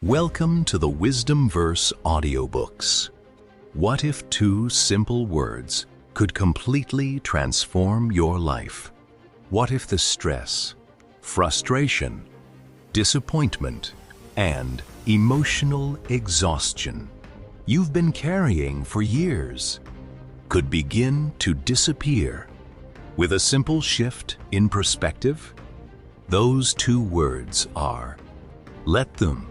Welcome to the WisdomVerse Audiobooks. What if two simple words could completely transform your life? What if the stress, frustration, disappointment, and emotional exhaustion you've been carrying for years could begin to disappear with a simple shift in perspective? Those two words are, let them.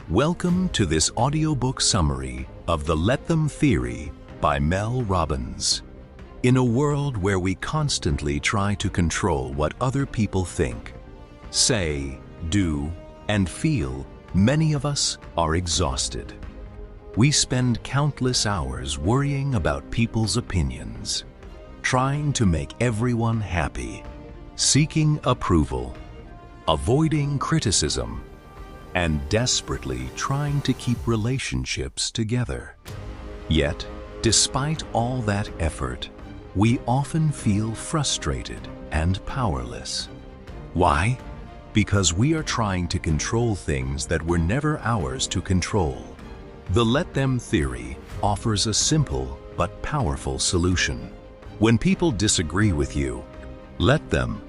Welcome to this audiobook summary of the Let Them Theory by Mel Robbins. In a world where we constantly try to control what other people think, say, do, and feel, many of us are exhausted. We spend countless hours worrying about people's opinions, trying to make everyone happy, seeking approval, avoiding criticism, and desperately trying to keep relationships together. Yet, despite all that effort, we often feel frustrated and powerless. Why? Because we are trying to control things that were never ours to control. The Let Them Theory offers a simple but powerful solution. When people disagree with you, let them.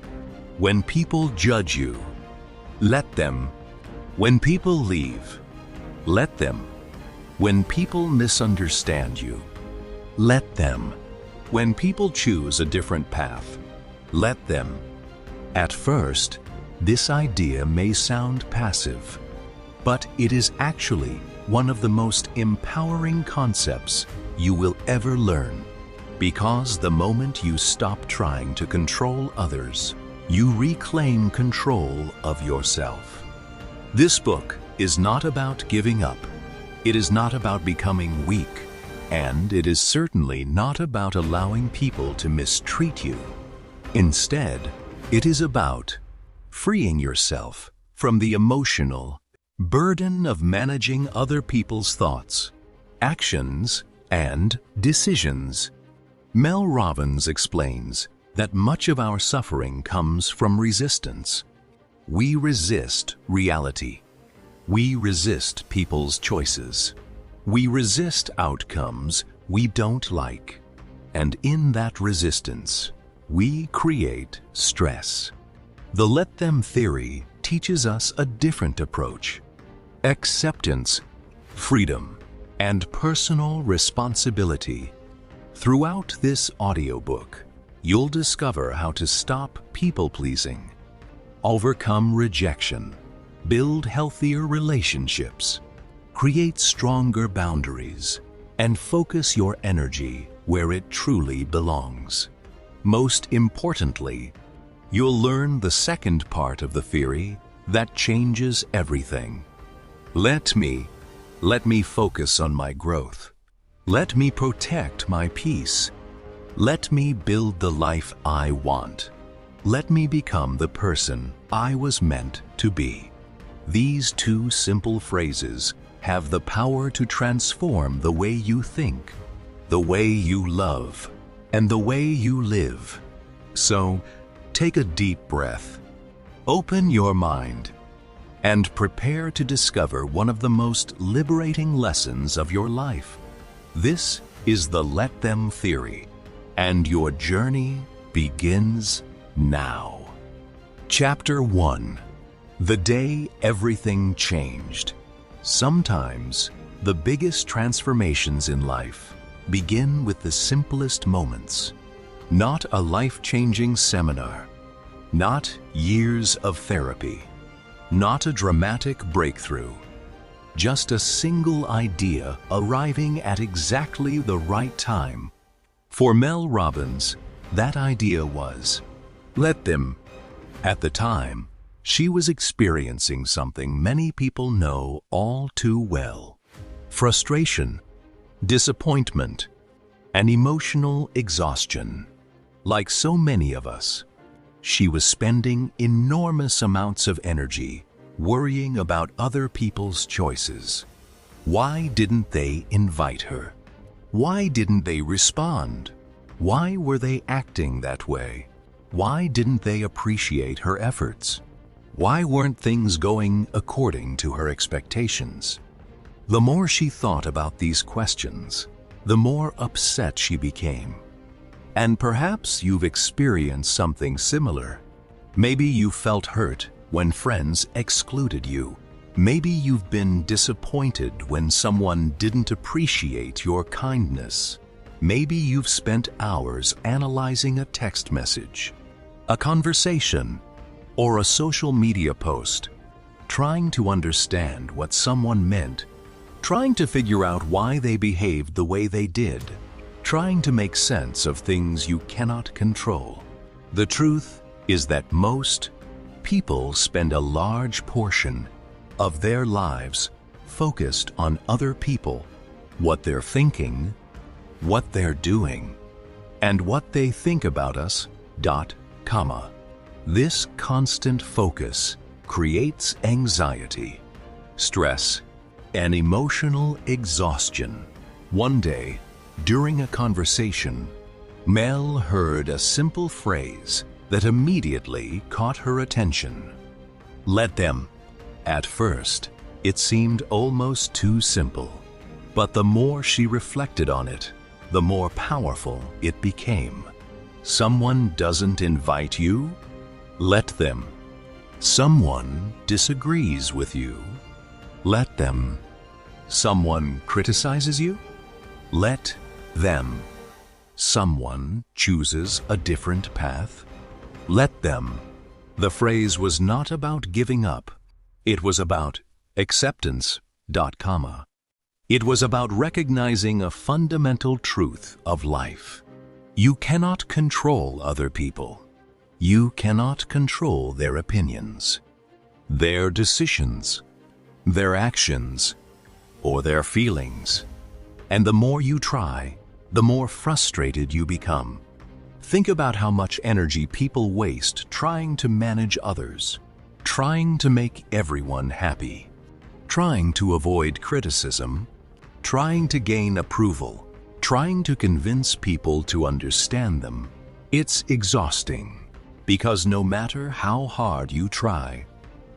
When people judge you, let them. When people leave, let them. When people misunderstand you, let them. When people choose a different path, let them. At first, this idea may sound passive, but it is actually one of the most empowering concepts you will ever learn. Because the moment you stop trying to control others, you reclaim control of yourself. This book is not about giving up. It is not about becoming weak. And it is certainly not about allowing people to mistreat you. Instead, it is about freeing yourself from the emotional burden of managing other people's thoughts, actions, and decisions. Mel Robbins explains that much of our suffering comes from resistance. We resist reality. We resist people's choices. We resist outcomes we don't like. And in that resistance, we create stress. The Let Them Theory teaches us a different approach: acceptance, freedom, and personal responsibility. Throughout this audiobook, you'll discover how to stop people-pleasing, overcome rejection, build healthier relationships, create stronger boundaries, and focus your energy where it truly belongs. Most importantly, you'll learn the second part of the theory that changes everything. Let me focus on my growth. Let me protect my peace. Let me build the life I want. Let me become the person I was meant to be. These two simple phrases have the power to transform the way you think, the way you love, and the way you live. So, take a deep breath, open your mind, and prepare to discover one of the most liberating lessons of your life. This is the Let Them Theory, and your journey begins now. Chapter 1. The Day Everything Changed. Sometimes, the biggest transformations in life begin with the simplest moments. Not a life-changing seminar, not years of therapy, not a dramatic breakthrough, just a single idea arriving at exactly the right time. For Mel Robbins, that idea was, let them. At the time, she was experiencing something many people know all too well: frustration, disappointment, and emotional exhaustion. Like so many of us, she was spending enormous amounts of energy worrying about other people's choices. Why didn't they invite her? Why didn't they respond? Why were they acting that way? Why didn't they appreciate her efforts? Why weren't things going according to her expectations? The more she thought about these questions, the more upset she became. And perhaps you've experienced something similar. Maybe you felt hurt when friends excluded you. Maybe you've been disappointed when someone didn't appreciate your kindness. Maybe you've spent hours analyzing a text message, a conversation, or a social media post, trying to understand what someone meant, trying to figure out why they behaved the way they did, trying to make sense of things you cannot control. The truth is that most people spend a large portion of their lives focused on other people, what they're thinking, what they're doing, and what they think about us, comma. This constant focus creates anxiety, stress, and emotional exhaustion. One day, during a conversation, Mel heard a simple phrase that immediately caught her attention. Let them. At first, it seemed almost too simple, but the more she reflected on it, the more powerful it became. Someone doesn't invite you? Let them. Someone disagrees with you? Let them. Someone criticizes you? Let them. Someone chooses a different path? Let them. The phrase was not about giving up. It was about acceptance, comma. It was about recognizing a fundamental truth of life. You cannot control other people. You cannot control their opinions, their decisions, their actions, or their feelings. And the more you try, the more frustrated you become. Think about how much energy people waste trying to manage others, trying to make everyone happy, trying to avoid criticism, trying to gain approval, trying to convince people to understand them. It's exhausting. Because no matter how hard you try,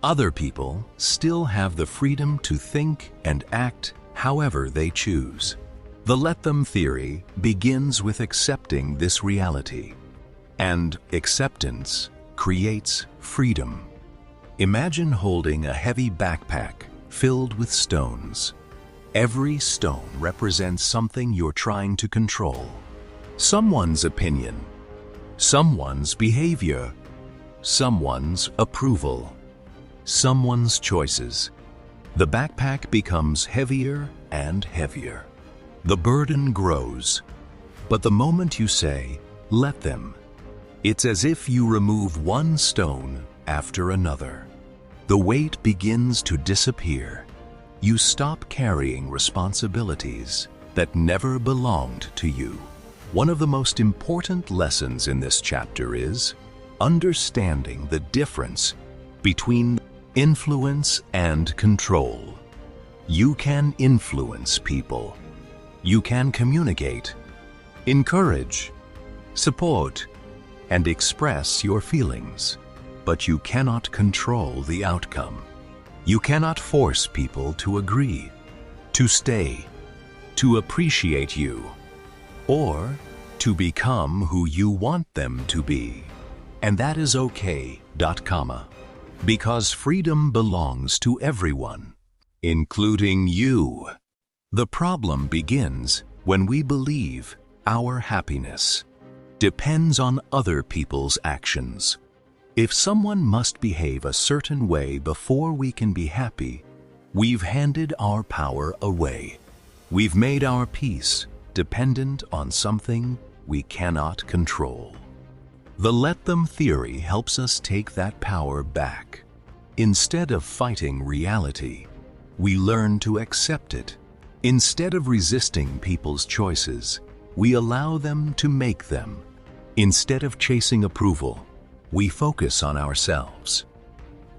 other people still have the freedom to think and act however they choose. The let them theory begins with accepting this reality, and acceptance creates freedom. Imagine holding a heavy backpack filled with stones. Every stone represents something you're trying to control. Someone's opinion, someone's behavior, someone's approval, someone's choices. The backpack becomes heavier and heavier. The burden grows. But the moment you say, let them, it's as if you remove one stone after another. The weight begins to disappear. You stop carrying responsibilities that never belonged to you. One of the most important lessons in this chapter is understanding the difference between influence and control. You can influence people. You can communicate, encourage, support, and express your feelings, but you cannot control the outcome. You cannot force people to agree, to stay, to appreciate you, or to become who you want them to be. And that is okay, comma, because freedom belongs to everyone, including you. The problem begins when we believe our happiness depends on other people's actions. If someone must behave a certain way before we can be happy, we've handed our power away. We've made our peace dependent on something we cannot control. The let them theory helps us take that power back. Instead of fighting reality, we learn to accept it. Instead of resisting people's choices, we allow them to make them. Instead of chasing approval, we focus on ourselves.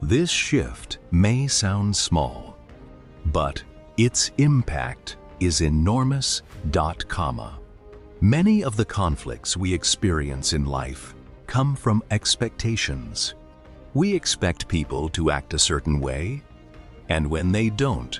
This shift may sound small, but its impact is enormous, comma. Many of the conflicts we experience in life come from expectations. We expect people to act a certain way, and when they don't,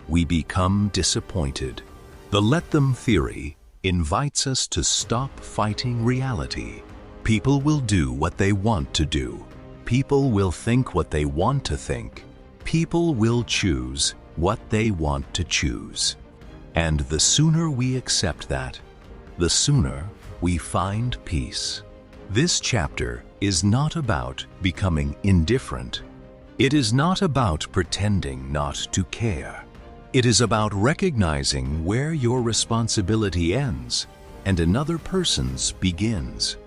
we become disappointed. The let them theory invites us to stop fighting reality. People will do what they want to do. People will think what they want to think. People will choose what they want to choose. And the sooner we accept that, the sooner we find peace. This chapter is not about becoming indifferent. It is not about pretending not to care. It is about recognizing where your responsibility ends and another person's begins.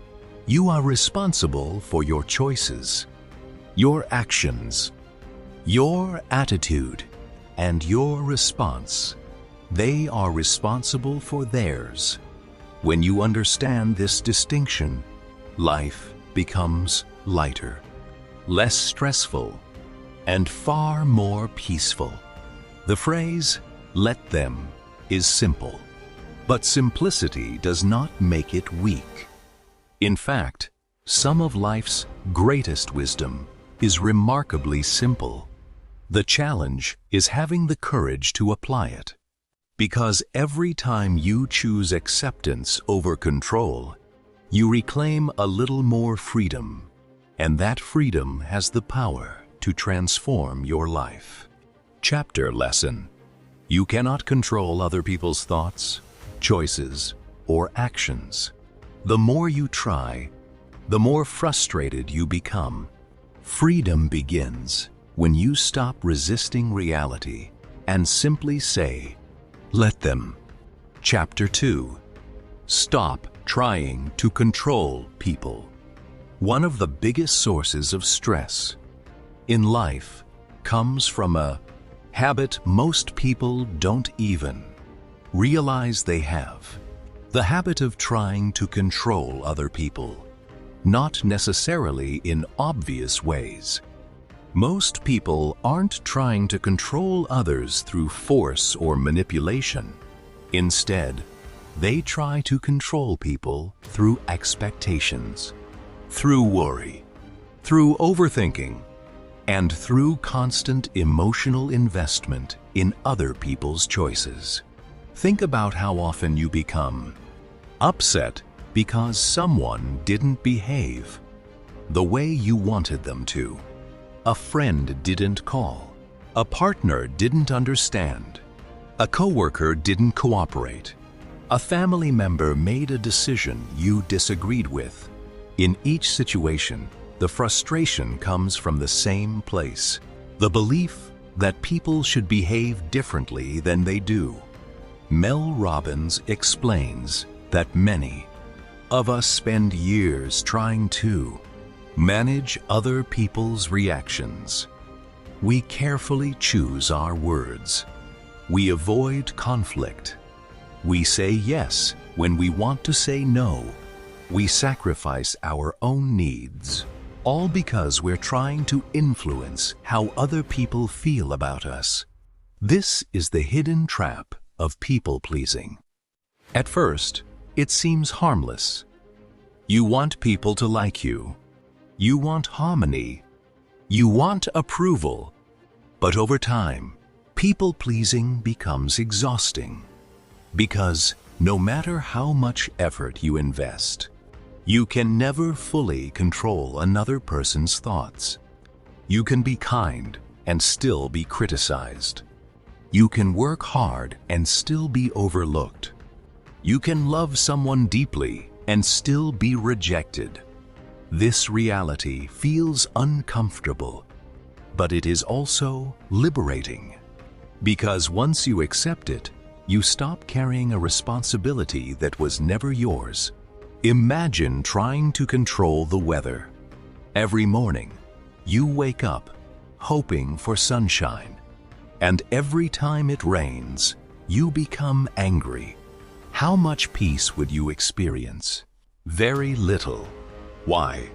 You are responsible for your choices, your actions, your attitude, and your response. They are responsible for theirs. When you understand this distinction, life becomes lighter, less stressful, and far more peaceful. The phrase, "let them," is simple, but simplicity does not make it weak. In fact, some of life's greatest wisdom is remarkably simple. The challenge is having the courage to apply it. Because every time you choose acceptance over control, you reclaim a little more freedom, and that freedom has the power to transform your life. Chapter lesson: you cannot control other people's thoughts, choices, or actions. The more you try, the more frustrated you become. Freedom begins when you stop resisting reality and simply say, "Let them." Chapter 2: stop trying to control people. One of the biggest sources of stress in life comes from a habit most people don't even realize they have. The habit of trying to control other people, not necessarily in obvious ways. Most people aren't trying to control others through force or manipulation. Instead, they try to control people through expectations, through worry, through overthinking, and through constant emotional investment in other people's choices. Think about how often you become upset because someone didn't behave the way you wanted them to. A friend didn't call. A partner didn't understand. A coworker didn't cooperate. A family member made a decision you disagreed with. In each situation, the frustration comes from the same place: the belief that people should behave differently than they do. Mel Robbins explains that many of us spend years trying to manage other people's reactions. We carefully choose our words. We avoid conflict. We say yes when we want to say no. We sacrifice our own needs, all because we're trying to influence how other people feel about us. This is the hidden trap of people-pleasing. At first, it seems harmless. You want people to like you. You want harmony. You want approval. But over time, people-pleasing becomes exhausting. Because no matter how much effort you invest, you can never fully control another person's thoughts. You can be kind and still be criticized. You can work hard and still be overlooked. You can love someone deeply and still be rejected. This reality feels uncomfortable, but it is also liberating. Because once you accept it, you stop carrying a responsibility that was never yours. Imagine trying to control the weather. Every morning, you wake up hoping for sunshine, and every time it rains, you become angry. How much peace would you experience? Very little. Why?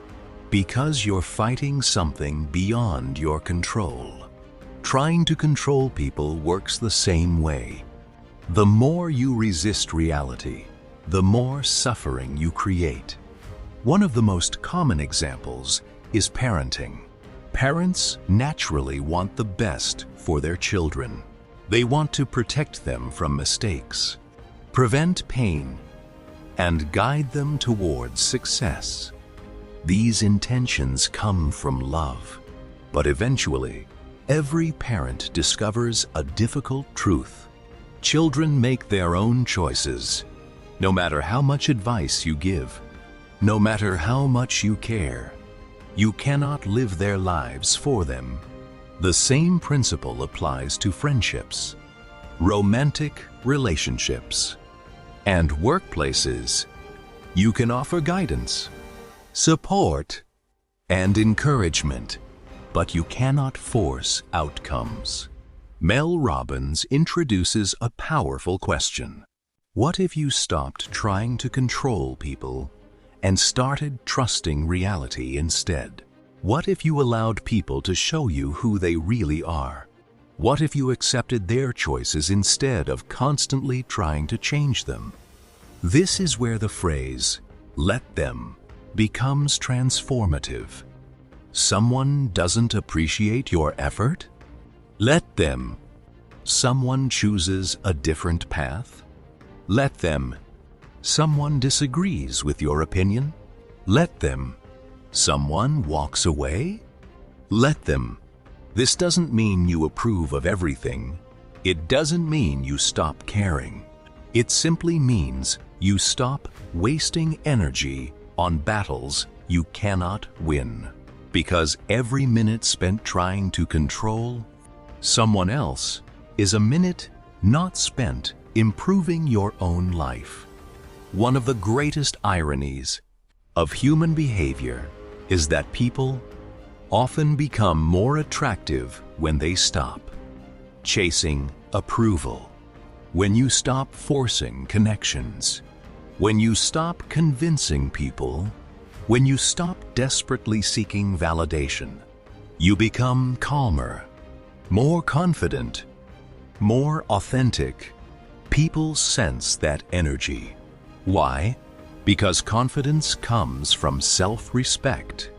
Because you're fighting something beyond your control. Trying to control people works the same way. The more you resist reality, the more suffering you create. One of the most common examples is parenting. Parents naturally want the best for their children. They want to protect them from mistakes, prevent pain, and guide them towards success. These intentions come from love, but eventually, every parent discovers a difficult truth. Children make their own choices. No matter how much advice you give, no matter how much you care, you cannot live their lives for them. The same principle applies to friendships, romantic relationships, and workplaces. You can offer guidance, support, and encouragement, but you cannot force outcomes. Mel Robbins introduces a powerful question. What if you stopped trying to control people and started trusting reality instead? What if you allowed people to show you who they really are? What if you accepted their choices instead of constantly trying to change them? This is where the phrase, "let them," becomes transformative. Someone doesn't appreciate your effort? Let them. Someone chooses a different path? Let them. Someone disagrees with your opinion? Let them. Someone walks away? Let them. This doesn't mean you approve of everything. It doesn't mean you stop caring. It simply means you stop wasting energy on battles you cannot win. Because every minute spent trying to control someone else is a minute not spent improving your own life. One of the greatest ironies of human behavior is that people often become more attractive when they stop chasing approval, when you stop forcing connections, when you stop convincing people, when you stop desperately seeking validation. You become calmer, more confident, more authentic. People sense that energy. Why? Because confidence comes from self-respect,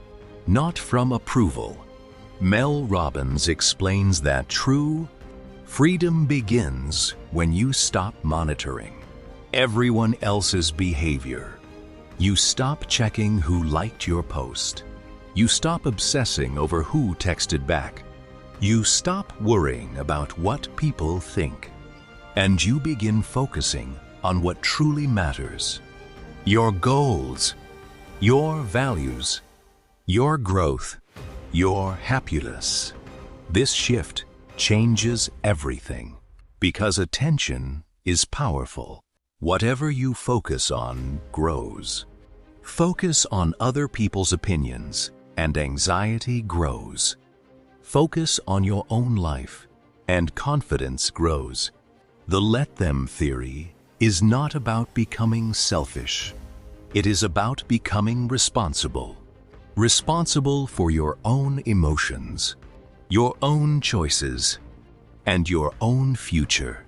not from approval. Mel Robbins explains that true freedom begins when you stop monitoring everyone else's behavior. You stop checking who liked your post. You stop obsessing over who texted back. You stop worrying about what people think. And you begin focusing on what truly matters. Your goals, your values, your growth, your happiness. This shift changes everything because attention is powerful. Whatever you focus on grows. Focus on other people's opinions and anxiety grows. Focus on your own life and confidence grows. The let them theory is not about becoming selfish. It is about becoming responsible. Responsible for your own emotions, your own choices, and your own future.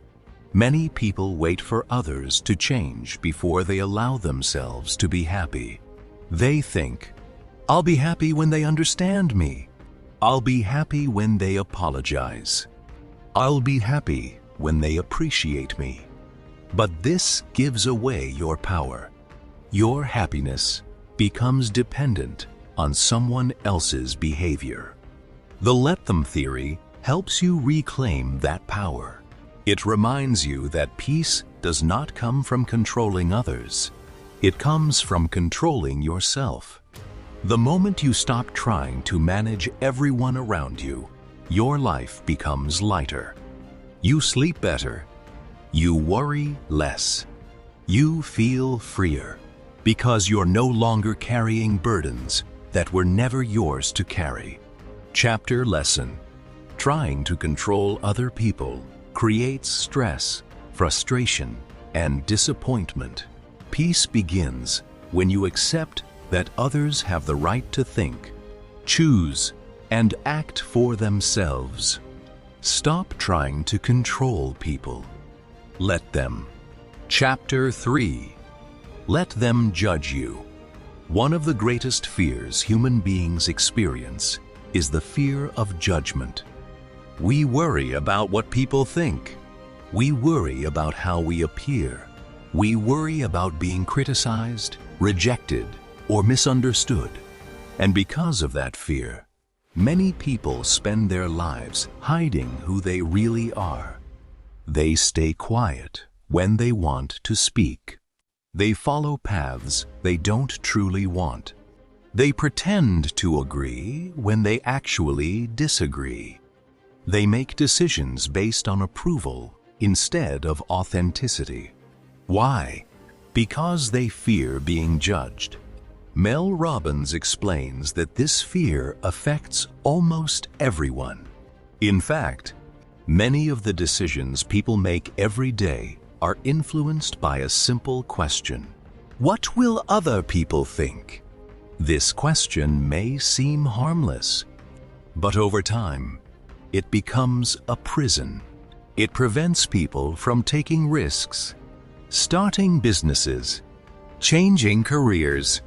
Many people wait for others to change before they allow themselves to be happy. They think, "I'll be happy when they understand me. I'll be happy when they apologize. I'll be happy when they appreciate me." But this gives away your power. Your happiness becomes dependent on someone else's behavior. The let them theory helps you reclaim that power. It reminds you that peace does not come from controlling others. It comes from controlling yourself. The moment you stop trying to manage everyone around you, your life becomes lighter. You sleep better. You worry less. You feel freer because you're no longer carrying burdens that were never yours to carry. Chapter lesson: trying to control other people creates stress, frustration, and disappointment. Peace begins when you accept that others have the right to think, choose, and act for themselves. Stop trying to control people. Let them. Chapter 3. Let them judge you. One of the greatest fears human beings experience is the fear of judgment. We worry about what people think. We worry about how we appear. We worry about being criticized, rejected, or misunderstood. And because of that fear, many people spend their lives hiding who they really are. They stay quiet when they want to speak. They follow paths they don't truly want. They pretend to agree when they actually disagree. They make decisions based on approval instead of authenticity. Why? Because they fear being judged. Mel Robbins explains that this fear affects almost everyone. In fact, many of the decisions people make every day are influenced by a simple question: what will other people think? This question may seem harmless, but over time, it becomes a prison. It prevents people from taking risks, starting businesses, changing careers,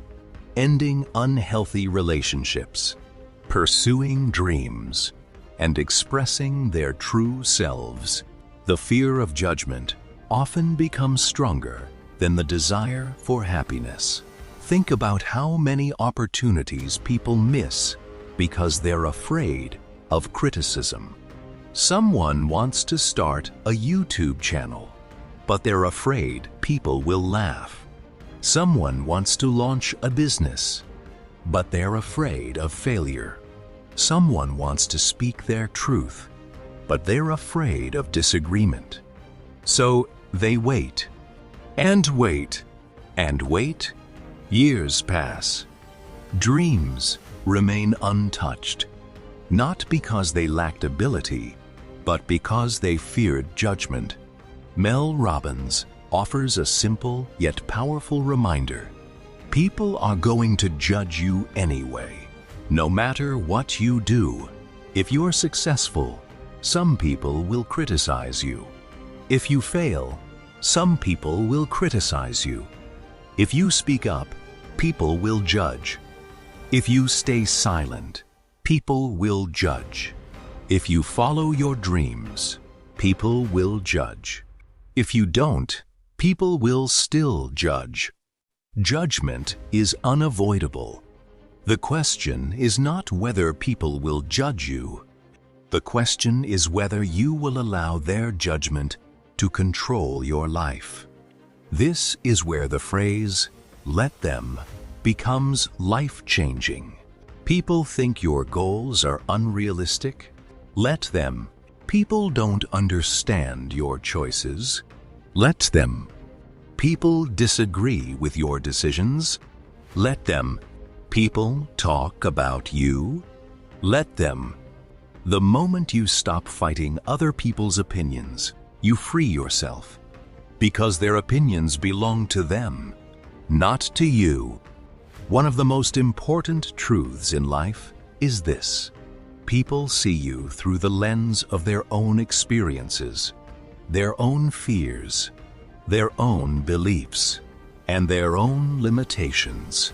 ending unhealthy relationships, pursuing dreams, and expressing their true selves. The fear of judgment often becomes stronger than the desire for happiness. Think about how many opportunities people miss because they're afraid of criticism. Someone wants to start a YouTube channel, but they're afraid people will laugh. Someone wants to launch a business, but they're afraid of failure. Someone wants to speak their truth, but they're afraid of disagreement. So they wait, and wait, and wait. Years pass. Dreams remain untouched, not because they lacked ability, but because they feared judgment. Mel Robbins offers a simple yet powerful reminder. People are going to judge you anyway. No matter what you do, if you're successful, some people will criticize you. If you fail, some people will criticize you. If you speak up, people will judge. If you stay silent, people will judge. If you follow your dreams, people will judge. If you don't, people will still judge. Judgment is unavoidable. The question is not whether people will judge you. The question is whether you will allow their judgment to control your life. This is where the phrase, "let them," becomes life-changing. People think your goals are unrealistic. Let them. People don't understand your choices. Let them. People disagree with your decisions. Let them. People talk about you. Let them. The moment you stop fighting other people's opinions, you free yourself, because their opinions belong to them, not to you. One of the most important truths in life is this: people see you through the lens of their own experiences, their own fears, their own beliefs, and their own limitations.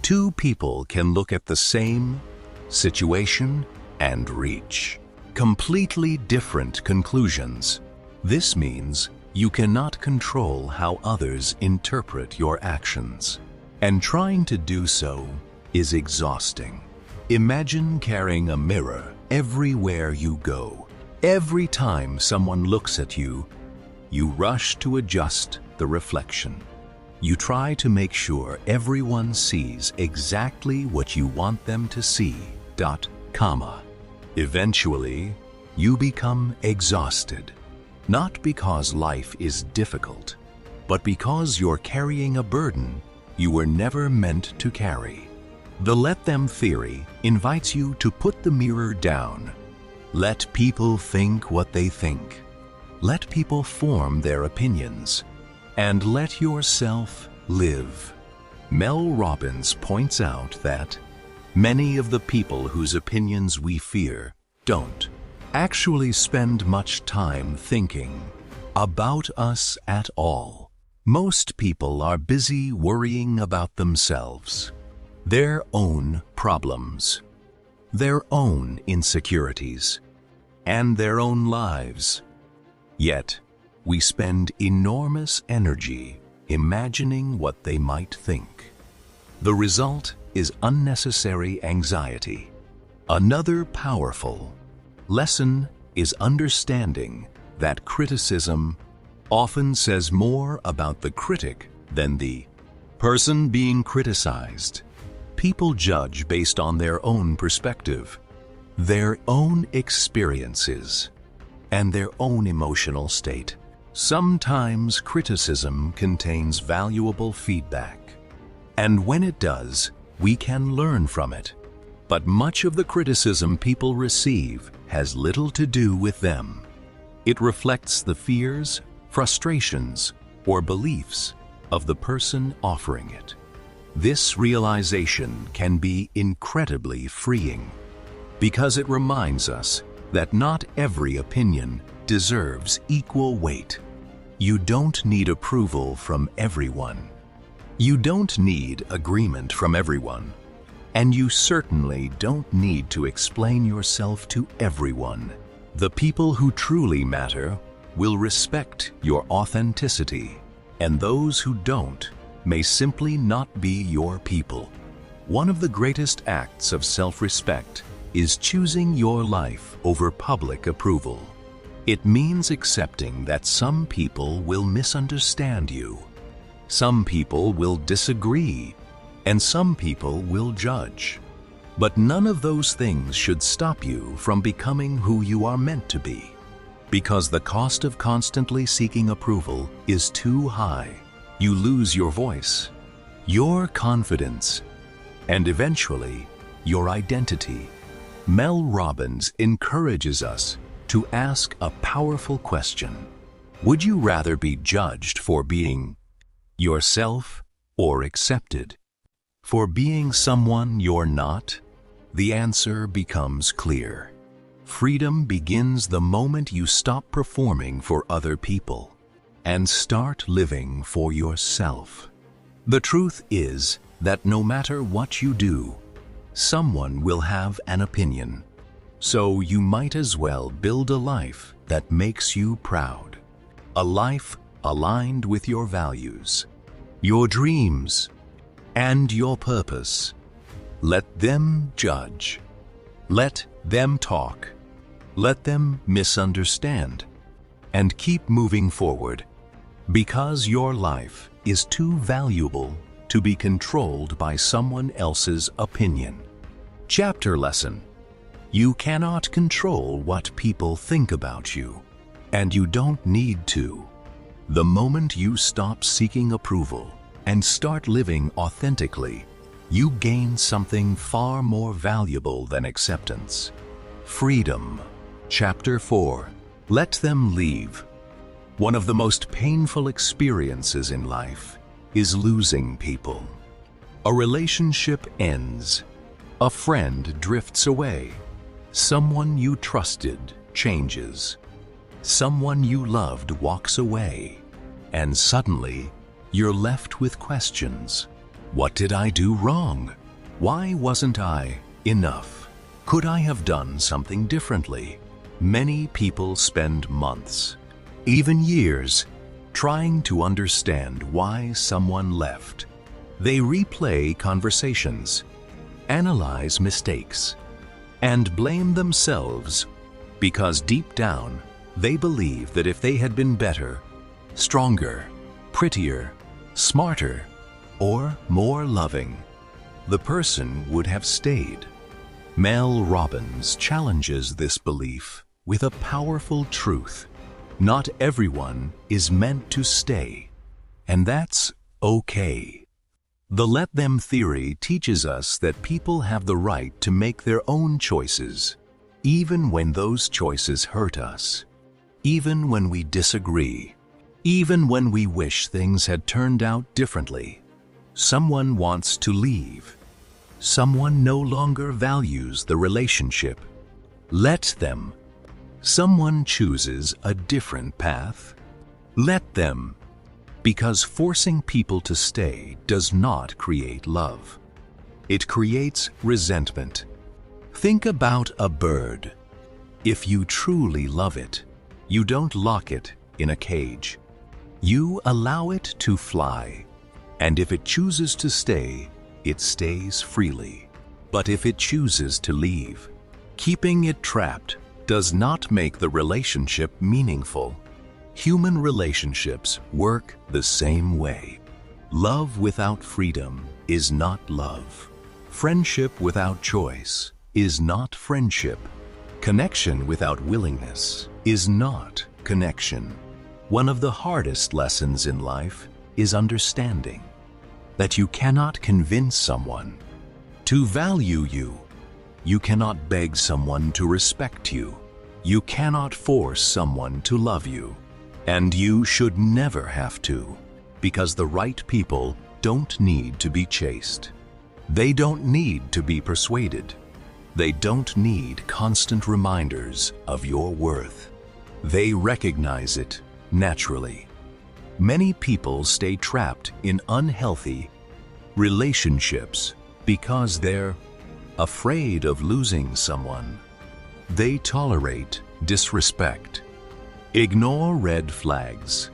Two people can look at the same situation and reach completely different conclusions. This means you cannot control how others interpret your actions, and trying to do so is exhausting. Imagine carrying a mirror everywhere you go. Every time someone looks at you, you rush to adjust the reflection. You try to make sure everyone sees exactly what you want them to see. Eventually, you become exhausted, not because life is difficult, but because you're carrying a burden you were never meant to carry. The "let them" theory invites you to put the mirror down. Let people think what they think. Let people form their opinions, and let yourself live. Mel Robbins points out that many of the people whose opinions we fear don't actually spend much time thinking about us at all. Most people are busy worrying about themselves, their own problems, their own insecurities, and their own lives. Yet, we spend enormous energy imagining what they might think. The result is unnecessary anxiety. Another powerful lesson is understanding that criticism often says more about the critic than the person being criticized. People judge based on their own perspective, their own experiences, and their own emotional state. Sometimes criticism contains valuable feedback, and when it does, we can learn from it. But much of the criticism people receive has little to do with them. It reflects the fears, frustrations, or beliefs of the person offering it. This realization can be incredibly freeing because it reminds us that not every opinion deserves equal weight. You don't need approval from everyone. You don't need agreement from everyone. And you certainly don't need to explain yourself to everyone. The people who truly matter will respect your authenticity, and those who don't may simply not be your people. One of the greatest acts of self-respect is choosing your life over public approval. It means accepting that some people will misunderstand you, some people will disagree, and some people will judge. But none of those things should stop you from becoming who you are meant to be, because the cost of constantly seeking approval is too high. You lose your voice, your confidence, and eventually your identity. Mel Robbins encourages us to ask a powerful question. Would you rather be judged for being yourself or accepted for being someone you're not? The answer becomes clear. Freedom begins the moment you stop performing for other people and start living for yourself. The truth is that no matter what you do, someone will have an opinion. So you might as well build a life that makes you proud. A life aligned with your values, your dreams, and your purpose. Let them judge. Let them talk. Let them misunderstand. And keep moving forward, because your life is too valuable to be controlled by someone else's opinion. Chapter lesson: you cannot control what people think about you, and you don't need to. The moment you stop seeking approval and start living authentically, you gain something far more valuable than acceptance: freedom. Chapter 4: let them leave. One of the most painful experiences in life is losing people. A relationship ends. A friend drifts away. Someone you trusted changes. Someone you loved walks away. And suddenly, you're left with questions. What did I do wrong? Why wasn't I enough? Could I have done something differently? Many people spend months, even years, trying to understand why someone left. They replay conversations, analyze mistakes, and blame themselves because deep down they believe that if they had been better, stronger, prettier, smarter, or more loving, the person would have stayed. Mel Robbins challenges this belief with a powerful truth. Not everyone is meant to stay, and that's okay. The let them theory teaches us that people have the right to make their own choices, even when those choices hurt us, even when we disagree, even when we wish things had turned out differently. Someone wants to leave. Someone no longer values the relationship. Let them. Someone chooses a different path. Let them. Because forcing people to stay does not create love. It creates resentment. Think about a bird. If you truly love it, you don't lock it in a cage. You allow it to fly, and if it chooses to stay, it stays freely. But if it chooses to leave, keeping it trapped does not make the relationship meaningful. Human relationships work the same way. Love without freedom is not love. Friendship without choice is not friendship. Connection without willingness is not connection. One of the hardest lessons in life is understanding that you cannot convince someone to value you. You cannot beg someone to respect you. You cannot force someone to love you. And you should never have to, because the right people don't need to be chased. They don't need to be persuaded. They don't need constant reminders of your worth. They recognize it naturally. Many people stay trapped in unhealthy relationships because they're afraid of losing someone. They tolerate disrespect, ignore red flags,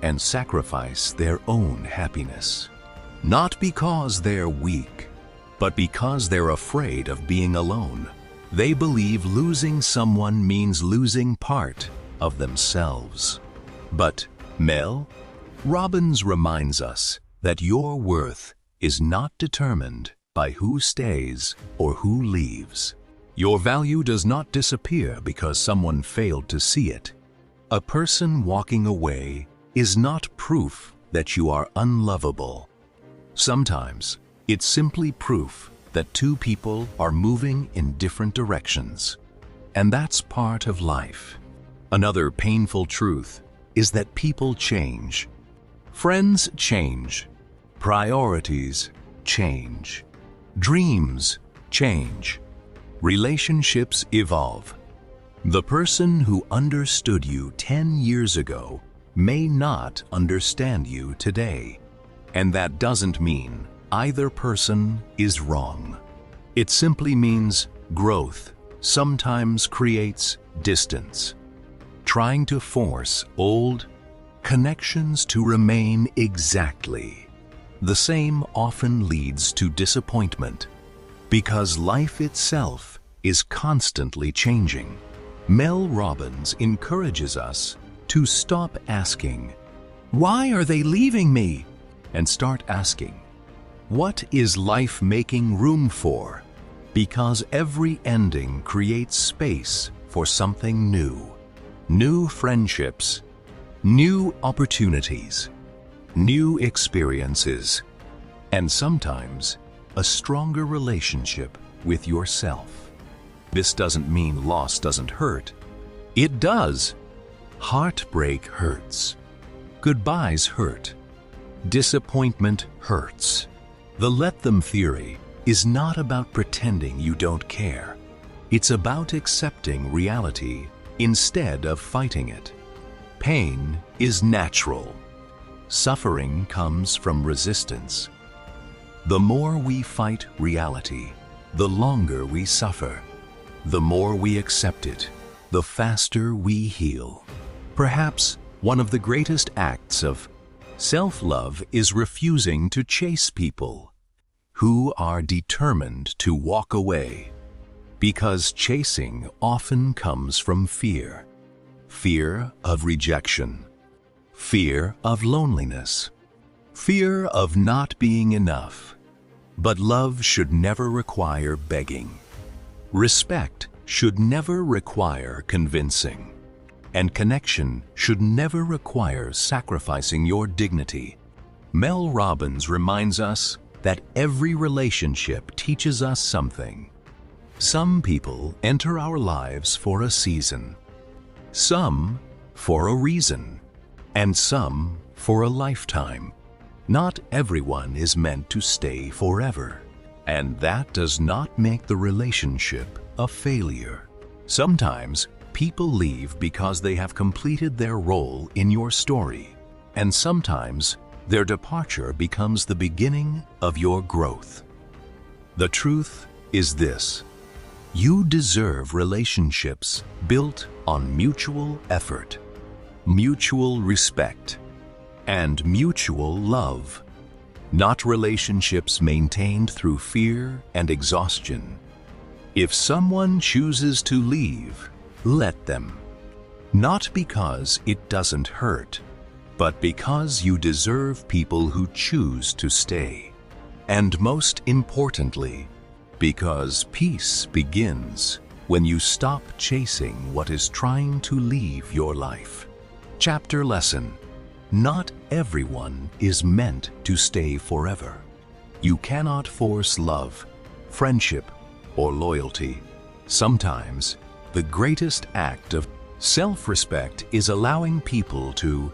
and sacrifice their own happiness. Not because they're weak, but because they're afraid of being alone. They believe losing someone means losing part of themselves. But Mel Robbins reminds us that your worth is not determined by who stays or who leaves. Your value does not disappear because someone failed to see it. A person walking away is not proof that you are unlovable. Sometimes it's simply proof that two people are moving in different directions. And that's part of life. Another painful truth is that people change. Friends change. Priorities change. Dreams change. Relationships evolve. The person who understood you 10 years ago may not understand you today. And that doesn't mean either person is wrong. It simply means growth sometimes creates distance. Trying to force old connections to remain exactly the same often leads to disappointment, because life itself is constantly changing. Mel Robbins encourages us to stop asking, "Why are they leaving me?" and start asking, "What is life making room for?" Because every ending creates space for something new. New friendships, new opportunities, new experiences, and sometimes a stronger relationship with yourself. This doesn't mean loss doesn't hurt. It does. Heartbreak hurts. Goodbyes hurt. Disappointment hurts. The let them theory is not about pretending you don't care. It's about accepting reality instead of fighting it. Pain is natural. Suffering comes from resistance. The more we fight reality, the longer we suffer. The more we accept it, the faster we heal. Perhaps one of the greatest acts of self-love is refusing to chase people who are determined to walk away. Because chasing often comes from fear. Fear of rejection. Fear of loneliness. Fear of not being enough. But love should never require begging. Respect should never require convincing. And connection should never require sacrificing your dignity. Mel Robbins reminds us that every relationship teaches us something. Some people enter our lives for a season, some for a reason, and some for a lifetime. Not everyone is meant to stay forever, and that does not make the relationship a failure. Sometimes people leave because they have completed their role in your story, and sometimes their departure becomes the beginning of your growth. The truth is this: You deserve relationships built on mutual effort, mutual respect, and mutual love, not relationships maintained through fear and exhaustion. If someone chooses to leave, let them. Not because it doesn't hurt, but because you deserve people who choose to stay. And most importantly, because peace begins when you stop chasing what is trying to leave your life. Chapter lesson: not everyone is meant to stay forever. You cannot force love, friendship, or loyalty. Sometimes, the greatest act of self-respect is allowing people to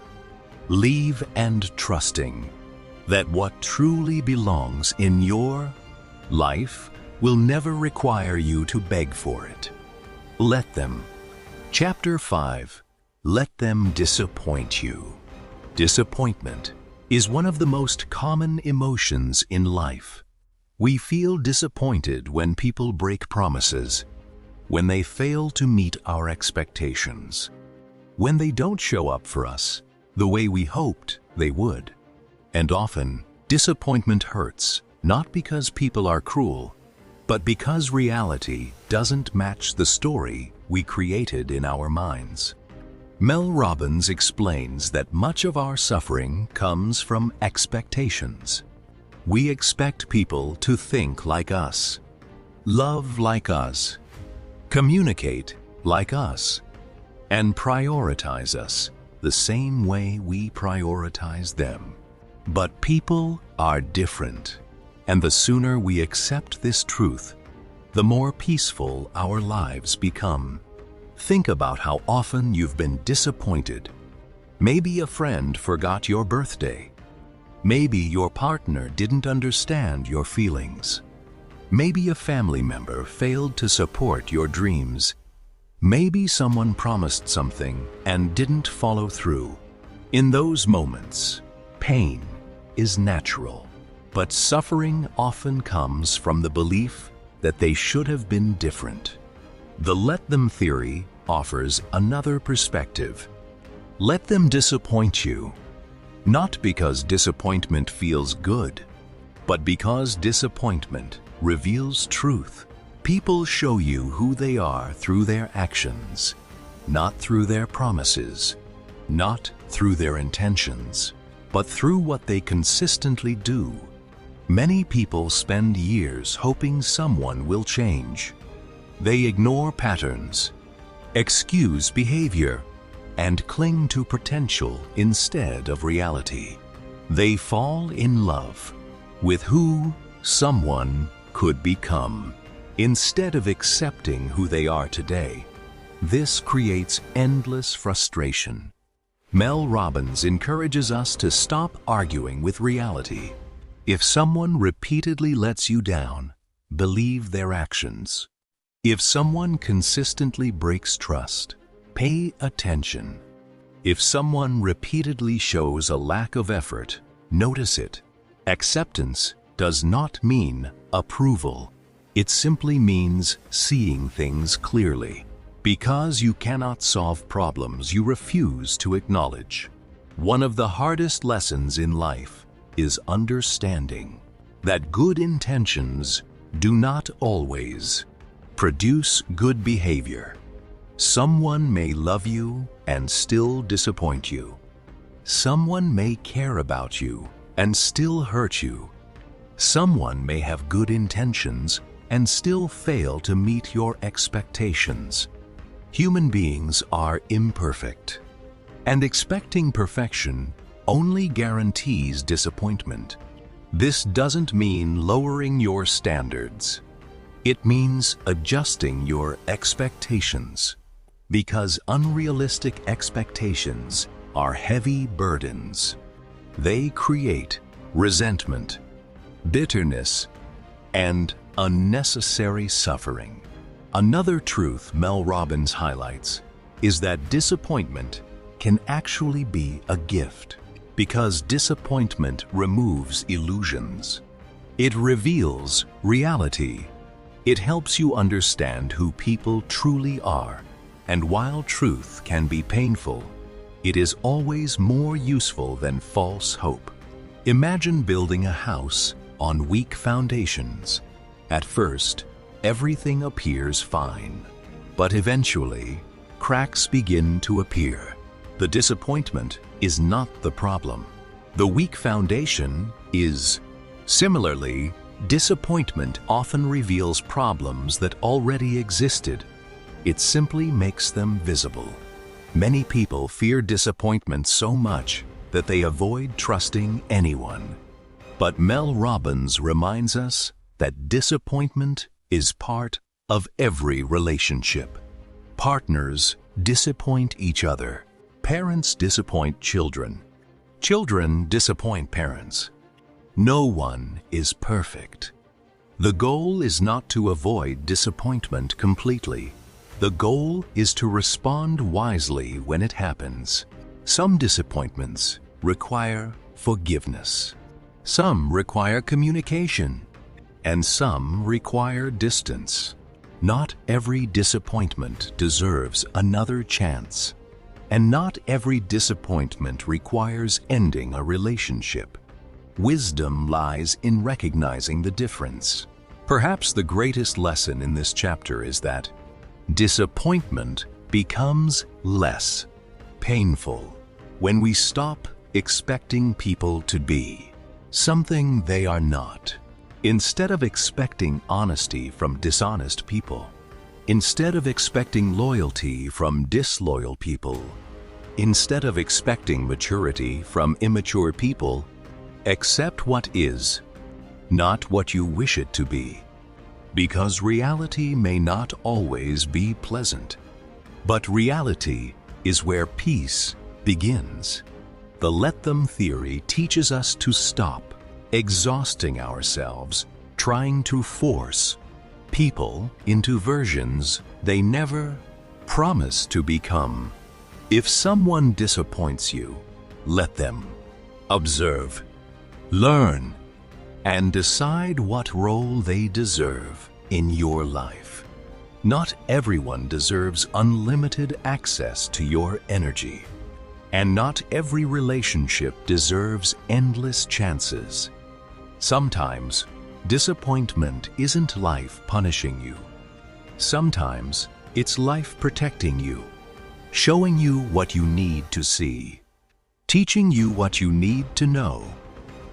leave and trusting that what truly belongs in your life will never require you to beg for it. Let them. Chapter 5. Let them disappoint you. Disappointment is one of the most common emotions in life. We feel disappointed when people break promises, when they fail to meet our expectations, when they don't show up for us the way we hoped they would. And often, disappointment hurts, not because people are cruel, but because reality doesn't match the story we created in our minds. Mel Robbins explains that much of our suffering comes from expectations. We expect people to think like us, love like us, communicate like us, and prioritize us the same way we prioritize them. But people are different, and the sooner we accept this truth, the more peaceful our lives become. Think about how often you've been disappointed. Maybe a friend forgot your birthday. Maybe your partner didn't understand your feelings. Maybe a family member failed to support your dreams. Maybe someone promised something and didn't follow through. In those moments, pain is natural, but suffering often comes from the belief that they should have been different. The let them theory offers another perspective. Let them disappoint you, not because disappointment feels good, but because disappointment reveals truth. People show you who they are through their actions, not through their promises, not through their intentions, but through what they consistently do. Many people spend years hoping someone will change. They ignore patterns, excuse behavior, and cling to potential instead of reality. They fall in love with who someone could become, instead of accepting who they are today. This creates endless frustration. Mel Robbins encourages us to stop arguing with reality. If someone repeatedly lets you down, believe their actions. If someone consistently breaks trust, pay attention. If someone repeatedly shows a lack of effort, notice it. Acceptance does not mean approval. It simply means seeing things clearly. Because you cannot solve problems you refuse to acknowledge. One of the hardest lessons in life is understanding that good intentions do not always produce good behavior. Someone may love you and still disappoint you. Someone may care about you and still hurt you. Someone may have good intentions and still fail to meet your expectations. Human beings are imperfect, and expecting perfection only guarantees disappointment. This doesn't mean lowering your standards. It means adjusting your expectations, because unrealistic expectations are heavy burdens. They create resentment, bitterness, and unnecessary suffering. Another truth Mel Robbins highlights is that disappointment can actually be a gift, because disappointment removes illusions. It reveals reality. It helps you understand who people truly are, and while truth can be painful, it is always more useful than false hope. Imagine building a house on weak foundations. At first, everything appears fine, but eventually, cracks begin to appear. The disappointment is not the problem. The weak foundation is. Similarly, disappointment often reveals problems that already existed. It simply makes them visible. Many people fear disappointment so much that they avoid trusting anyone. But Mel Robbins reminds us that disappointment is part of every relationship. Partners disappoint each other. Parents disappoint children. Children disappoint parents. No one is perfect. The goal is not to avoid disappointment completely. The goal is to respond wisely when it happens. Some disappointments require forgiveness. Some require communication. And some require distance. Not every disappointment deserves another chance. And not every disappointment requires ending a relationship. Wisdom lies in recognizing the difference. Perhaps the greatest lesson in this chapter is that disappointment becomes less painful when we stop expecting people to be something they are not. Instead of expecting honesty from dishonest people, instead of expecting loyalty from disloyal people, instead of expecting maturity from immature people, accept what is, not what you wish it to be. Because reality may not always be pleasant, but reality is where peace begins. The let them theory teaches us to stop exhausting ourselves trying to force people into versions they never promised to become. If someone disappoints you, let them. Observe, learn, and decide what role they deserve in your life. Not everyone deserves unlimited access to your energy, and not every relationship deserves endless chances. Sometimes, disappointment isn't life punishing you. Sometimes, it's life protecting you, showing you what you need to see, teaching you what you need to know,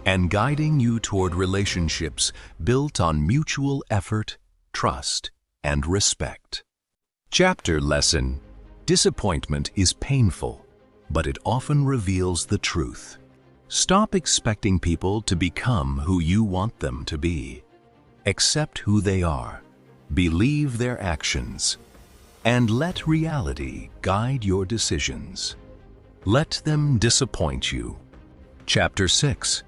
and guiding you toward relationships built on mutual effort, trust, and respect. Chapter Lesson: Disappointment is painful, but it often reveals the truth. Stop expecting people to become who you want them to be. Accept who they are, believe their actions, and let reality guide your decisions. Let them disappoint you. Chapter 6.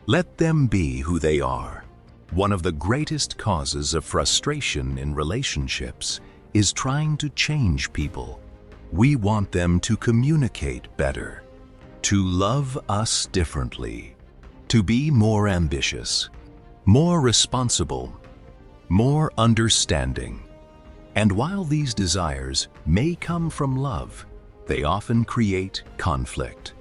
Let them be who they are. One of the greatest causes of frustration in relationships is trying to change people. We want them to communicate better, to love us differently, to be more ambitious, more responsible, more understanding. And while these desires may come from love, they often create conflict.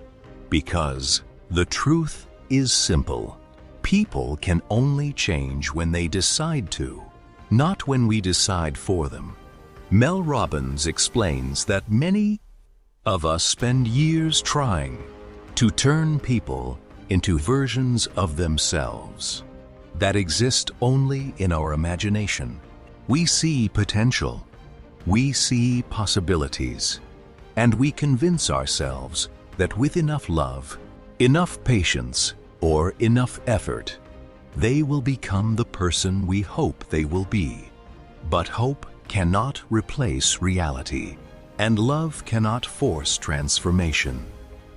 Because the truth is simple. People can only change when they decide to, not when we decide for them. Mel Robbins explains that many of us spend years trying to turn people into versions of themselves that exist only in our imagination. We see potential, we see possibilities, and we convince ourselves that with enough love, enough patience, or enough effort, they will become the person we hope they will be. But hope cannot replace reality, and love cannot force transformation.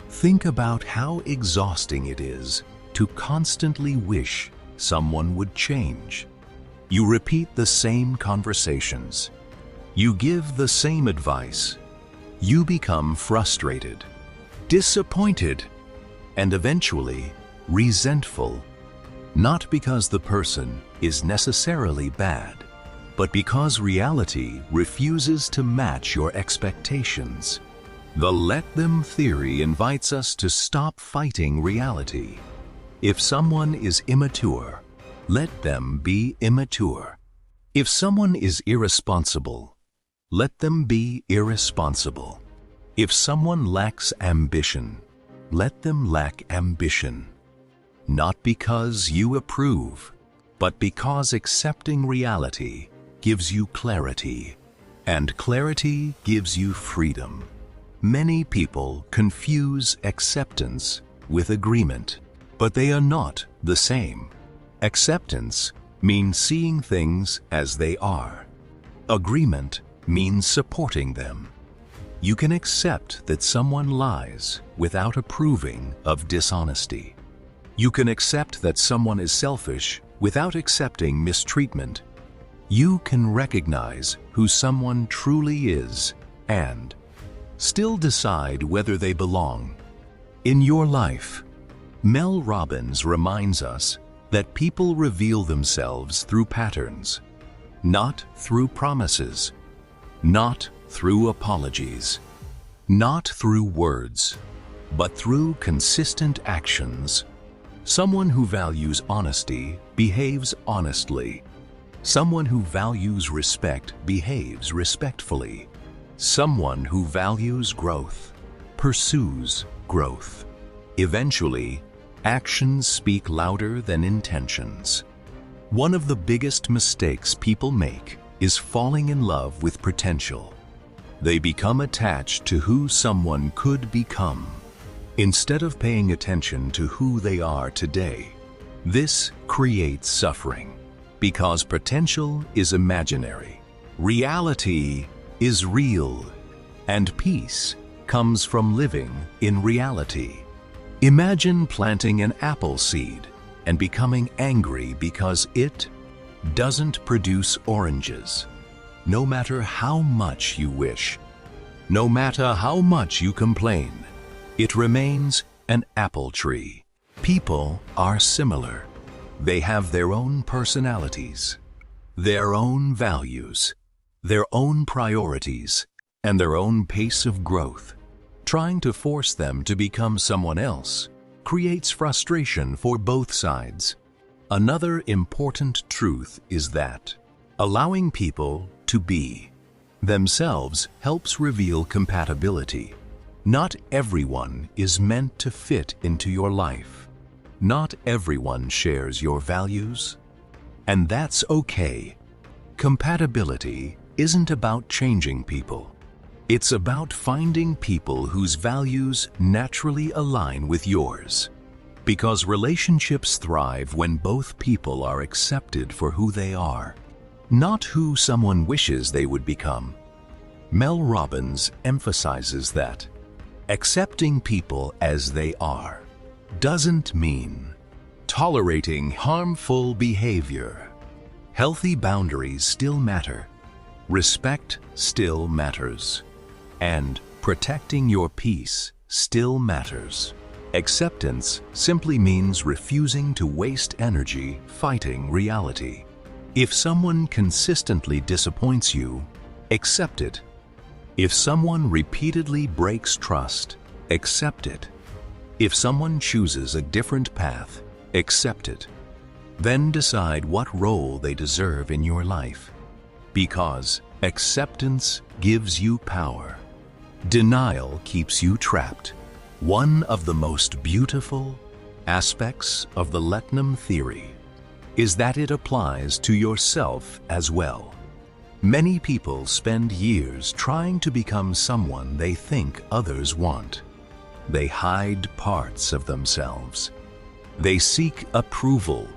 Think about how exhausting it is to constantly wish someone would change. You repeat the same conversations. You give the same advice. You become frustrated, disappointed, and eventually resentful, not because the person is necessarily bad, but because reality refuses to match your expectations. The let them theory invites us to stop fighting reality. If someone is immature, let them be immature. If someone is irresponsible, let them be irresponsible. If someone lacks ambition, let them lack ambition. Not because you approve, but because accepting reality gives you clarity, and clarity gives you freedom. Many people confuse acceptance with agreement, but they are not the same. Acceptance means seeing things as they are. Agreement means supporting them. You can accept that someone lies without approving of dishonesty. You can accept that someone is selfish without accepting mistreatment. You can recognize who someone truly is and still decide whether they belong in your life. Mel Robbins reminds us that people reveal themselves through patterns, not through promises, not through apologies, not through words, but through consistent actions. Someone who values honesty behaves honestly. Someone who values respect behaves respectfully. Someone who values growth pursues growth. Eventually, actions speak louder than intentions. One of the biggest mistakes people make is falling in love with potential. They become attached to who someone could become, instead of paying attention to who they are today. This creates suffering, because potential is imaginary, reality is real, and peace comes from living in reality. Imagine planting an apple seed and becoming angry because it doesn't produce oranges. No matter how much you wish, no matter how much you complain, it remains an apple tree. People are similar. They have their own personalities, their own values, their own priorities, and their own pace of growth. Trying to force them to become someone else creates frustration for both sides. Another important truth is that allowing people to be themselves helps reveal compatibility. Not everyone is meant to fit into your life. Not everyone shares your values, and that's okay. Compatibility isn't about changing people. It's about finding people whose values naturally align with yours. Because relationships thrive when both people are accepted for who they are, not who someone wishes they would become. Mel Robbins emphasizes that accepting people as they are doesn't mean tolerating harmful behavior. Healthy boundaries still matter. Respect still matters. And protecting your peace still matters. Acceptance simply means refusing to waste energy fighting reality. If someone consistently disappoints you, accept it. If someone repeatedly breaks trust, accept it. If someone chooses a different path, accept it. Then decide what role they deserve in your life. Because acceptance gives you power. Denial keeps you trapped. One of the most beautiful aspects of the let them theory is that it applies to yourself as well. Many people spend years trying to become someone they think others want. They hide parts of themselves. They seek approval.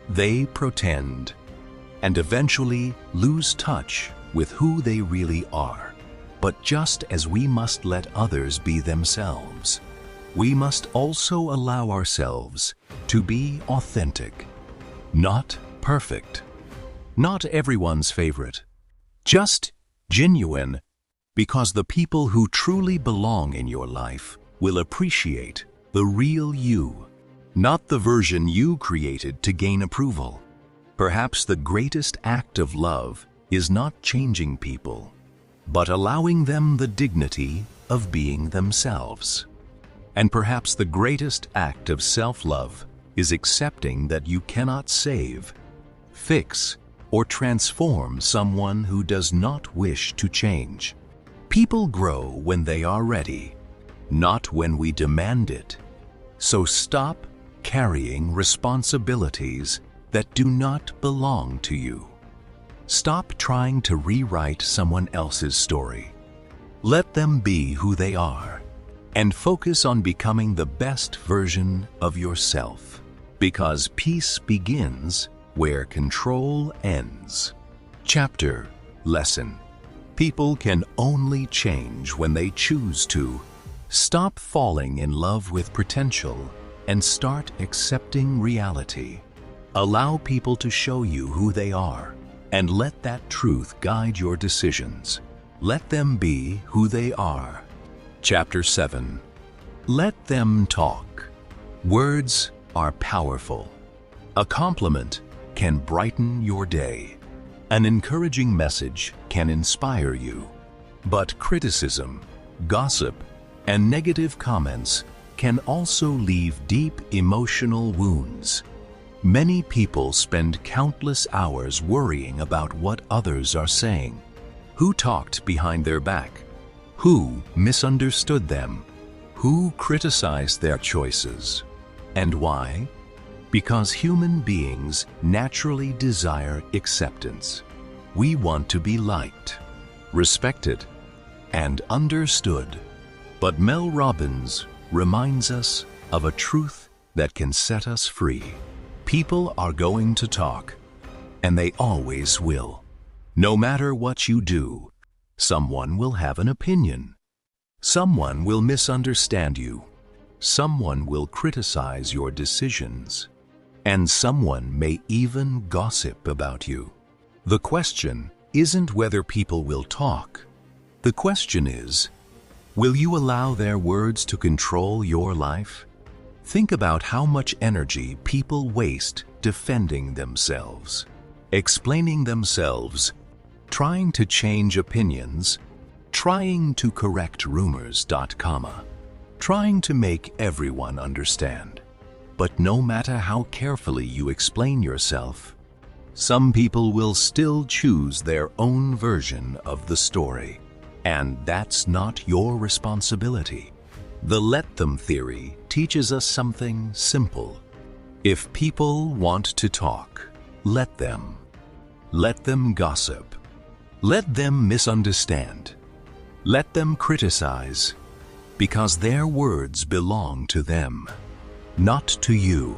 They pretend, and eventually lose touch with who they really are. But just as we must let others be themselves, we must also allow ourselves to be authentic. Not perfect. Not everyone's favorite. Just genuine, because the people who truly belong in your life will appreciate the real you, not the version you created to gain approval. Perhaps the greatest act of love is not changing people, but allowing them the dignity of being themselves. And perhaps the greatest act of self-love is accepting that you cannot save, fix, or transform someone who does not wish to change. People grow when they are ready, not when we demand it. So stop carrying responsibilities that do not belong to you. Stop trying to rewrite someone else's story. Let them be who they are, and focus on becoming the best version of yourself, because peace begins where control ends. Chapter Lesson: People can only change when they choose to. Stop falling in love with potential and start accepting reality. Allow people to show you who they are, and let that truth guide your decisions. Let them be who they are. Chapter 7. Let them talk. Words are powerful. A compliment can brighten your day. An encouraging message can inspire you. But criticism, gossip, and negative comments can also leave deep emotional wounds. Many people spend countless hours worrying about what others are saying. Who talked behind their back? Who misunderstood them? Who criticized their choices? And why? Because human beings naturally desire acceptance. We want to be liked, respected, and understood. But Mel Robbins reminds us of a truth that can set us free. People are going to talk, and they always will. No matter what you do, someone will have an opinion. Someone will misunderstand you. Someone will criticize your decisions. And someone may even gossip about you. The question isn't whether people will talk. The question is, will you allow their words to control your life? Think about how much energy people waste defending themselves, explaining themselves, trying to change opinions, trying to correct rumors, trying to make everyone understand. But no matter how carefully you explain yourself, some people will still choose their own version of the story, and that's not your responsibility. The let them theory teaches us something simple. If people want to talk, let them. Let them gossip. Let them misunderstand. Let them criticize, because their words belong to them, not to you.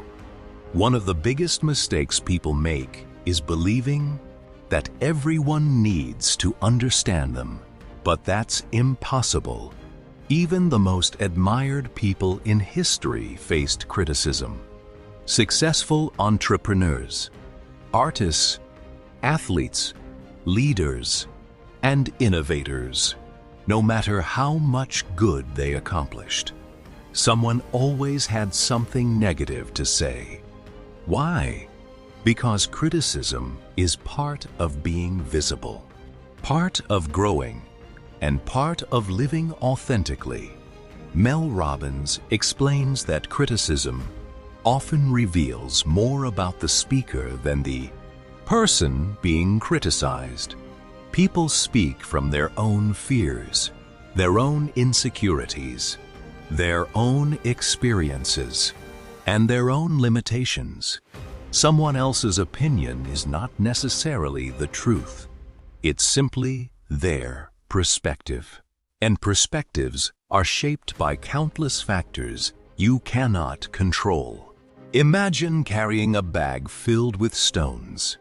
One of the biggest mistakes people make is believing that everyone needs to understand them, but that's impossible. Even the most admired people in history faced criticism. Successful entrepreneurs, artists, athletes, leaders, and innovators, no matter how much good they accomplished, someone always had something negative to say. Why? Because criticism is part of being visible, part of growing, and part of living authentically. Mel Robbins explains that criticism often reveals more about the speaker than the person being criticized. People speak from their own fears, their own insecurities, their own experiences, and their own limitations. Someone else's opinion is not necessarily the truth. It's simply their perspective. And perspectives are shaped by countless factors you cannot control. Imagine carrying a bag filled with stones.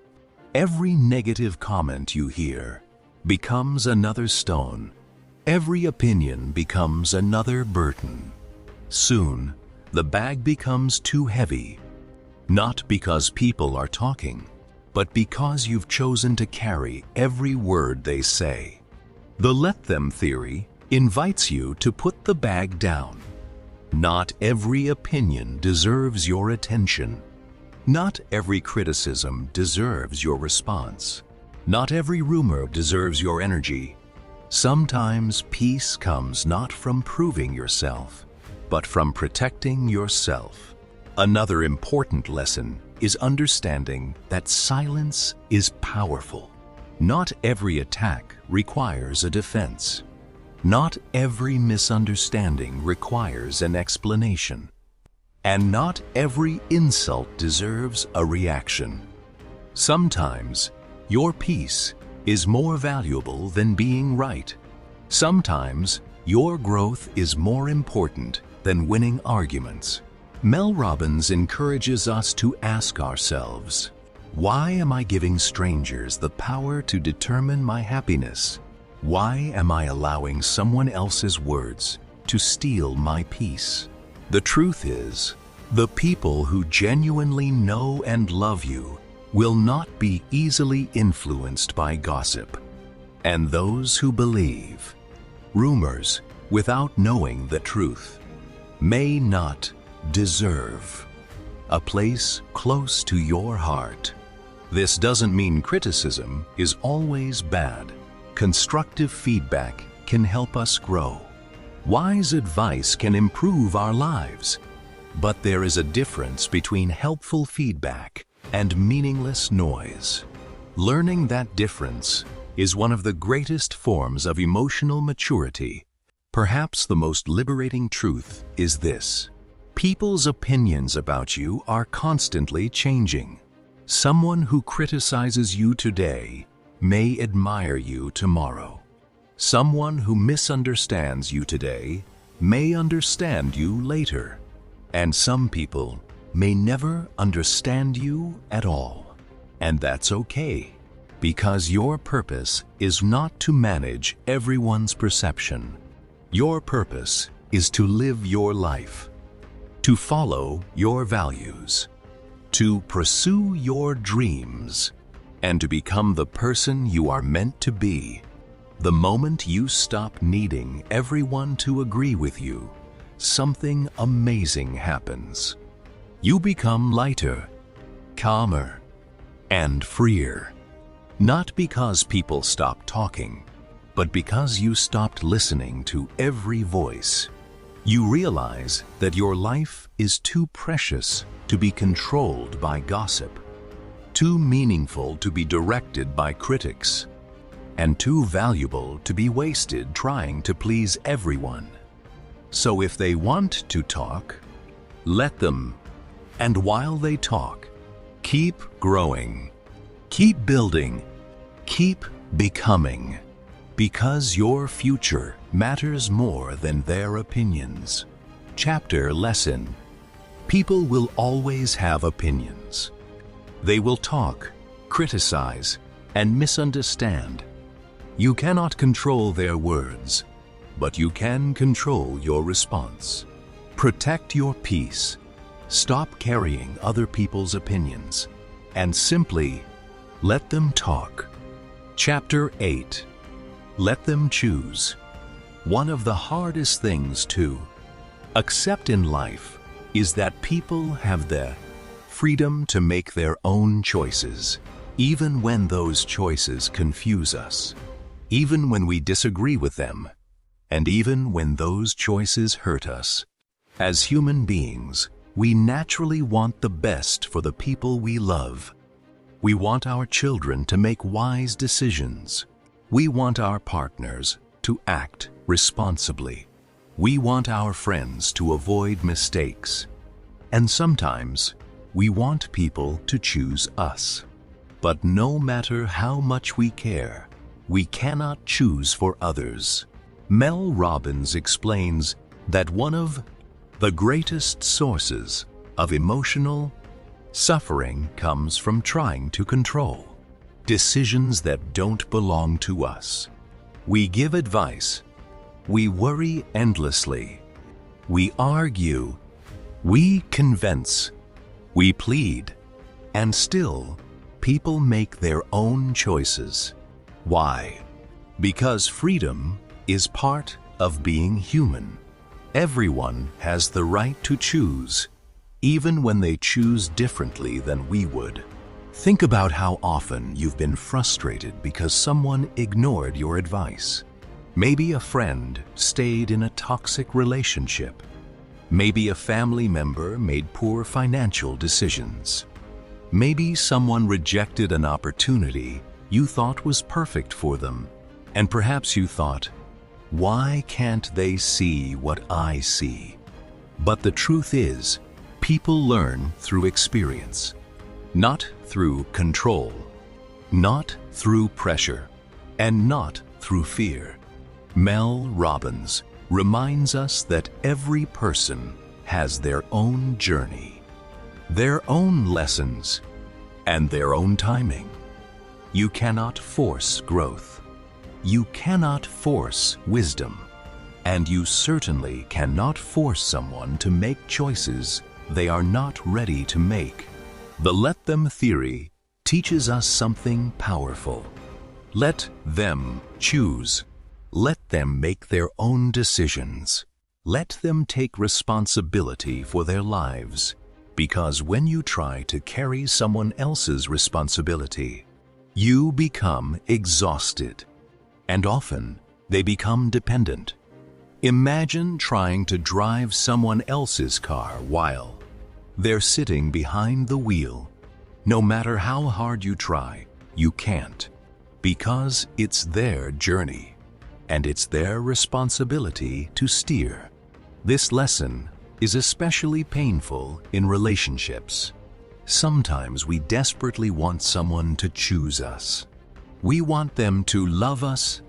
Every negative comment you hear becomes another stone. Every opinion becomes another burden. Soon, the bag becomes too heavy, not because people are talking, but because you've chosen to carry every word they say. The let them theory invites you to put the bag down. Not every opinion deserves your attention. Not every criticism deserves your response. Not every rumor deserves your energy. Sometimes peace comes not from proving yourself, but from protecting yourself. Another important lesson is understanding that silence is powerful. Not every attack requires a defense. Not every misunderstanding requires an explanation. And not every insult deserves a reaction. Sometimes your peace is more valuable than being right. Sometimes your growth is more important than winning arguments. Mel Robbins encourages us to ask ourselves, why am I giving strangers the power to determine my happiness? Why am I allowing someone else's words to steal my peace? The truth is, the people who genuinely know and love you will not be easily influenced by gossip. And those who believe rumors without knowing the truth may not deserve a place close to your heart. This doesn't mean criticism is always bad. Constructive feedback can help us grow. Wise advice can improve our lives. But there is a difference between helpful feedback and meaningless noise. Learning that difference is one of the greatest forms of emotional maturity. Perhaps the most liberating truth is this: people's opinions about you are constantly changing. Someone who criticizes you today may admire you tomorrow. Someone who misunderstands you today may understand you later. And some people may never understand you at all. And that's okay, because your purpose is not to manage everyone's perception. Your purpose is to live your life, to follow your values, to pursue your dreams, and to become the person you are meant to be. The moment you stop needing everyone to agree with you, something amazing happens. You become lighter, calmer, and freer. Not because people stopped talking, but because you stopped listening to every voice. You realize that your life is too precious to be controlled by gossip, too meaningful to be directed by critics, and too valuable to be wasted trying to please everyone. So if they want to talk, let them. And while they talk, keep growing, keep building, keep becoming, because your future matters more than their opinions. Chapter lesson: people will always have opinions. They will talk, criticize, and misunderstand. You cannot control their words, but you can control your response. Protect your peace. Stop carrying other people's opinions, and simply let them talk. Chapter 8. Let them choose. One of the hardest things to accept in life is that people have the freedom to make their own choices, even when those choices confuse us, even when we disagree with them, and even when those choices hurt us. As human beings, we naturally want the best for the people we love. We want our children to make wise decisions. We want our partners to act responsibly. We want our friends to avoid mistakes. And sometimes, we want people to choose us. But no matter how much we care, we cannot choose for others. Mel Robbins explains that one of the greatest sources of emotional suffering comes from trying to control decisions that don't belong to us. We give advice, we worry endlessly, we argue, we convince, we plead, and still people make their own choices. Why? Because freedom is part of being human. Everyone has the right to choose, even when they choose differently than we would. Think about how often you've been frustrated because someone ignored your advice. Maybe a friend stayed in a toxic relationship. Maybe a family member made poor financial decisions. Maybe someone rejected an opportunity you thought was perfect for them. And perhaps you thought, why can't they see what I see? But the truth is, people learn through experience, not through control, not through pressure, and not through fear. Mel Robbins reminds us that every person has their own journey, their own lessons, and their own timing. You cannot force growth. You cannot force wisdom. And you certainly cannot force someone to make choices they are not ready to make. The let them theory teaches us something powerful. Let them choose. Let them make their own decisions. Let them take responsibility for their lives. Because when you try to carry someone else's responsibility, you become exhausted. And often, they become dependent. Imagine trying to drive someone else's car while they're sitting behind the wheel. No matter how hard you try, you can't. Because it's their journey. And it's their responsibility to steer. This lesson is especially painful in relationships. Sometimes we desperately want someone to choose us. We want them to love us,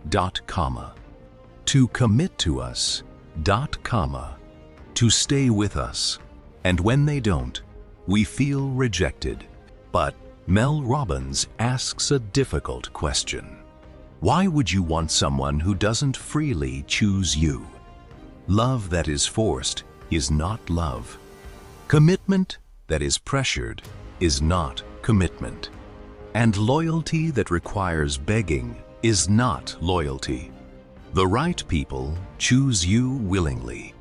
to commit to us, to stay with us. And when they don't, we feel rejected. But Mel Robbins asks a difficult question. Why would you want someone who doesn't freely choose you? Love that is forced is not love. Commitment that is pressured is not commitment. And loyalty that requires begging is not loyalty. The right people choose you willingly,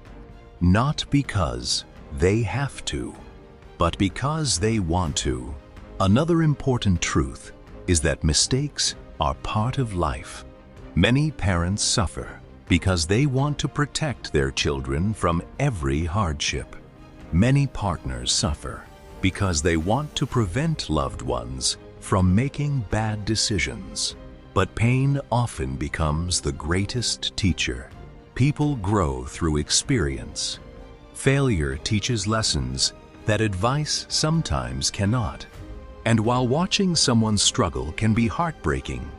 not because they have to, but because they want to. Another important truth is that mistakes are part of life. Many parents suffer because they want to protect their children from every hardship. Many partners suffer because they want to prevent loved ones from making bad decisions. But pain often becomes the greatest teacher. People grow through experience. Failure teaches lessons that advice sometimes cannot. And while watching someone struggle can be heartbreaking,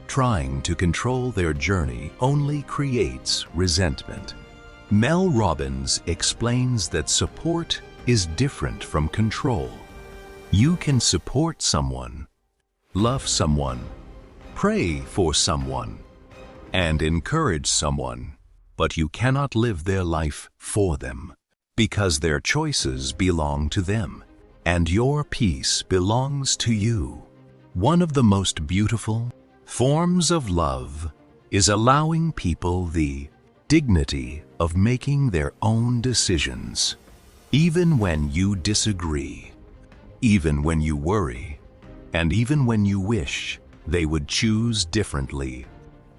trying to control their journey only creates resentment. Mel Robbins explains that support is different from control. You can support someone, love someone, pray for someone, and encourage someone, but you cannot live their life for them, because their choices belong to them, and your peace belongs to you. One of the most beautiful forms of love is allowing people the dignity of making their own decisions, even when you disagree, even when you worry, and even when you wish they would choose differently.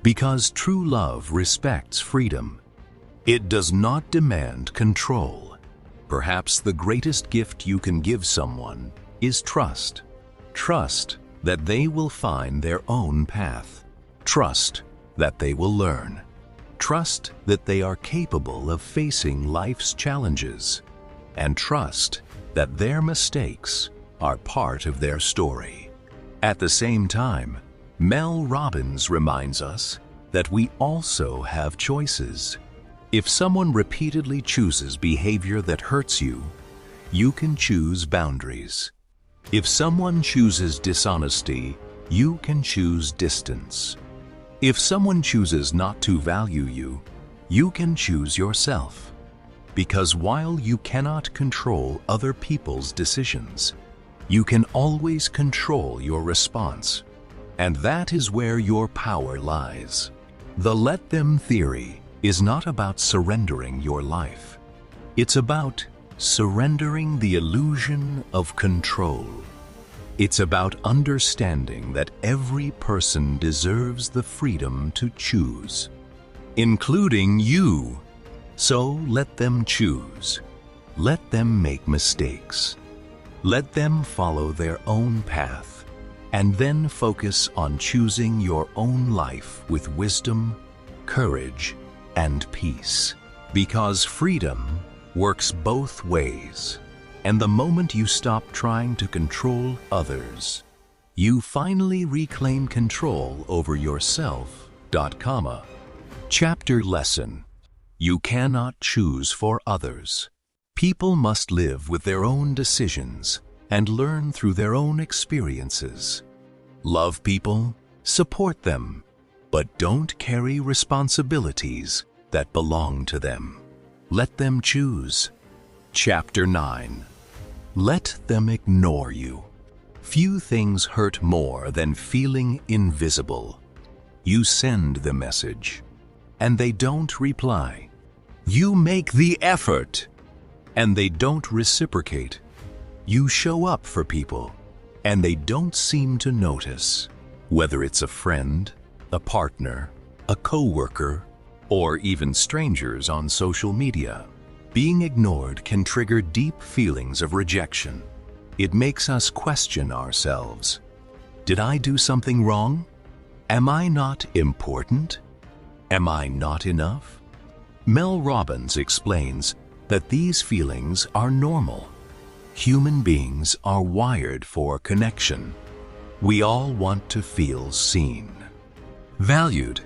Because true love respects freedom. It does not demand control. Perhaps the greatest gift you can give someone is trust. Trust that they will find their own path. Trust that they will learn. Trust that they are capable of facing life's challenges. And trust that their mistakes are part of their story. At the same time, Mel Robbins reminds us that we also have choices. If someone repeatedly chooses behavior that hurts you, you can choose boundaries. If someone chooses dishonesty, you can choose distance. If someone chooses not to value you, you can choose yourself. Because while you cannot control other people's decisions, you can always control your response. And that is where your power lies. The let them theory is not about surrendering your life. It's about surrendering the illusion of control. It's about understanding that every person deserves the freedom to choose, including you. So let them choose. Let them make mistakes. Let them follow their own path, and then focus on choosing your own life with wisdom, courage, and peace. Because freedom works both ways, and the moment you stop trying to control others, you finally reclaim control over yourself. Chapter Lesson: You cannot choose for others. People must live with their own decisions and learn through their own experiences. Love people, support them, but don't carry responsibilities that belong to them. Let them choose. Chapter 9. Let them ignore you. Few things hurt more than feeling invisible. You send the message, and they don't reply. You make the effort, and they don't reciprocate. You show up for people, and they don't seem to notice. Whether it's a friend, a partner, a coworker, or even strangers on social media, being ignored can trigger deep feelings of rejection. It makes us question ourselves. Did I do something wrong? Am I not important? Am I not enough? Mel Robbins explains that these feelings are normal. Human beings are wired for connection. We all want to feel seen, valued,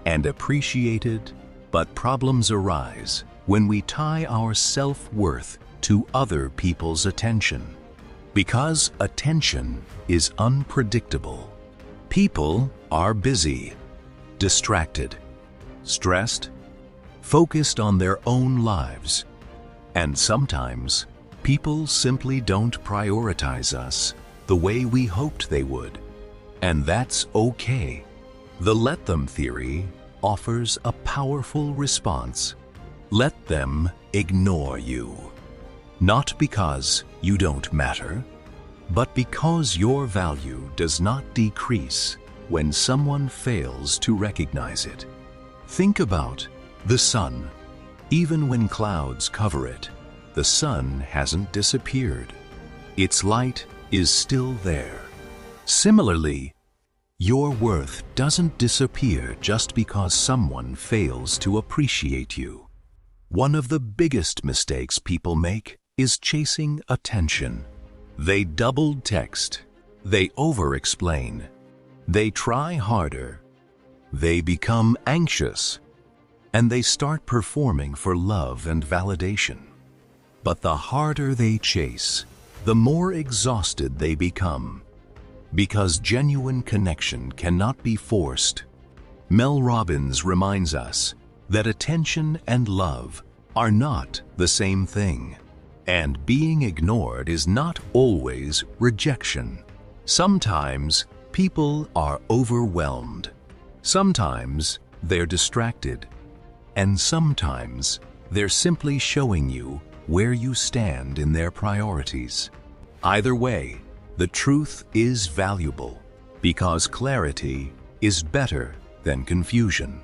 and appreciated, but problems arise when we tie our self-worth to other people's attention. Because attention is unpredictable, people are busy, distracted, stressed, focused on their own lives, and sometimes people simply don't prioritize us the way we hoped they would, and that's okay. The let them theory offers a powerful response. Let them ignore you. Not because you don't matter, but because your value does not decrease when someone fails to recognize it. Think about the sun. Even when clouds cover it, the sun hasn't disappeared. Its light is still there. Similarly, your worth doesn't disappear just because someone fails to appreciate you. One of the biggest mistakes people make is chasing attention. They double text, they over-explain, they try harder, they become anxious, and they start performing for love and validation. But the harder they chase, the more exhausted they become. Because genuine connection cannot be forced. Mel Robbins reminds us that attention and love are not the same thing. And being ignored is not always rejection. Sometimes people are overwhelmed. Sometimes they're distracted. And sometimes they're simply showing you where you stand in their priorities. Either way, the truth is valuable because clarity is better than confusion.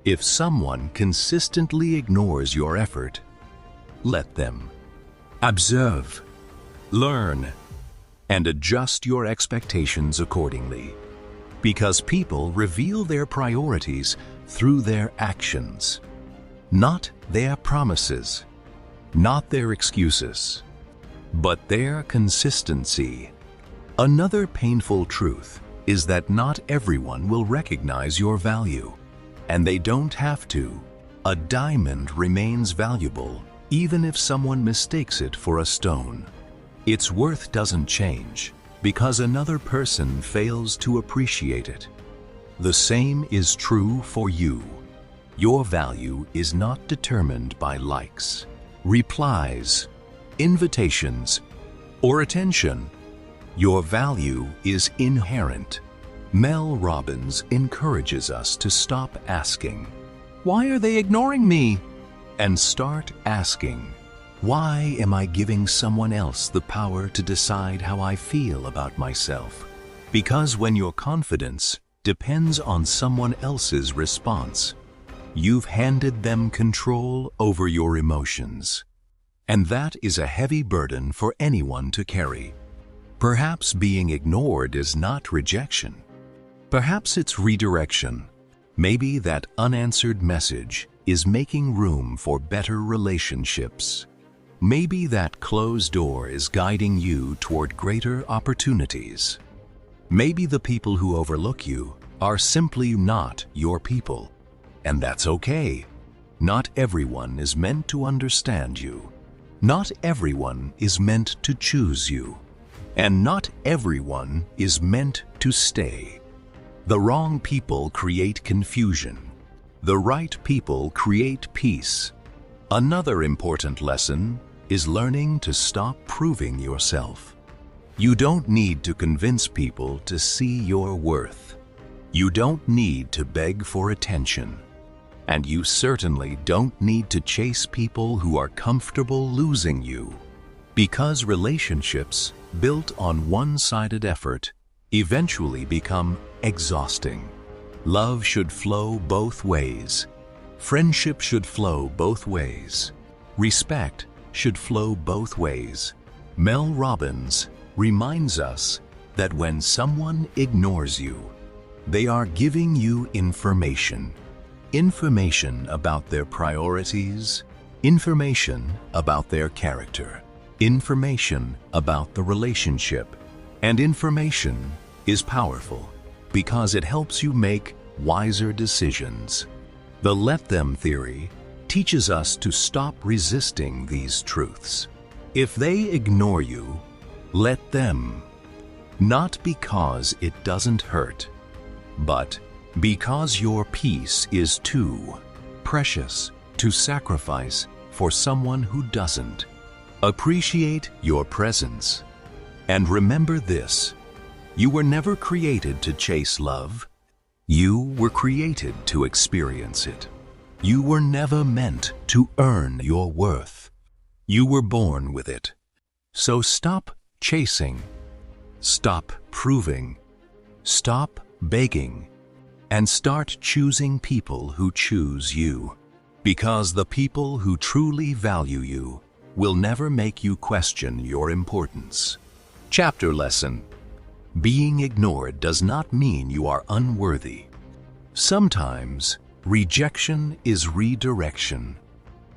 If someone consistently ignores your effort, let them. Observe, learn, and adjust your expectations accordingly. Because people reveal their priorities through their actions, not their promises, not their excuses, but their consistency. Another painful truth is that not everyone will recognize your value, and they don't have to. A diamond remains valuable even if someone mistakes it for a stone. Its worth doesn't change because another person fails to appreciate it. The same is true for you. Your value is not determined by likes, replies, invitations, or attention. Your value is inherent. Mel Robbins encourages us to stop asking, "Why are they ignoring me?" and start asking, Why am I giving someone else the power to decide how I feel about myself? Because when your confidence depends on someone else's response, you've handed them control over your emotions. And that is a heavy burden for anyone to carry. Perhaps being ignored is not rejection. Perhaps it's redirection. Maybe that unanswered message is making room for better relationships. Maybe that closed door is guiding you toward greater opportunities. Maybe the people who overlook you are simply not your people. And that's okay. Not everyone is meant to understand you. Not everyone is meant to choose you. And not everyone is meant to stay. The wrong people create confusion. The right people create peace. Another important lesson is learning to stop proving yourself. You don't need to convince people to see your worth. You don't need to beg for attention. And you certainly don't need to chase people who are comfortable losing you. Because relationships built on one-sided effort eventually become exhausting. Love should flow both ways. Friendship should flow both ways. Respect should flow both ways. Mel Robbins reminds us that when someone ignores you, they are giving you information. Information about their priorities, information about their character, information about the relationship. And information is powerful because it helps you make wiser decisions. The let them theory teaches us to stop resisting these truths. If they ignore you, let them. Not because it doesn't hurt, but because your peace is too precious to sacrifice for someone who doesn't. Appreciate your presence. And remember this: you were never created to chase love. You were created to experience it. You were never meant to earn your worth. You were born with it. So stop chasing. Stop proving. Stop begging. And start choosing people who choose you. Because the people who truly value you will never make you question your importance. Chapter lesson: being ignored does not mean you are unworthy. Sometimes rejection is redirection.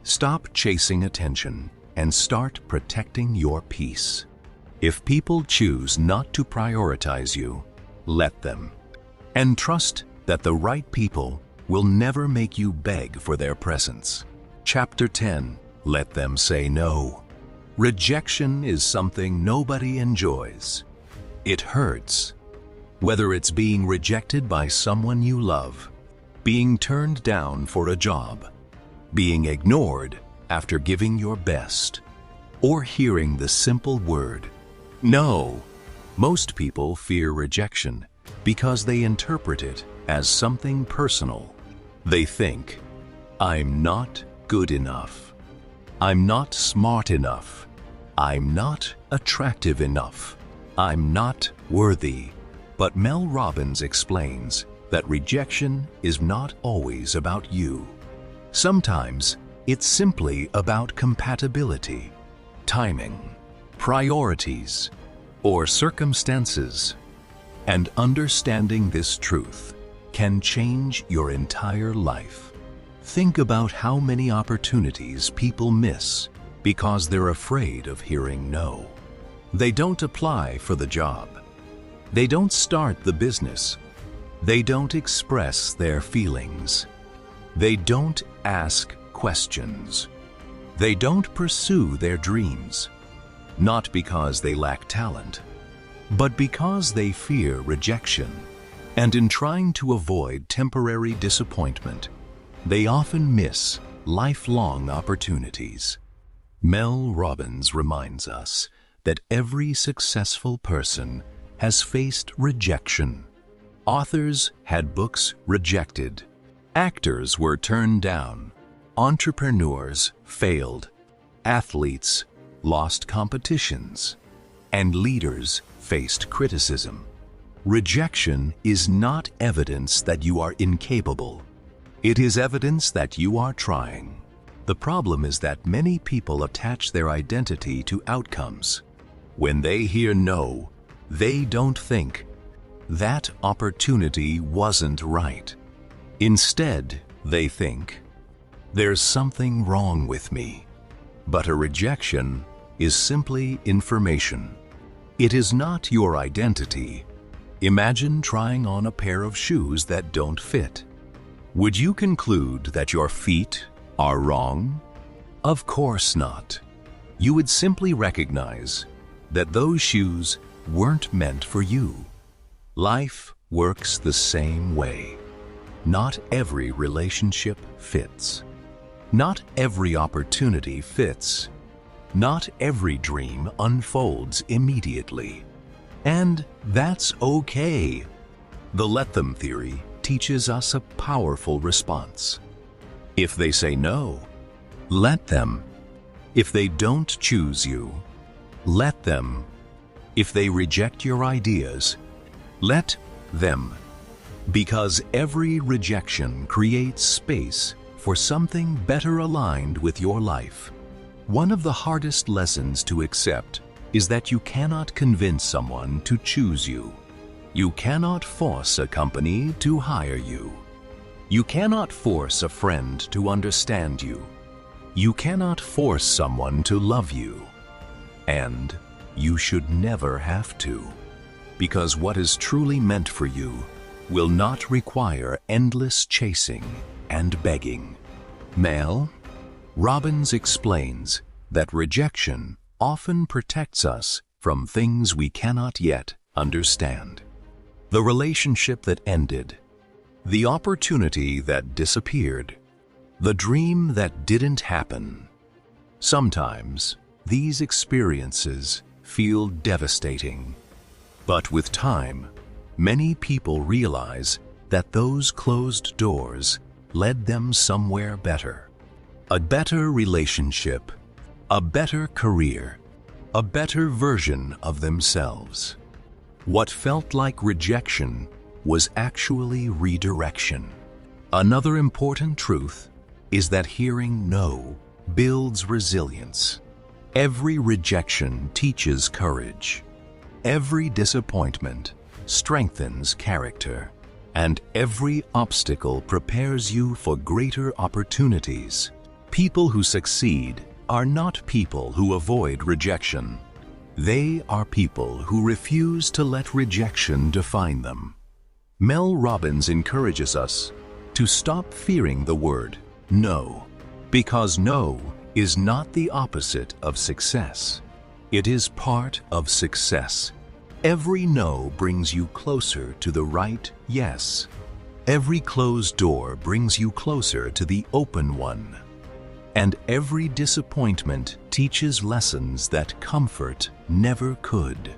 Stop chasing attention and start protecting your peace. If people choose not to prioritize you, let them. And trust that the right people will never make you beg for their presence. Chapter 10: let them say no. Rejection is something nobody enjoys. It hurts. Whether it's being rejected by someone you love, being turned down for a job, being ignored after giving your best, or hearing the simple word, no. Most people fear rejection because they interpret it as something personal. They think, I'm not good enough. I'm not smart enough. I'm not attractive enough. I'm not worthy. But Mel Robbins explains that rejection is not always about you. Sometimes it's simply about compatibility, timing, priorities, or circumstances. And understanding this truth can change your entire life. Think about how many opportunities people miss because they're afraid of hearing no. They don't apply for the job. They don't start the business. They don't express their feelings. They don't ask questions. They don't pursue their dreams. Not because they lack talent, but because they fear rejection. And in trying to avoid temporary disappointment, they often miss lifelong opportunities. Mel Robbins reminds us that every successful person has faced rejection. Authors had books rejected. Actors were turned down. Entrepreneurs failed. Athletes lost competitions, and leaders faced criticism. Rejection is not evidence that you are incapable. It is evidence that you are trying. The problem is that many people attach their identity to outcomes. When they hear no, they don't think, "That opportunity wasn't right." Instead, they think, "There's something wrong with me." But a rejection is simply information. It is not your identity. Imagine trying on a pair of shoes that don't fit. Would you conclude that your feet are wrong? Of course not. You would simply recognize that those shoes weren't meant for you. Life works the same way. Not every relationship fits. Not every opportunity fits. Not every dream unfolds immediately. And that's okay. The let them theory teaches us a powerful response. If they say no, let them. If they don't choose you, let them. If they reject your ideas, let them. Because every rejection creates space for something better aligned with your life. One of the hardest lessons to accept is that you cannot convince someone to choose you. You cannot force a company to hire you. You cannot force a friend to understand you. You cannot force someone to love you. And you should never have to. Because what is truly meant for you will not require endless chasing and begging. Mel Robbins explains that rejection often protects us from things we cannot yet understand. The relationship that ended, the opportunity that disappeared, the dream that didn't happen. Sometimes these experiences feel devastating, but with time, many people realize that those closed doors led them somewhere better. A better relationship, a better career, a better version of themselves. What felt like rejection was actually redirection. Another important truth is that hearing no builds resilience. Every rejection teaches courage. Every disappointment strengthens character. And every obstacle prepares you for greater opportunities. People who succeed are not people who avoid rejection. They are people who refuse to let rejection define them. Mel Robbins encourages us to stop fearing the word no, because no is not the opposite of success. It is part of success. Every no brings you closer to the right yes. Every closed door brings you closer to the open one. And every disappointment teaches lessons that comfort never could.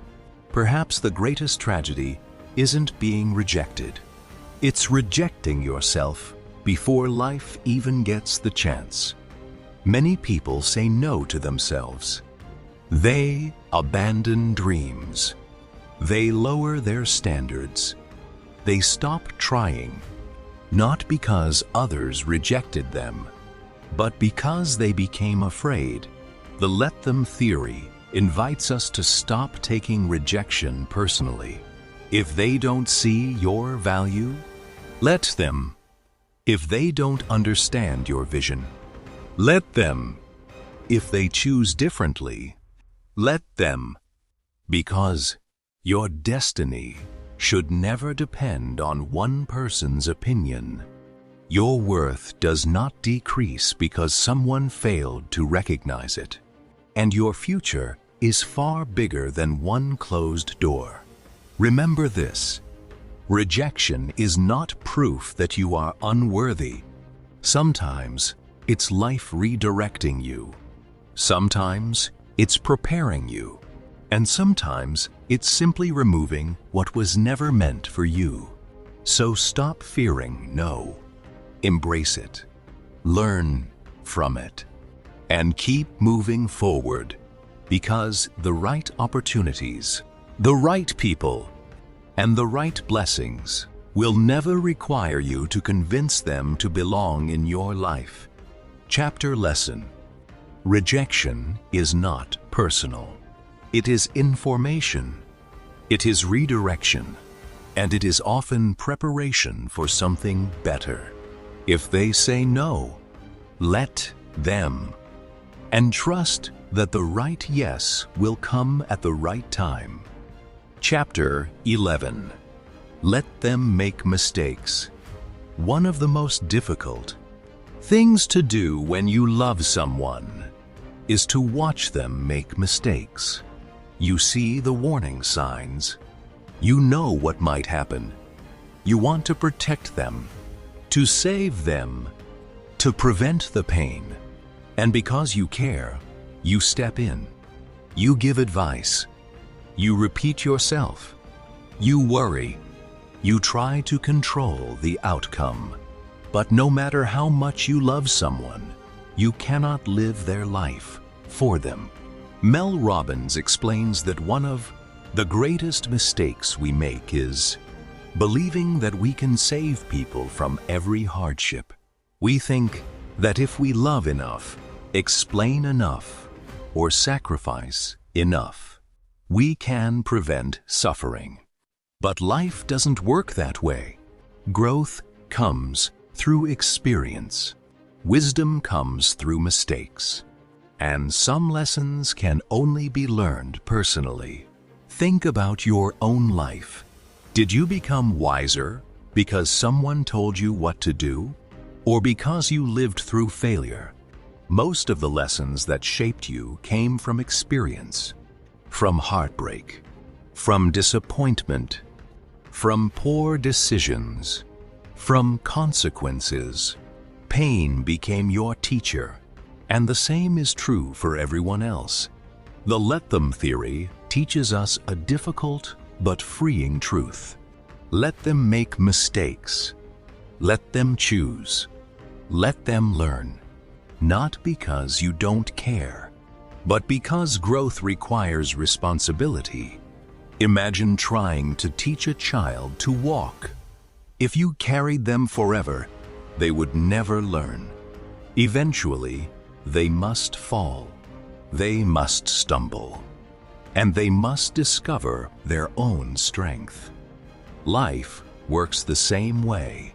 Perhaps the greatest tragedy isn't being rejected. It's rejecting yourself before life even gets the chance. Many people say no to themselves. They abandon dreams. They lower their standards. They stop trying, not because others rejected them, but because they became afraid. The let them theory invites us to stop taking rejection personally. If they don't see your value, let them. If they don't understand your vision, let them. If they choose differently, let them. Because your destiny should never depend on one person's opinion. Your worth does not decrease because someone failed to recognize it. And your future is far bigger than one closed door. Remember this: rejection is not proof that you are unworthy. Sometimes it's life redirecting you. Sometimes it's preparing you. And sometimes it's simply removing what was never meant for you. So stop fearing no. Embrace it. Learn from it. and keep moving forward, because the right opportunities, the right people, and the right blessings will never require you to convince them to belong in your life. Chapter lesson: rejection is not personal. It is information. It is redirection. And it is often preparation for something better. If they say no, let them. And trust that the right yes will come at the right time. Chapter 11. Let them make mistakes. One of the most difficult things to do when you love someone is to watch them make mistakes. You see the warning signs. You know what might happen. You want to protect them, to save them, to prevent the pain. And because you care, you step in. You give advice. You repeat yourself. You worry. You try to control the outcome. But no matter how much you love someone, you cannot live their life for them. Mel Robbins explains that one of the greatest mistakes we make is believing that we can save people from every hardship. We think that if we love enough, explain enough, or sacrifice enough, we can prevent suffering. But life doesn't work that way. Growth comes through experience. Wisdom comes through mistakes. And some lessons can only be learned personally. Think about your own life. Did you become wiser because someone told you what to do, or because you lived through failure? Most of the lessons that shaped you came from experience, from heartbreak, from disappointment, from poor decisions, from consequences. Pain became your teacher, and the same is true for everyone else. The let them theory teaches us a difficult but freeing truth. Let them make mistakes. Let them choose. Let them learn. Not because you don't care, but because growth requires responsibility. Imagine trying to teach a child to walk. If you carried them forever, they would never learn. Eventually, they must fall. They must stumble. And they must discover their own strength. Life works the same way.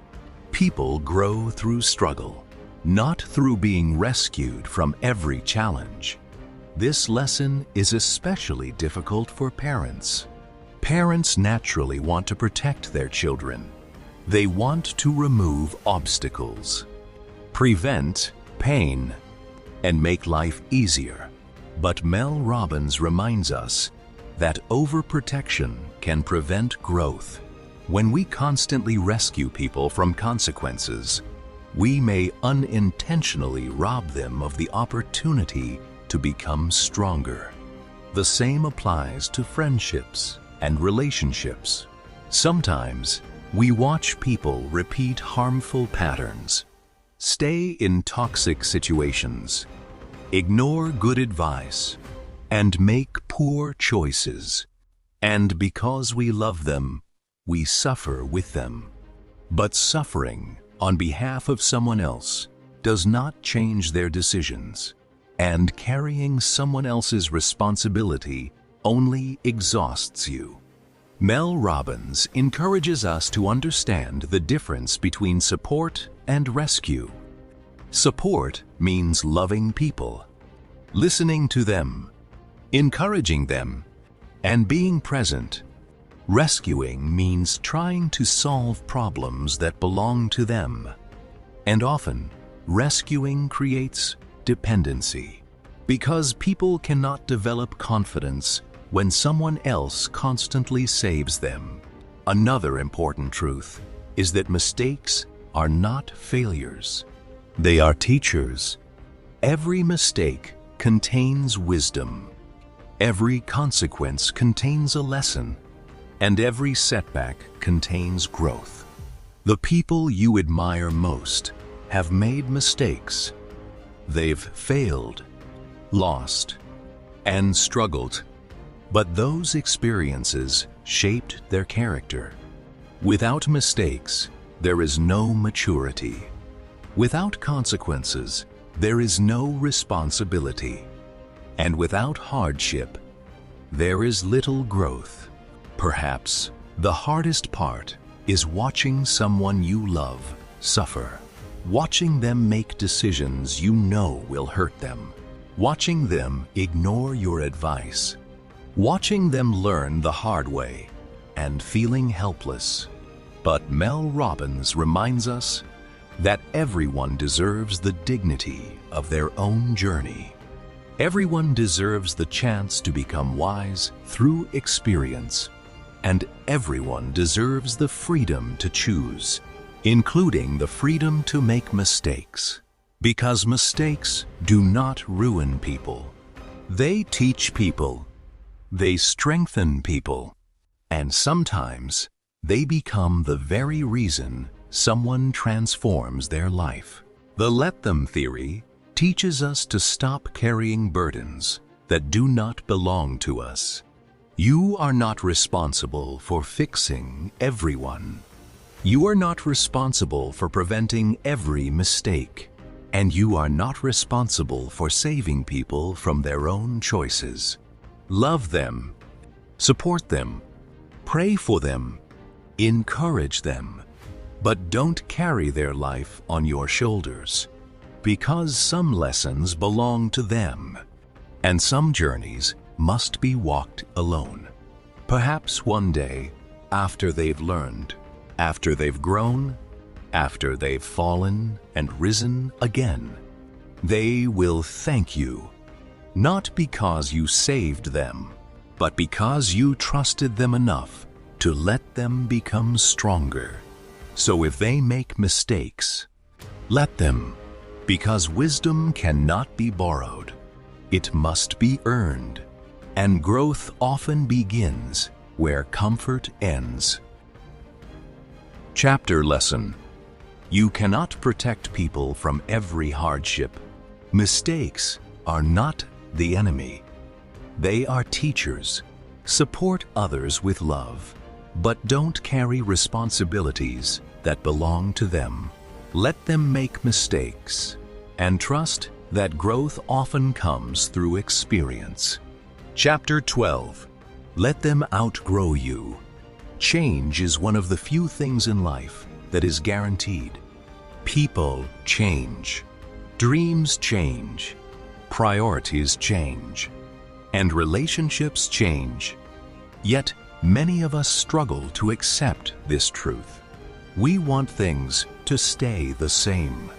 People grow through struggle, not through being rescued from every challenge. This lesson is especially difficult for parents. Parents naturally want to protect their children. They want to remove obstacles, prevent pain, and make life easier. But Mel Robbins reminds us that overprotection can prevent growth. When we constantly rescue people from consequences, we may unintentionally rob them of the opportunity to become stronger. The same applies to friendships and relationships. Sometimes we watch people repeat harmful patterns, stay in toxic situations, ignore good advice, and make poor choices. And because we love them, we suffer with them. But suffering on behalf of someone else does not change their decisions, and carrying someone else's responsibility only exhausts you. Mel Robbins encourages us to understand the difference between support and rescue. Support means loving people, listening to them, encouraging them, and being present. Rescuing means trying to solve problems that belong to them. And often, rescuing creates dependency, because people cannot develop confidence when someone else constantly saves them. Another important truth is that mistakes are not failures. They are teachers. Every mistake contains wisdom. Every consequence contains a lesson. And every setback contains growth. The people you admire most have made mistakes. They've failed lost, and struggled. But those experiences shaped their character. Without mistakes, there is no maturity. Without consequences, there is no responsibility. And without hardship, there is little growth. Perhaps the hardest part is watching someone you love suffer. Watching them make decisions you know will hurt them. Watching them ignore your advice. Watching them learn the hard way and feeling helpless. But Mel Robbins reminds us that everyone deserves the dignity of their own journey. Everyone deserves the chance to become wise through experience, and everyone deserves the freedom to choose, including the freedom to make mistakes. Because mistakes do not ruin people. They teach people. They strengthen people. And sometimes they become the very reason someone transforms their life. The let them theory teaches us to stop carrying burdens that do not belong to us. You are not responsible for fixing everyone. You are not responsible for preventing every mistake. And you are not responsible for saving people from their own choices. Love them, support them, pray for them, encourage them, but don't carry their life on your shoulders, because some lessons belong to them, and some journeys must be walked alone. Perhaps one day, after they've learned, after they've grown, after they've fallen and risen again, they will thank you, not because you saved them, but because you trusted them enough to let them become stronger. So if they make mistakes, let them, because wisdom cannot be borrowed. It must be earned, and growth often begins where comfort ends. Chapter lesson. You cannot protect people from every hardship. Mistakes are not the enemy. They are teachers. Support others with love, but don't carry responsibilities that belong to them. Let them make mistakes, and trust that growth often comes through experience. Chapter 12. Let them outgrow you. Change is one of the few things in life that is guaranteed. People change. Dreams change. Priorities change. And relationships change. Yet, many of us struggle to accept this truth. We want things to stay the same.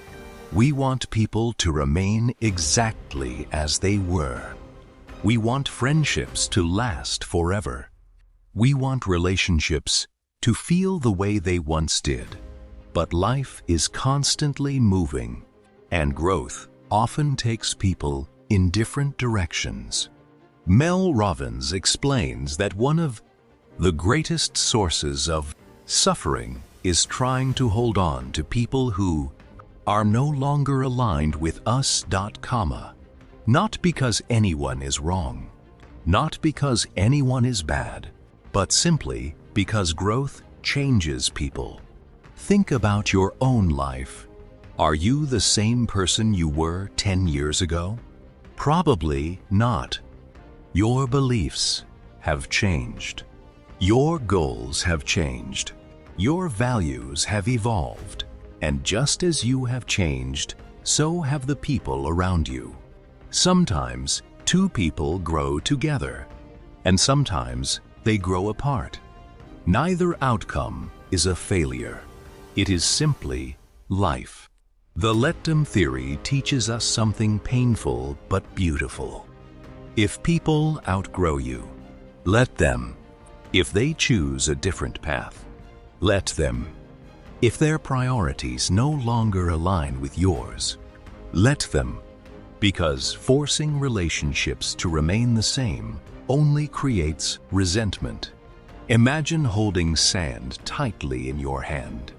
We want people to remain exactly as they were. We want friendships to last forever. We want relationships to feel the way they once did. But life is constantly moving, and growth often takes people in different directions. Mel Robbins explains that one of the greatest sources of suffering is trying to hold on to people who are no longer aligned with us. Not because anyone is wrong, not because anyone is bad, but simply because growth changes people. Think about your own life. Are you the same person you were 10 years ago? Probably not. Your beliefs have changed. Your goals have changed. Your values have evolved. And just as you have changed, so have the people around you. Sometimes two people grow together, and sometimes they grow apart. Neither outcome is a failure. It is simply life. The let them theory teaches us something painful but beautiful. If people outgrow you, let them. If they choose a different path, let them. If their priorities no longer align with yours, let them. Because forcing relationships to remain the same only creates resentment. Imagine holding sand tightly in your hand.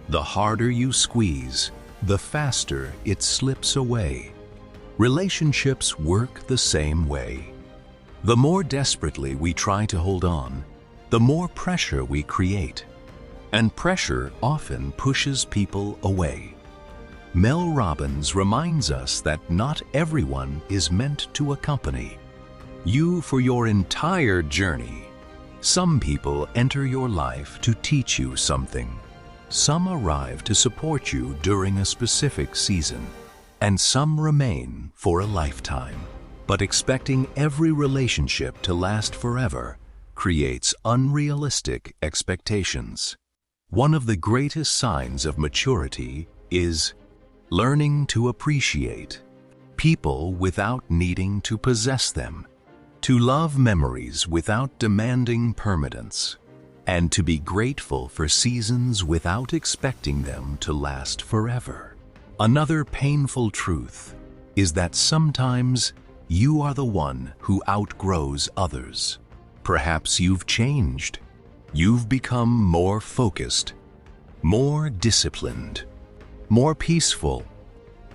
The harder you squeeze, the faster it slips away. Relationships work the same way. The more desperately we try to hold on, the more pressure we create. And pressure often pushes people away. Mel Robbins reminds us that not everyone is meant to accompany you for your entire journey. Some people enter your life to teach you something. Some arrive to support you during a specific season, and some remain for a lifetime. But expecting every relationship to last forever creates unrealistic expectations. One of the greatest signs of maturity is learning to appreciate people without needing to possess them, to love memories without demanding permanence, and to be grateful for seasons without expecting them to last forever. Another painful truth is that sometimes you are the one who outgrows others. Perhaps you've changed. You've become more focused, more disciplined, more peaceful,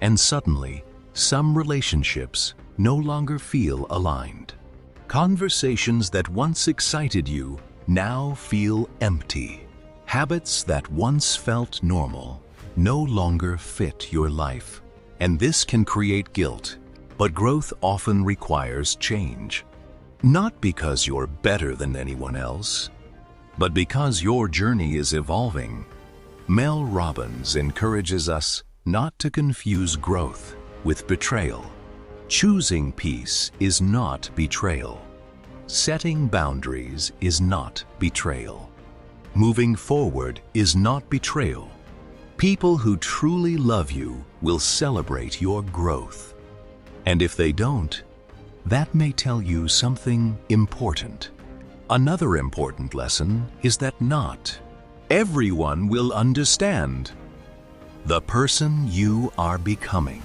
and suddenly, some relationships no longer feel aligned. Conversations that once excited you now feel empty. Habits that once felt normal no longer fit your life. And this can create guilt, but growth often requires change. Not because you're better than anyone else, but because your journey is evolving. Mel Robbins encourages us not to confuse growth with betrayal. Choosing peace is not betrayal. Setting boundaries is not betrayal. Moving forward is not betrayal. People who truly love you will celebrate your growth. And if they don't, that may tell you something important. Another important lesson is that not everyone will understand the person you are becoming.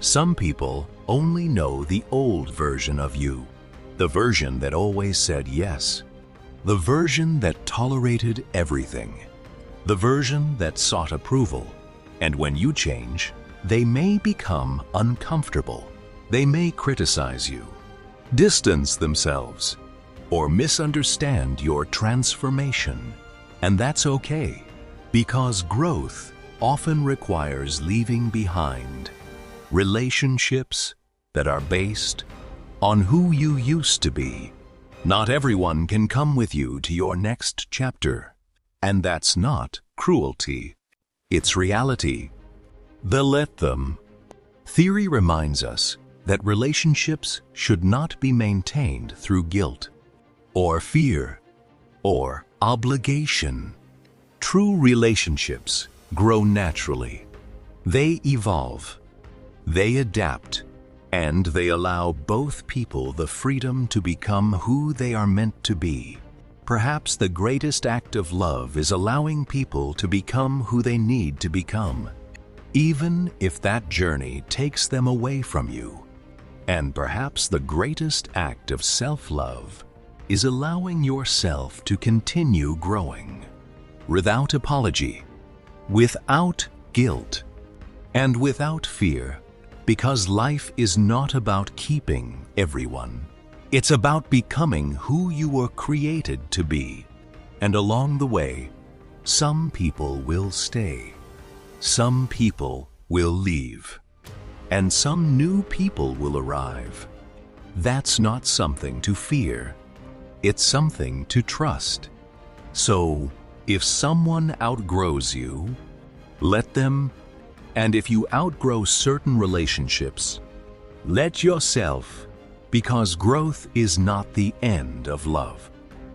Some people only know the old version of you, the version that always said yes, the version that tolerated everything, the version that sought approval. And when you change, they may become uncomfortable. They may criticize you, distance themselves, or misunderstand your transformation. And that's okay, because growth often requires leaving behind relationships that are based on who you used to be. Not everyone can come with you to your next chapter, and that's not cruelty. It's reality. Let them. Theory reminds us that relationships should not be maintained through guilt, or fear, or obligation. True relationships grow naturally. They evolve, they adapt, and they allow both people the freedom to become who they are meant to be. Perhaps the greatest act of love is allowing people to become who they need to become, even if that journey takes them away from you. And perhaps the greatest act of self-love is allowing yourself to continue growing, without apology, without guilt, and without fear, because life is not about keeping everyone. It's about becoming who you were created to be. And along the way, some people will stay, some people will leave, and some new people will arrive. That's not something to fear. It's something to trust. So, if someone outgrows you, let them. And if you outgrow certain relationships, let yourself, because growth is not the end of love.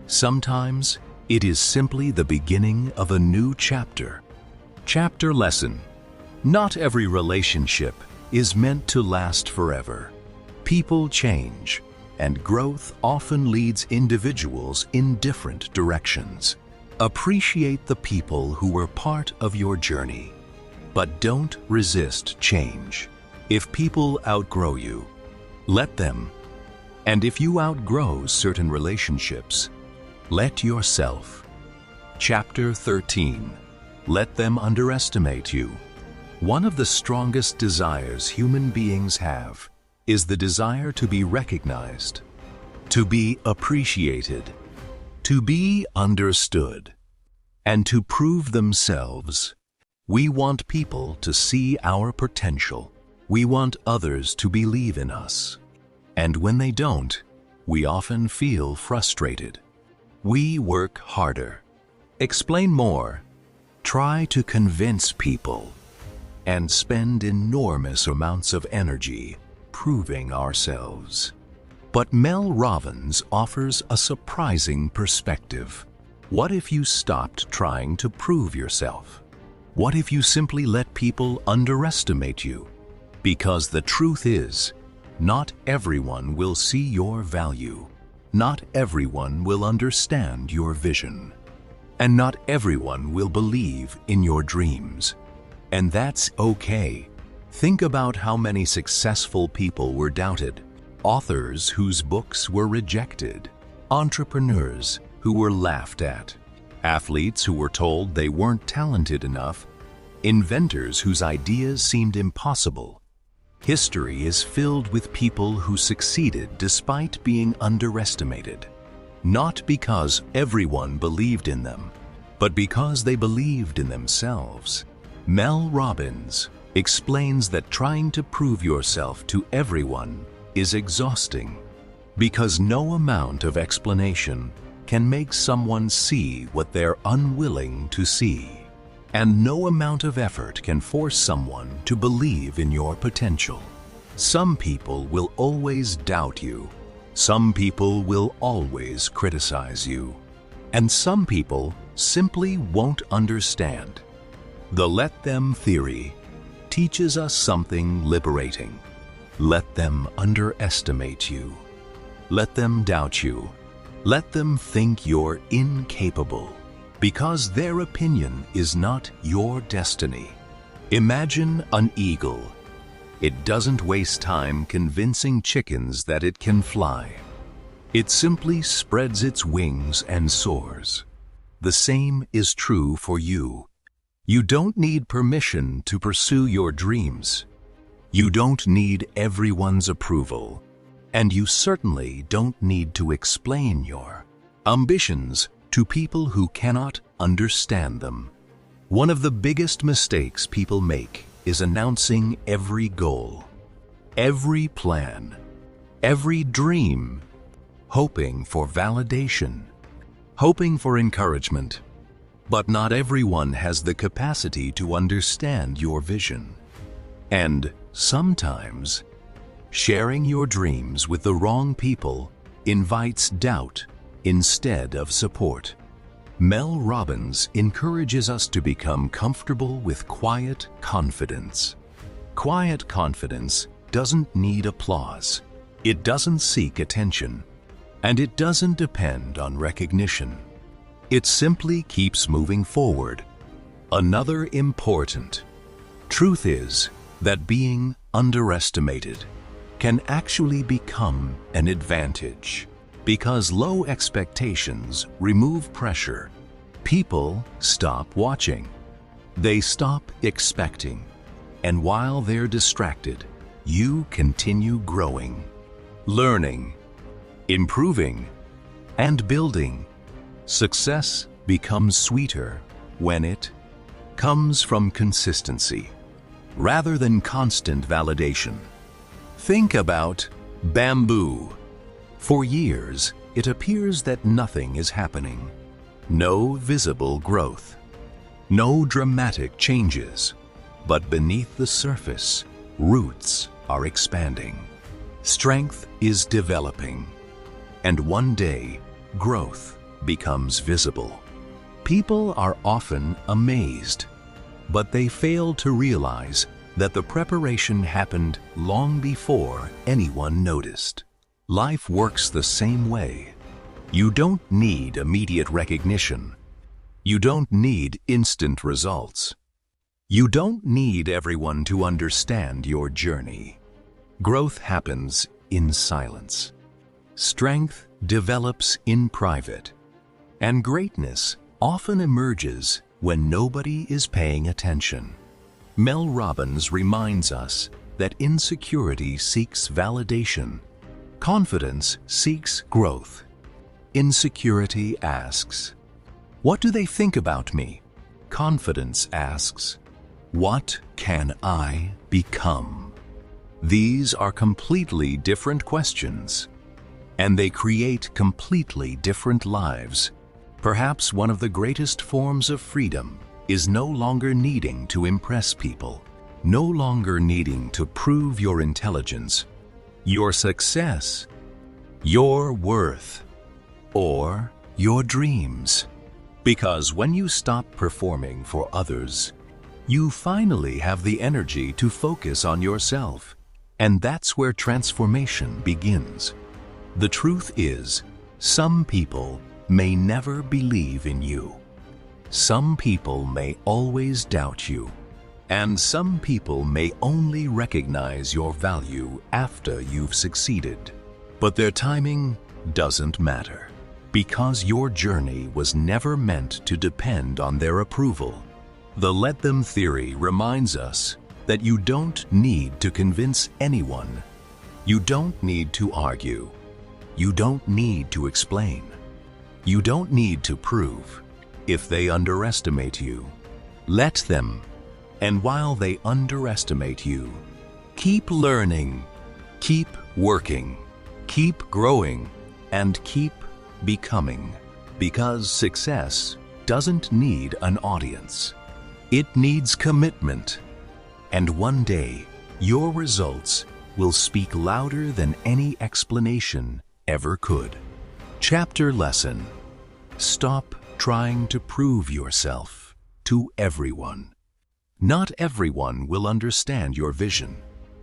Sometimes it is simply the beginning of a new chapter. Chapter lesson. Not every relationship is meant to last forever. People change, and growth often leads individuals in different directions. Appreciate the people who were part of your journey, but don't resist change. If people outgrow you, let them. And if you outgrow certain relationships, let yourself. Chapter 13. Let them underestimate you. One of the strongest desires human beings have is the desire to be recognized, to be appreciated, to be understood, and to prove themselves. We want people to see our potential. We want others to believe in us. And when they don't, we often feel frustrated. We work harder, explain more, try to convince people, and spend enormous amounts of energy proving ourselves. But Mel Robbins offers a surprising perspective. What if you stopped trying to prove yourself? What if you simply let people underestimate you? Because the truth is, not everyone will see your value. Not everyone will understand your vision. And not everyone will believe in your dreams. And that's okay. Think about how many successful people were doubted, authors whose books were rejected, entrepreneurs who were laughed at, athletes who were told they weren't talented enough, inventors whose ideas seemed impossible. History is filled with people who succeeded despite being underestimated, not because everyone believed in them, but because they believed in themselves. Mel Robbins explains that trying to prove yourself to everyone is exhausting, because no amount of explanation can make someone see what they're unwilling to see. And no amount of effort can force someone to believe in your potential. Some people will always doubt you. Some people will always criticize you. And some people simply won't understand. The let them theory teaches us something liberating. Let them underestimate you. Let them doubt you. Let them think you're incapable, because their opinion is not your destiny. Imagine an eagle. It doesn't waste time convincing chickens that it can fly. It simply spreads its wings and soars. The same is true for you. You don't need permission to pursue your dreams. You don't need everyone's approval. And you certainly don't need to explain your ambitions to people who cannot understand them. One of the biggest mistakes people make is announcing every goal, every plan, every dream, hoping for validation, hoping for encouragement. But not everyone has the capacity to understand your vision. And sometimes, sharing your dreams with the wrong people invites doubt instead of support. Mel Robbins encourages us to become comfortable with quiet confidence. Quiet confidence doesn't need applause. It doesn't seek attention. And it doesn't depend on recognition. It simply keeps moving forward. Another important truth is that being underestimated can actually become an advantage, because low expectations remove pressure. People stop watching. They stop expecting. And while they're distracted, you continue growing, learning, improving, and building. Success becomes sweeter when it comes from consistency rather than constant validation. Think about bamboo. For years, it appears that nothing is happening. No visible growth. No dramatic changes. But beneath the surface, roots are expanding. Strength is developing. And one day, growth becomes visible. People are often amazed, but they fail to realize that the preparation happened long before anyone noticed. Life works the same way. You don't need immediate recognition. You don't need instant results. You don't need everyone to understand your journey. Growth happens in silence. Strength develops in private. And greatness often emerges when nobody is paying attention. Mel Robbins reminds us that insecurity seeks validation. Confidence seeks growth. Insecurity asks, "What do they think about me?" Confidence asks, "What can I become?" These are completely different questions, and they create completely different lives. Perhaps one of the greatest forms of freedom is no longer needing to impress people, no longer needing to prove your intelligence, your success, your worth, or your dreams. Because when you stop performing for others, you finally have the energy to focus on yourself. And that's where transformation begins. The truth is, some people may never believe in you. Some people may always doubt you. And some people may only recognize your value after you've succeeded. But their timing doesn't matter, because your journey was never meant to depend on their approval. The let them theory reminds us that you don't need to convince anyone. You don't need to argue. You don't need to explain. You don't need to prove. If they underestimate you, let them. And while they underestimate you, keep learning, keep working, keep growing, and keep becoming. Because success doesn't need an audience. It needs commitment. And one day, your results will speak louder than any explanation ever could. Chapter lesson: stop trying to prove yourself to everyone. Not everyone will understand your vision,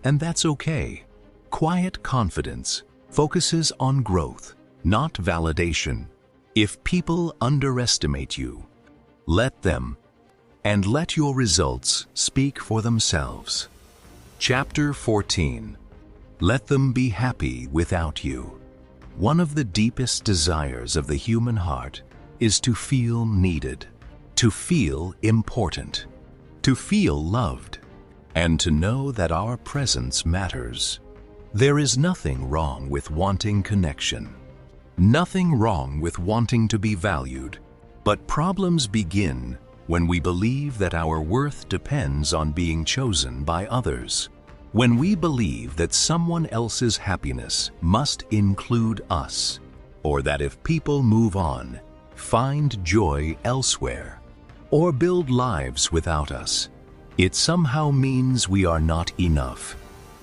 and that's okay. Quiet confidence focuses on growth, not validation. If people underestimate you, let them, and let your results speak for themselves. Chapter 14. Let them be happy without you. One of the deepest desires of the human heart is to feel needed, to feel important, to feel loved, and to know that our presence matters. There is nothing wrong with wanting connection, nothing wrong with wanting to be valued, but problems begin when we believe that our worth depends on being chosen by others. When we believe that someone else's happiness must include us, or that if people move on, find joy elsewhere, or build lives without us, it somehow means we are not enough.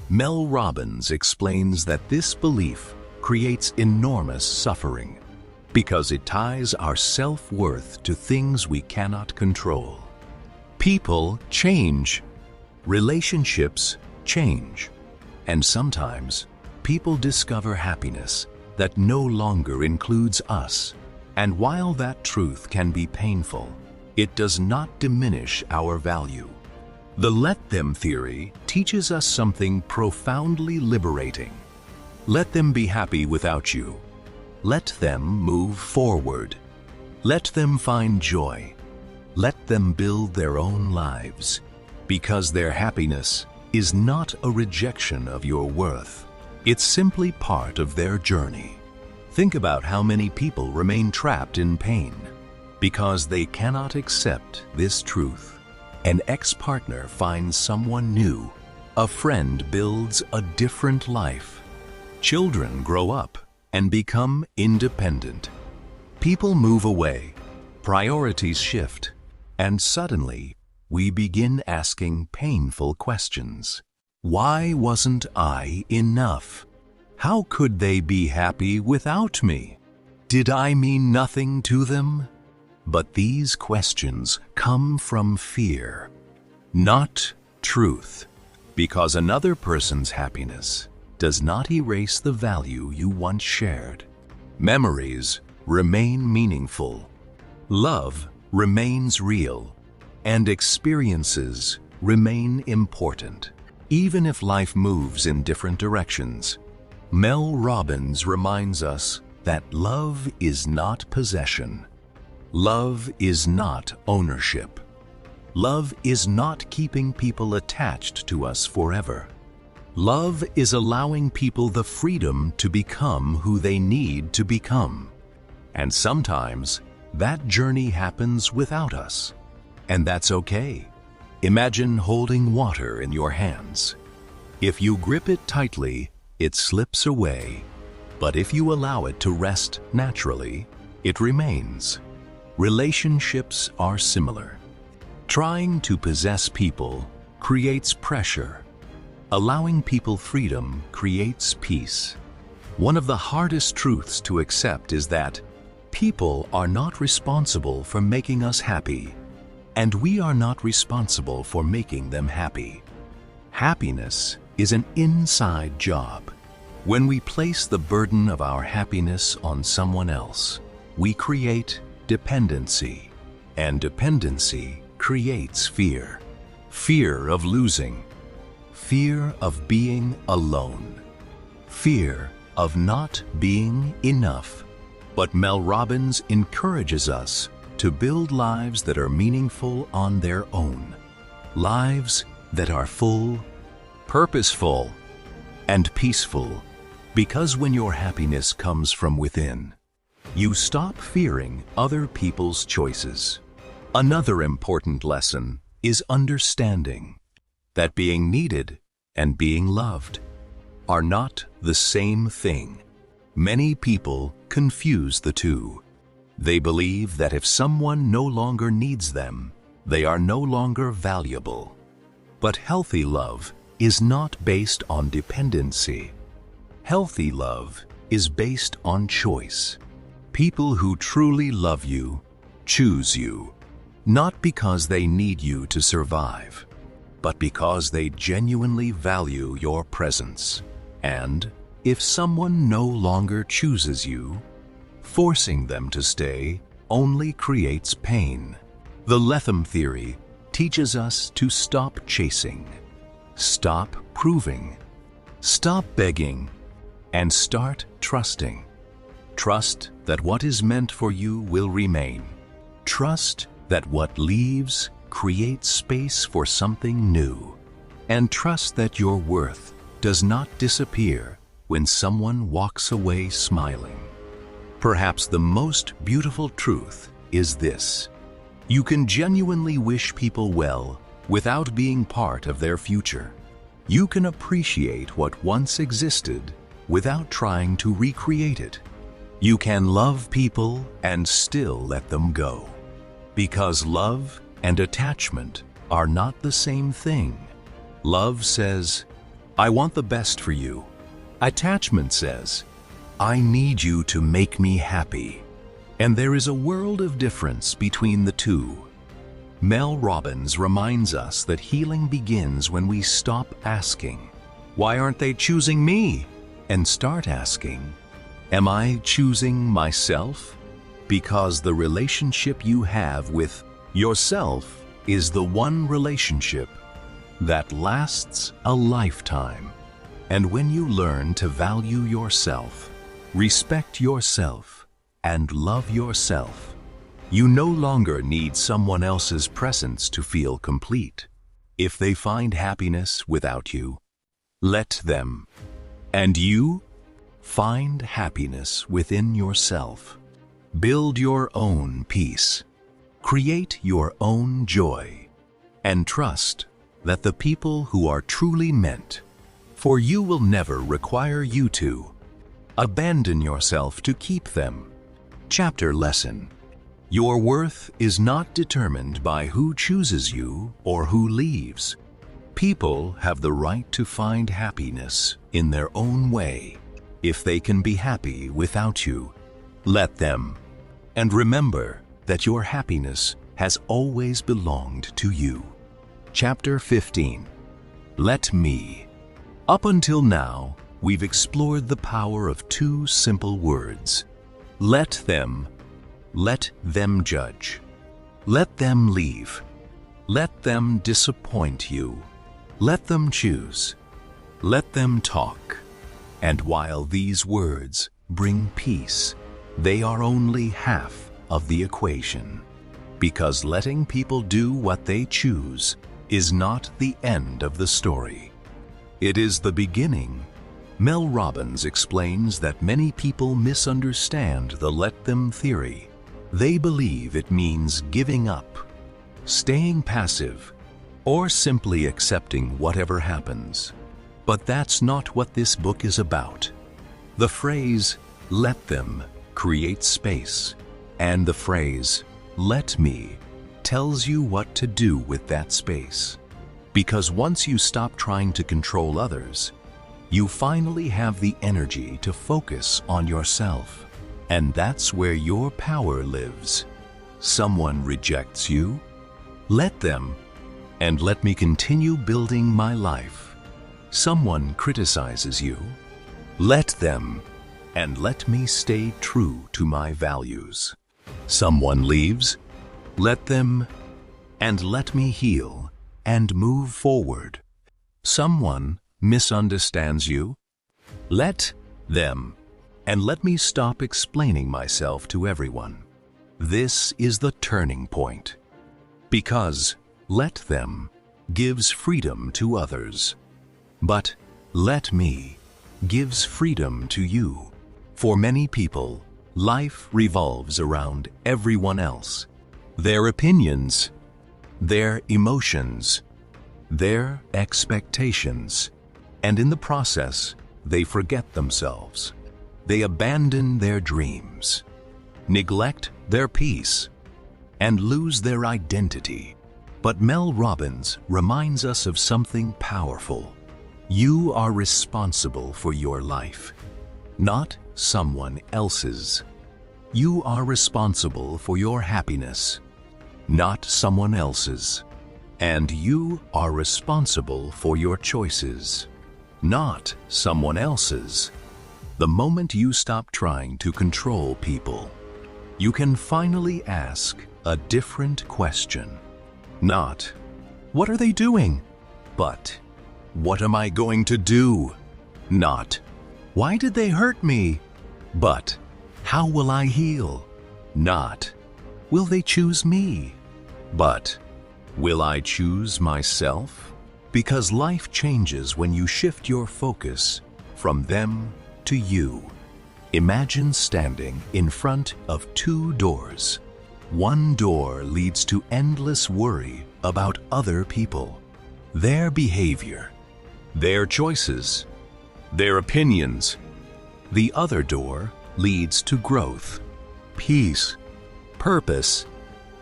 Mel Robbins explains that this belief creates enormous suffering because it ties our self-worth to things we cannot control. People change, relationships change, and sometimes people discover happiness that no longer includes us. And while that truth can be painful, it does not diminish our value. The let them theory teaches us something profoundly liberating. Let them be happy without you. Let them move forward. Let them find joy. Let them build their own lives, because their happiness is not a rejection of your worth. It's simply part of their journey. Think about how many people remain trapped in pain because they cannot accept this truth. An ex-partner finds someone new. A friend builds a different life. Children grow up and become independent. People move away. Priorities shift. And suddenly, we begin asking painful questions. Why wasn't I enough? How could they be happy without me? Did I mean nothing to them? But these questions come from fear, not truth, because another person's happiness does not erase the value you once shared. Memories remain meaningful, love remains real, and experiences remain important, even if life moves in different directions. Mel Robbins reminds us that love is not possession. Love is not ownership. Love is not keeping people attached to us forever. Love is allowing people the freedom to become who they need to become. And sometimes that journey happens without us. And that's okay. Imagine holding water in your hands. If you grip it tightly, it slips away. But if you allow it to rest naturally, it remains. Relationships are similar. Trying to possess people creates pressure. Allowing people freedom creates peace. One of the hardest truths to accept is that people are not responsible for making us happy, and we are not responsible for making them happy. Happiness is an inside job. When we place the burden of our happiness on someone else, we create dependency, and dependency creates fear. Fear of losing, fear of being alone, fear of not being enough. But Mel Robbins encourages us to build lives that are meaningful on their own, lives that are full, purposeful, and peaceful. Because when your happiness comes from within, you stop fearing other people's choices. Another important lesson is understanding that being needed and being loved are not the same thing. Many people confuse the two. They believe that if someone no longer needs them, they are no longer valuable. But healthy love is not based on dependency. Healthy love is based on choice. People who truly love you choose you, not because they need you to survive, but because they genuinely value your presence. And if someone no longer chooses you, forcing them to stay only creates pain. The Lethem theory teaches us to stop chasing, stop proving, stop begging, and start trusting. Trust that what is meant for you will remain. Trust that what leaves creates space for something new. And trust that your worth does not disappear when someone walks away smiling. Perhaps the most beautiful truth is this: you can genuinely wish people well without being part of their future. You can appreciate what once existed without trying to recreate it. You can love people and still let them go. Because love and attachment are not the same thing. Love says, "I want the best for you." Attachment says, "I need you to make me happy." And there is a world of difference between the two. Mel Robbins reminds us that healing begins when we stop asking, "Why aren't they choosing me?" and start asking, "Am I choosing myself?" Because the relationship you have with yourself is the one relationship that lasts a lifetime. And when you learn to value yourself, respect yourself, and love yourself, you no longer need someone else's presence to feel complete. If they find happiness without you, let them. And you find happiness within yourself. Build your own peace. Create your own joy. And trust that the people who are truly meant for you will never require you to abandon yourself to keep them. Chapter lesson: your worth is not determined by who chooses you or who leaves. People have the right to find happiness in their own way. If they can be happy without you, let them. And remember that your happiness has always belonged to you. Chapter 15. Let me. Up until now, we've explored the power of two simple words. Let them. Let them judge. Let them leave. Let them disappoint you. Let them choose. Let them talk. And while these words bring peace, they are only half of the equation. Because letting people do what they choose is not the end of the story. It is the beginning. Mel Robbins explains that many people misunderstand the let them theory. They believe it means giving up, staying passive, or simply accepting whatever happens. But that's not what this book is about. The phrase, let them, creates space, and the phrase, let me, tells you what to do with that space. Because once you stop trying to control others, you finally have the energy to focus on yourself. And that's where your power lives. Someone rejects you? Let them, and let me continue building my life. Someone criticizes you? Let them, and let me stay true to my values. Someone leaves? Let them, and let me heal and move forward. Someone misunderstands you? Let them, and let me stop explaining myself to everyone. This is the turning point. Because let them gives freedom to others. But let me gives freedom to you. For many people, life revolves around everyone else. Their opinions, their emotions, their expectations. And in the process, they forget themselves. They abandon their dreams, neglect their peace, and lose their identity. But Mel Robbins reminds us of something powerful. You are responsible for your life, not someone else's. You are responsible for your happiness, not someone else's. And you are responsible for your choices, not someone else's. The moment you stop trying to control people, you can finally ask a different question. Not, what are they doing? But, what am I going to do? Not, why did they hurt me? But, how will I heal? Not, will they choose me? But, will I choose myself? Because life changes when you shift your focus from them to you. Imagine standing in front of two doors. One door leads to endless worry about other people, their behavior, their choices, their opinions. The other door leads to growth, peace, purpose,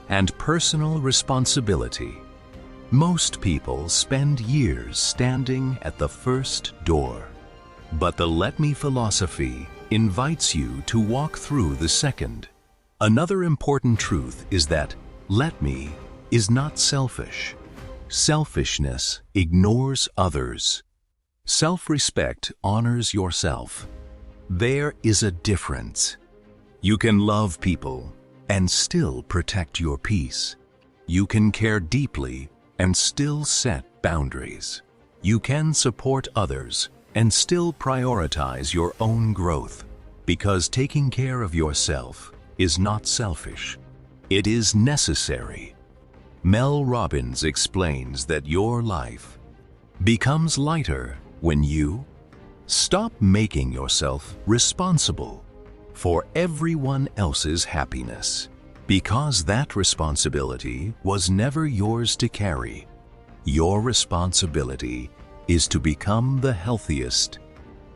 and personal responsibility. Most people spend years standing at the first door, but the Let Me philosophy invites you to walk through the second. Another important truth is that let me is not selfish. Selfishness ignores others. Self-respect honors yourself. There is a difference. You can love people and still protect your peace. You can care deeply and still set boundaries. You can support others and still prioritize your own growth, because taking care of yourself is not selfish. It is necessary. Mel Robbins explains that your life becomes lighter when you stop making yourself responsible for everyone else's happiness, because that responsibility was never yours to carry. Your responsibility is to become the healthiest,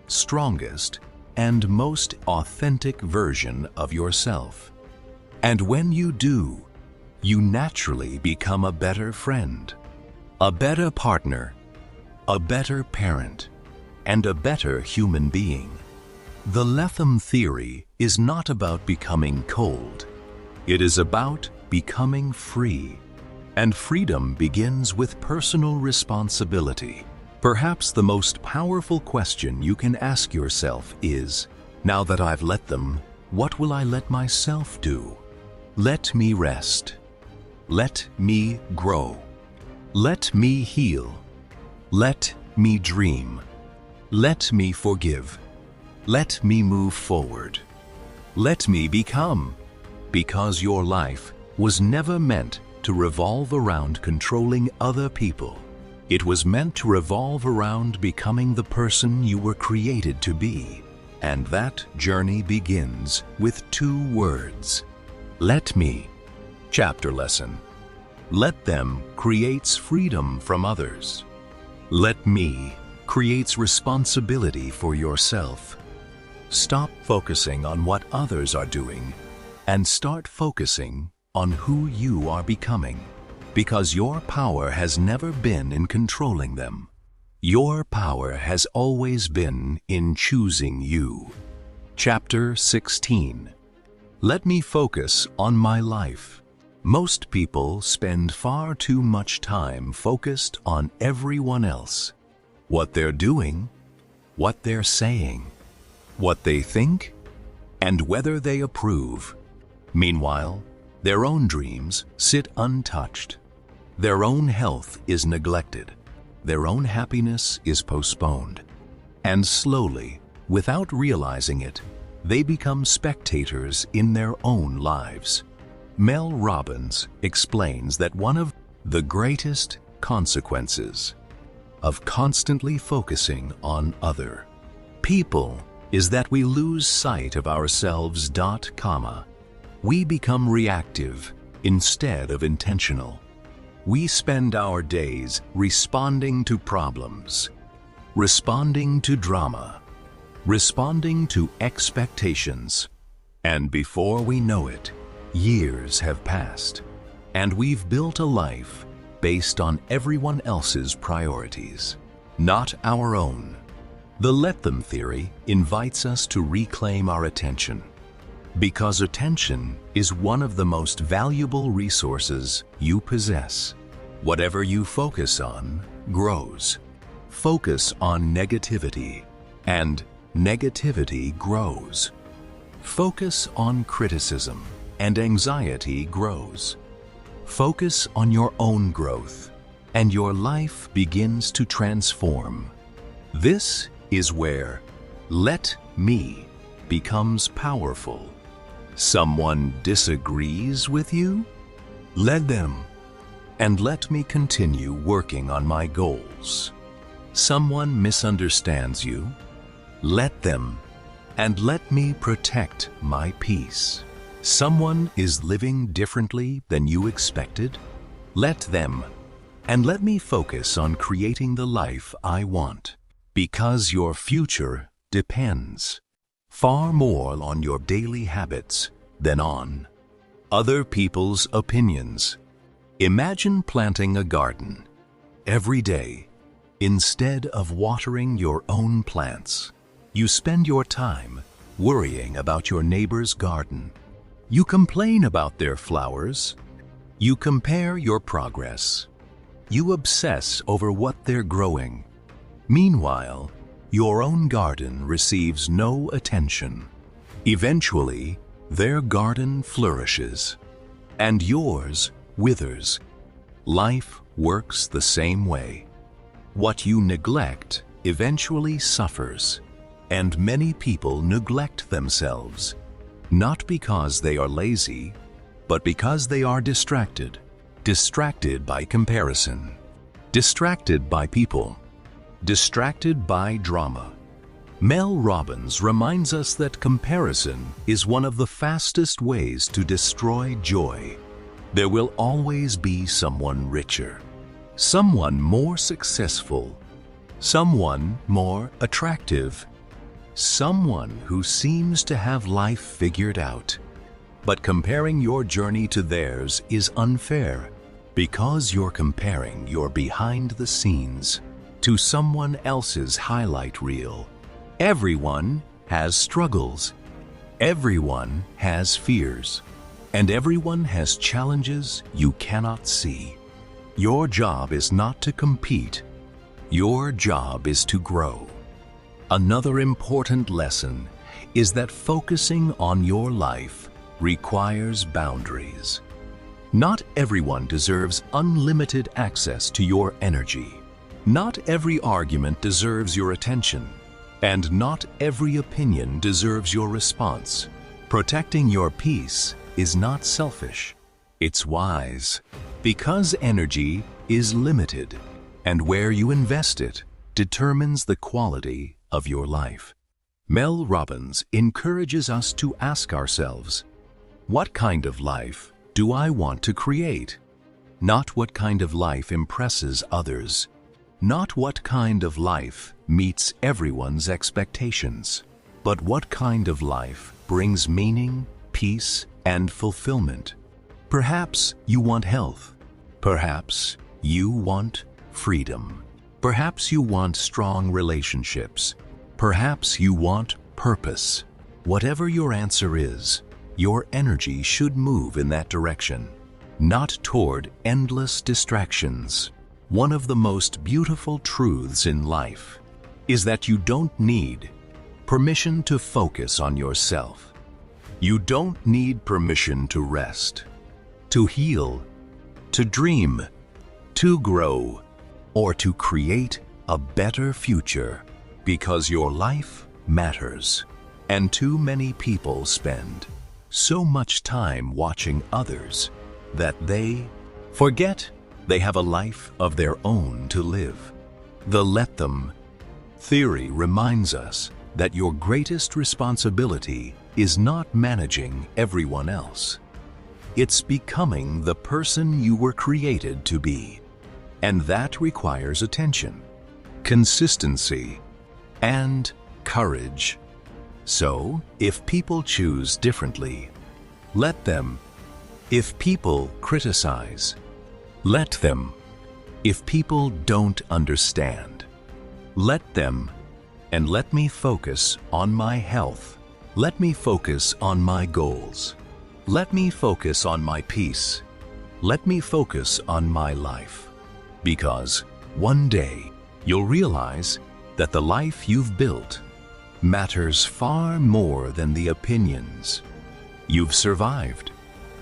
strongest, and most authentic version of yourself. And when you do, you naturally become a better friend, a better partner, a better parent, and a better human being. The Lethem theory is not about becoming cold. It is about becoming free. And freedom begins with personal responsibility. Perhaps the most powerful question you can ask yourself is, now that I've let them, what will I let myself do? Let me rest. Let me grow. Let me heal. Let me dream. Let me forgive. Let me move forward. Let me become. Because your life was never meant to revolve around controlling other people. It was meant to revolve around becoming the person you were created to be. And that journey begins with 2 words. Let me. Chapter lesson. Let them creates freedom from others. Let me creates responsibility for yourself. Stop focusing on what others are doing and start focusing on who you are becoming, because your power has never been in controlling them. Your power has always been in choosing you. Chapter 16. Let me focus on my life. Most people spend far too much time focused on everyone else. What they're doing, what they're saying, what they think, and whether they approve. Meanwhile, their own dreams sit untouched. Their own health is neglected. Their own happiness is postponed. And slowly, without realizing it, they become spectators in their own lives. Mel Robbins explains that one of the greatest consequences of constantly focusing on other people is that we lose sight of ourselves. We become reactive instead of intentional. We spend our days responding to problems, responding to drama, responding to expectations. And before we know it, years have passed, and we've built a life based on everyone else's priorities, not our own. The let them theory invites us to reclaim our attention, because attention is one of the most valuable resources you possess. Whatever you focus on grows. Focus on negativity, and negativity grows. Focus on criticism, and anxiety grows. Focus on your own growth, and your life begins to transform. This is where let me becomes powerful. Someone disagrees with you? Let them, and let me continue working on my goals. Someone misunderstands you? Let them, and let me protect my peace. Someone is living differently than you expected? Let them, and let me focus on creating the life I want, because your future depends far more on your daily habits than on other people's opinions. Imagine planting a garden every day. Instead of watering your own plants, you spend your time worrying about your neighbor's garden. You complain about their flowers. You compare your progress. You obsess over what they're growing. Meanwhile, your own garden receives no attention. Eventually, their garden flourishes, and yours withers. Life works the same way. What you neglect eventually suffers, and many people neglect themselves, not because they are lazy, but because they are distracted. Distracted by comparison, distracted by people, distracted by drama. Mel Robbins reminds us that comparison is one of the fastest ways to destroy joy. There will always be someone richer, someone more successful, someone more attractive, someone who seems to have life figured out. But comparing your journey to theirs is unfair, because you're comparing your behind the scenes to someone else's highlight reel. Everyone has struggles, everyone has fears, and everyone has challenges you cannot see. Your job is not to compete. Your job is to grow. Another important lesson is that focusing on your life requires boundaries. Not everyone deserves unlimited access to your energy. Not every argument deserves your attention, and not every opinion deserves your response. Protecting your peace is not selfish. It's wise, because energy is limited, and where you invest it determines the quality of your life. Mel Robbins encourages us to ask ourselves, what kind of life do I want to create? Not what kind of life impresses others. Not what kind of life meets everyone's expectations, but what kind of life brings meaning, peace, and fulfillment. Perhaps you want health. Perhaps you want freedom. Perhaps you want strong relationships. Perhaps you want purpose. Whatever your answer is, your energy should move in that direction, not toward endless distractions. One of the most beautiful truths in life is that you don't need permission to focus on yourself. You don't need permission to rest, to heal, to dream, to grow, or to create a better future, because your life matters. And too many people spend so much time watching others that they forget they have a life of their own to live. The let them theory reminds us that your greatest responsibility is not managing everyone else. It's becoming the person you were created to be. And that requires attention, consistency, and courage. So, if people choose differently, let them. If people criticize, let them. If people don't understand, let them. And let me focus on my health. Let me focus on my goals. Let me focus on my peace. Let me focus on my life. Because one day you'll realize that the life you've built matters far more than the opinions you've survived.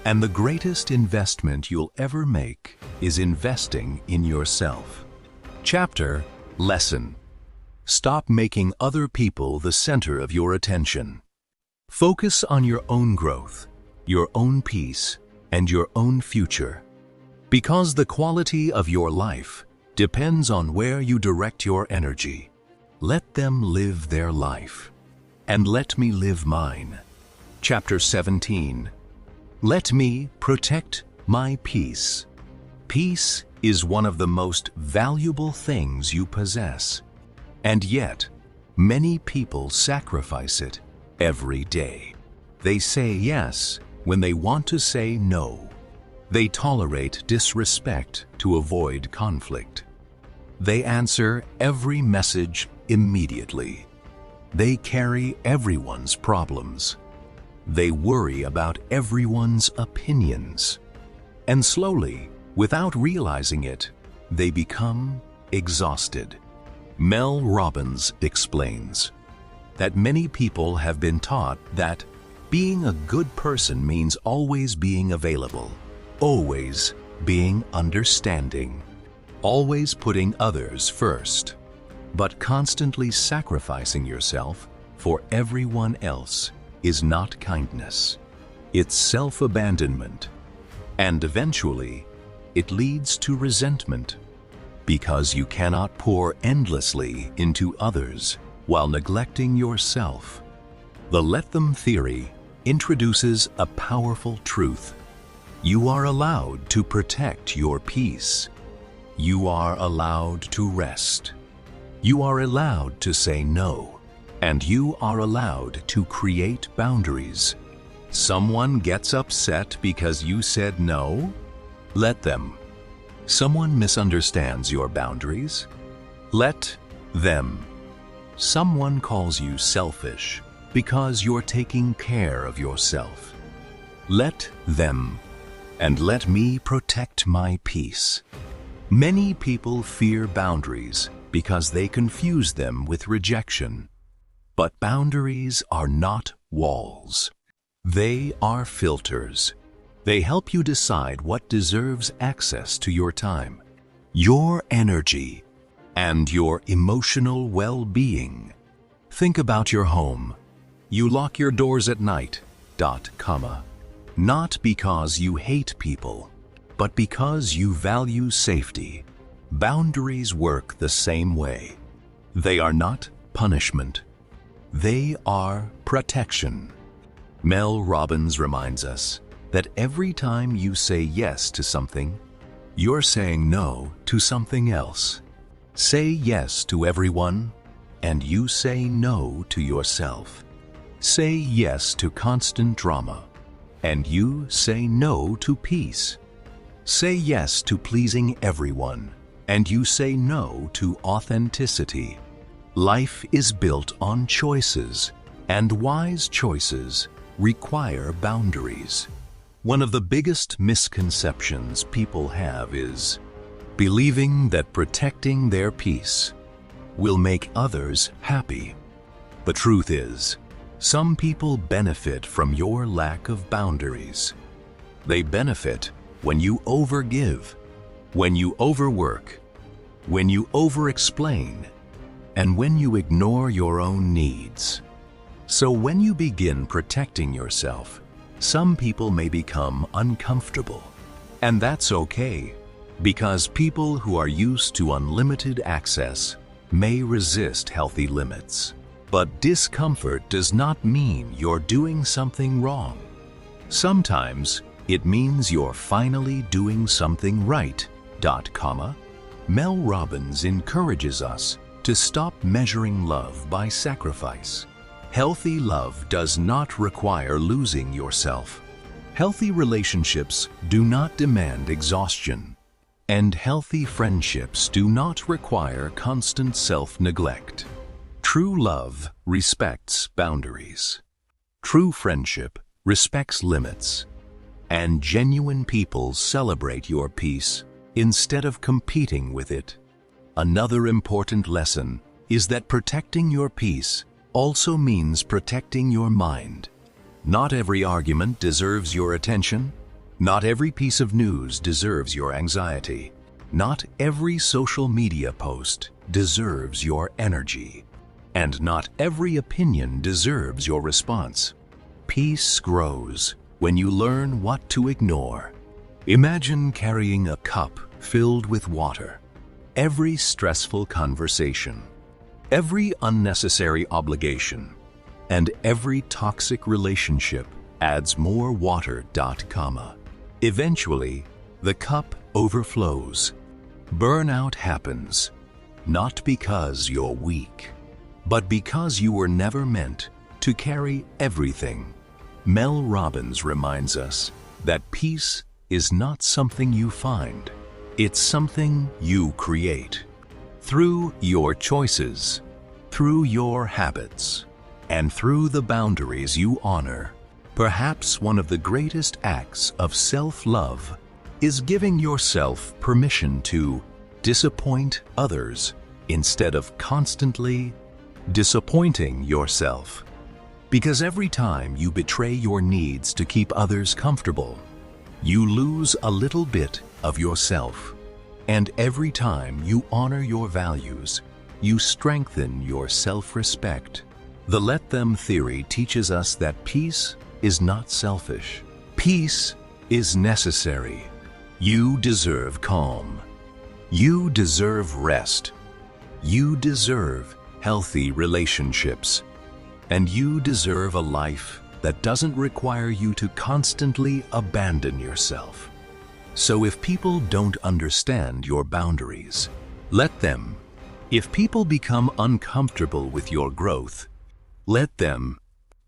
And the greatest investment you'll ever make is investing in yourself. Chapter Lesson. Stop making other people the center of your attention. Focus on your own growth, your own peace, and your own future. Because the quality of your life depends on where you direct your energy. Let them live their life, and let me live mine. Chapter 17. Let me protect my peace. Peace is one of the most valuable things you possess, and yet many people sacrifice it every day. They say yes when they want to say no. They tolerate disrespect to avoid conflict. They answer every message immediately. They carry everyone's problems. They worry about everyone's opinions. And slowly, without realizing it, they become exhausted. Mel Robbins explains that many people have been taught that being a good person means always being available, always being understanding, always putting others first, but constantly sacrificing yourself for everyone else is not kindness. It's self-abandonment, and eventually it leads to resentment, because you cannot pour endlessly into others while neglecting yourself. The let them theory introduces a powerful truth. You are allowed to protect your peace. You are allowed to rest. You are allowed to say no, and you are allowed to create boundaries. Someone gets upset because you said no? Let them. Someone misunderstands your boundaries? Let them. Someone calls you selfish because you're taking care of yourself. Let them. And let me protect my peace. Many people fear boundaries because they confuse them with rejection. But boundaries are not walls. They are filters. They help you decide what deserves access to your time, your energy, and your emotional well-being. Think about your home. You lock your doors at night, Not because you hate people, but because you value safety. Boundaries work the same way. They are not punishment. They are protection. Mel Robbins reminds us that every time you say yes to something, you're saying no to something else. Say yes to everyone, and you say no to yourself. Say yes to constant drama, and you say no to peace. Say yes to pleasing everyone, and you say no to authenticity. Life is built on choices, and wise choices require boundaries. One of the biggest misconceptions people have is believing that protecting their peace will make others happy. The truth is, some people benefit from your lack of boundaries. They benefit when you overgive, when you overwork, when you over-explain, and when you ignore your own needs. So when you begin protecting yourself, some people may become uncomfortable. And that's okay, because people who are used to unlimited access may resist healthy limits. But discomfort does not mean you're doing something wrong. Sometimes it means you're finally doing something right. Mel Robbins encourages us to stop measuring love by sacrifice. Healthy love does not require losing yourself. Healthy relationships do not demand exhaustion. And healthy friendships do not require constant self-neglect. True love respects boundaries. True friendship respects limits. And genuine people celebrate your peace instead of competing with it. Another important lesson is that protecting your peace also means protecting your mind. Not every argument deserves your attention. Not every piece of news deserves your anxiety. Not every social media post deserves your energy. And not every opinion deserves your response. Peace grows when you learn what to ignore. Imagine carrying a cup filled with water. Every stressful conversation, every unnecessary obligation, and every toxic relationship adds more water. Eventually, the cup overflows. Burnout happens, not because you're weak, but because you were never meant to carry everything. Mel Robbins reminds us that peace is not something you find. It's something you create through your choices, through your habits, and through the boundaries you honor. Perhaps one of the greatest acts of self-love is giving yourself permission to disappoint others instead of constantly disappointing yourself. Because every time you betray your needs to keep others comfortable, you lose a little bit of yourself. And every time you honor your values, you strengthen your self-respect. The let them theory teaches us that peace is not selfish. Peace is necessary. You deserve calm. You deserve rest. You deserve healthy relationships. And you deserve a life that doesn't require you to constantly abandon yourself. So if people don't understand your boundaries, let them. If people become uncomfortable with your growth, let them.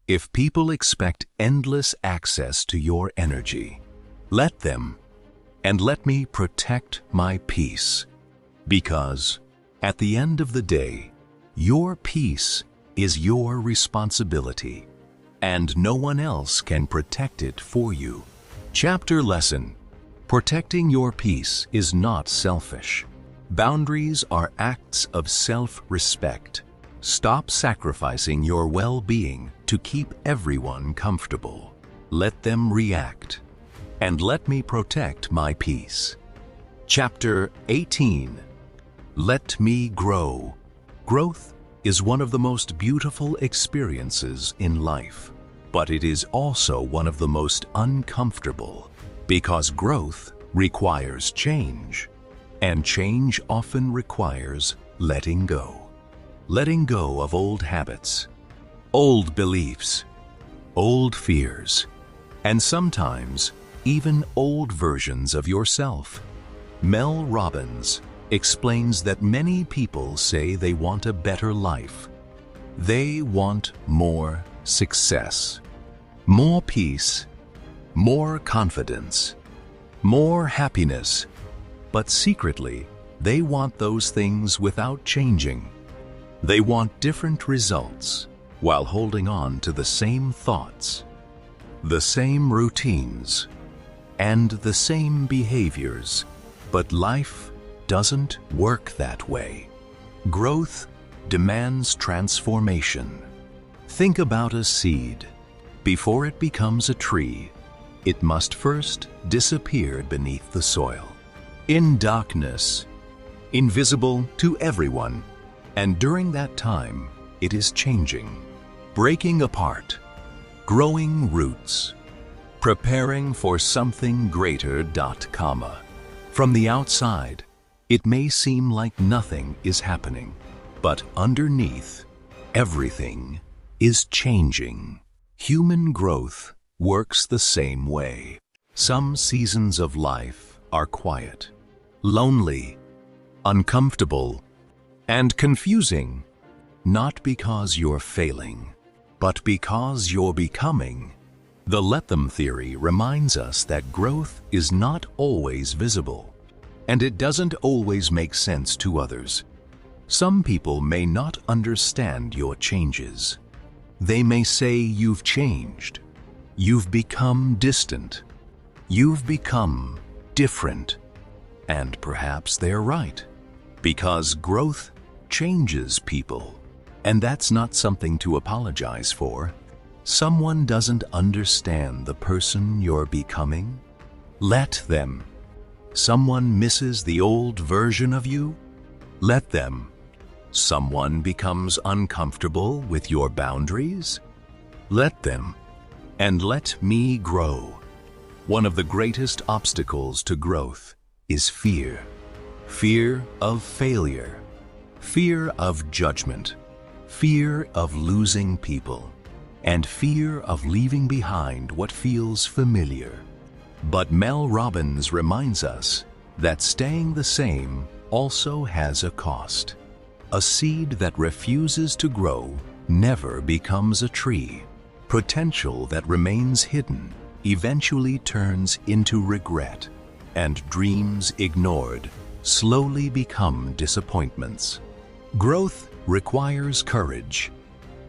If people expect endless access to your energy, let them. And let me protect my peace. Because at the end of the day, your peace is your responsibility, and no one else can protect it for you. Chapter lesson: protecting your peace is not selfish. Boundaries are acts of self-respect. Stop sacrificing your well-being to keep everyone comfortable. Let them react, and let me protect my peace. Chapter 18. Let me grow. Growth is one of the most beautiful experiences in life. but it is also one of the most uncomfortable, because growth requires change, and change often requires letting go. Letting go of old habits, old beliefs, old fears, and sometimes even old versions of yourself. Mel Robbins explains that many people say they want a better life. They want more success, more peace, more confidence, more happiness, but secretly, they want those things without changing. They want different results while holding on to the same thoughts, the same routines, and the same behaviors. But life doesn't work that way. Growth demands transformation. Think about a seed. Before it becomes a tree, it must first disappear beneath the soil. In darkness, invisible to everyone, and during that time, it is changing, breaking apart, growing roots, preparing for something greater. From the outside, it may seem like nothing is happening, but underneath, everything is changing. Human growth works the same way. Some seasons of life are quiet, lonely, uncomfortable, and confusing, not because you're failing, but because you're becoming. The let them theory reminds us that growth is not always visible, and it doesn't always make sense to others. Some people may not understand your changes. They may say you've changed, you've become distant, you've become different, and perhaps they're right, because growth changes people, and that's not something to apologize for. Someone doesn't understand the person you're becoming? Let them. Someone misses the old version of you? Let them. Someone becomes uncomfortable with your boundaries? Let them. And let me grow. One of the greatest obstacles to growth is fear. Fear of failure. Fear of judgment. Fear of losing people. And fear of leaving behind what feels familiar. But Mel Robbins reminds us that staying the same also has a cost. A seed that refuses to grow never becomes a tree. Potential that remains hidden eventually turns into regret, and dreams ignored slowly become disappointments. Growth requires courage,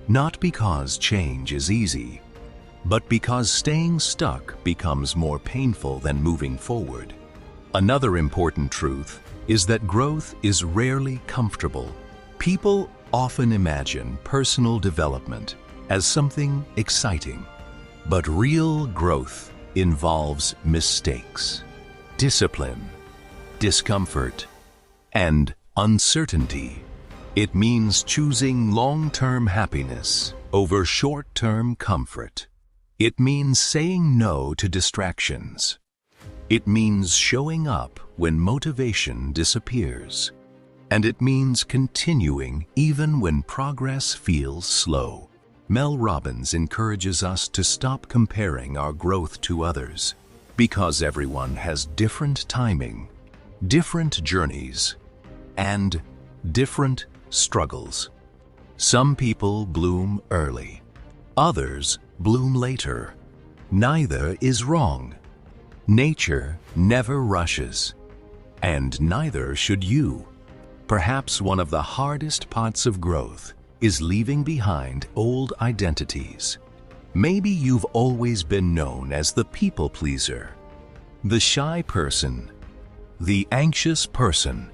not because change is easy, but because staying stuck becomes more painful than moving forward. Another important truth is that growth is rarely comfortable. People often imagine personal development as something exciting, but real growth involves mistakes, discipline, discomfort, and uncertainty. It means choosing long-term happiness over short-term comfort. It means saying no to distractions. It means showing up when motivation disappears. And it means continuing even when progress feels slow. Mel Robbins encourages us to stop comparing our growth to others, because everyone has different timing, different journeys, and different struggles. Some people bloom early, others bloom later. Neither is wrong. Nature never rushes, and neither should you. Perhaps one of the hardest parts of growth is leaving behind old identities. Maybe you've always been known as the people pleaser, the shy person, the anxious person,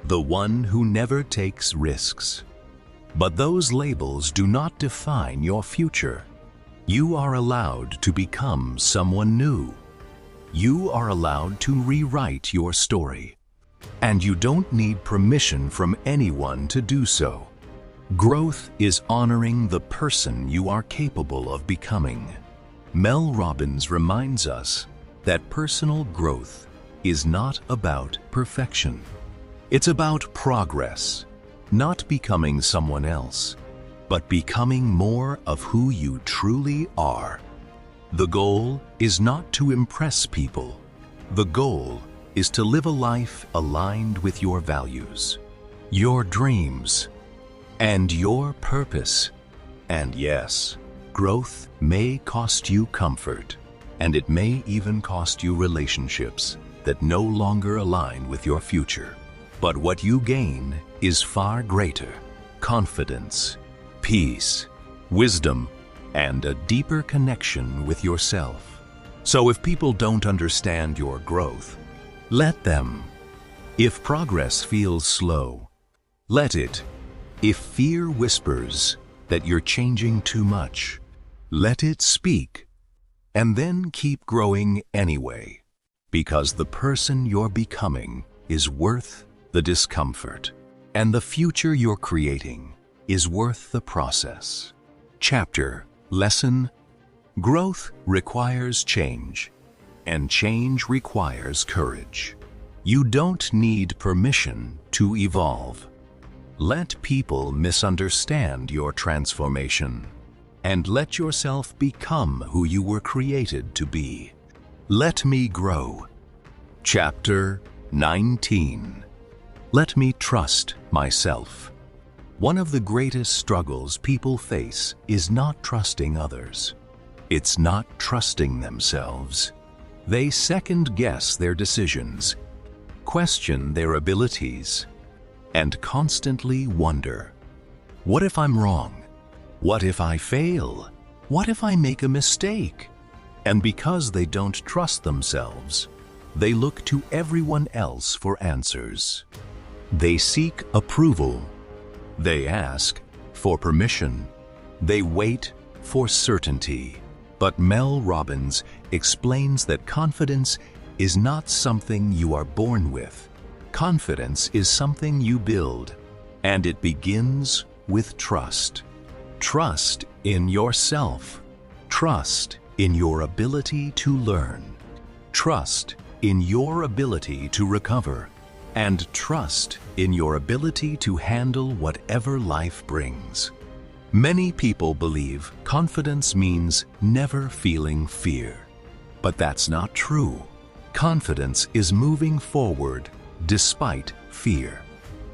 the one who never takes risks. But those labels do not define your future. You are allowed to become someone new. You are allowed to rewrite your story. And you don't need permission from anyone to do so. Growth is honoring the person you are capable of becoming. Mel Robbins reminds us that personal growth is not about perfection. It's about progress, not becoming someone else, but becoming more of who you truly are. The goal is not to impress people. The goal is to live a life aligned with your values, your dreams, and your purpose. And yes, growth may cost you comfort, and it may even cost you relationships that no longer align with your future. But what you gain is far greater: confidence, peace, wisdom, and a deeper connection with yourself. So if people don't understand your growth, let them. If progress feels slow, let it. If fear whispers that you're changing too much, let it speak. And then keep growing anyway, because the person you're becoming is worth the discomfort, and the future you're creating is worth the process. Chapter, lesson: growth requires change, and change requires courage. You don't need permission to evolve. Let people misunderstand your transformation, and let yourself become who you were created to be. Let me grow. Chapter 19. Let me trust myself. One of the greatest struggles people face is not trusting others. It's not trusting themselves. They second-guess their decisions, question their abilities, and constantly wonder, what if I'm wrong? What if I fail? What if I make a mistake? And because they don't trust themselves, they look to everyone else for answers. They seek approval. They ask for permission. They wait for certainty. But Mel Robbins explains that confidence is not something you are born with. Confidence is something you build, and it begins with trust. Trust in yourself. Trust in your ability to learn. Trust in your ability to recover. And trust in your ability to handle whatever life brings. Many people believe confidence means never feeling fear. But that's not true. Confidence is moving forward despite fear.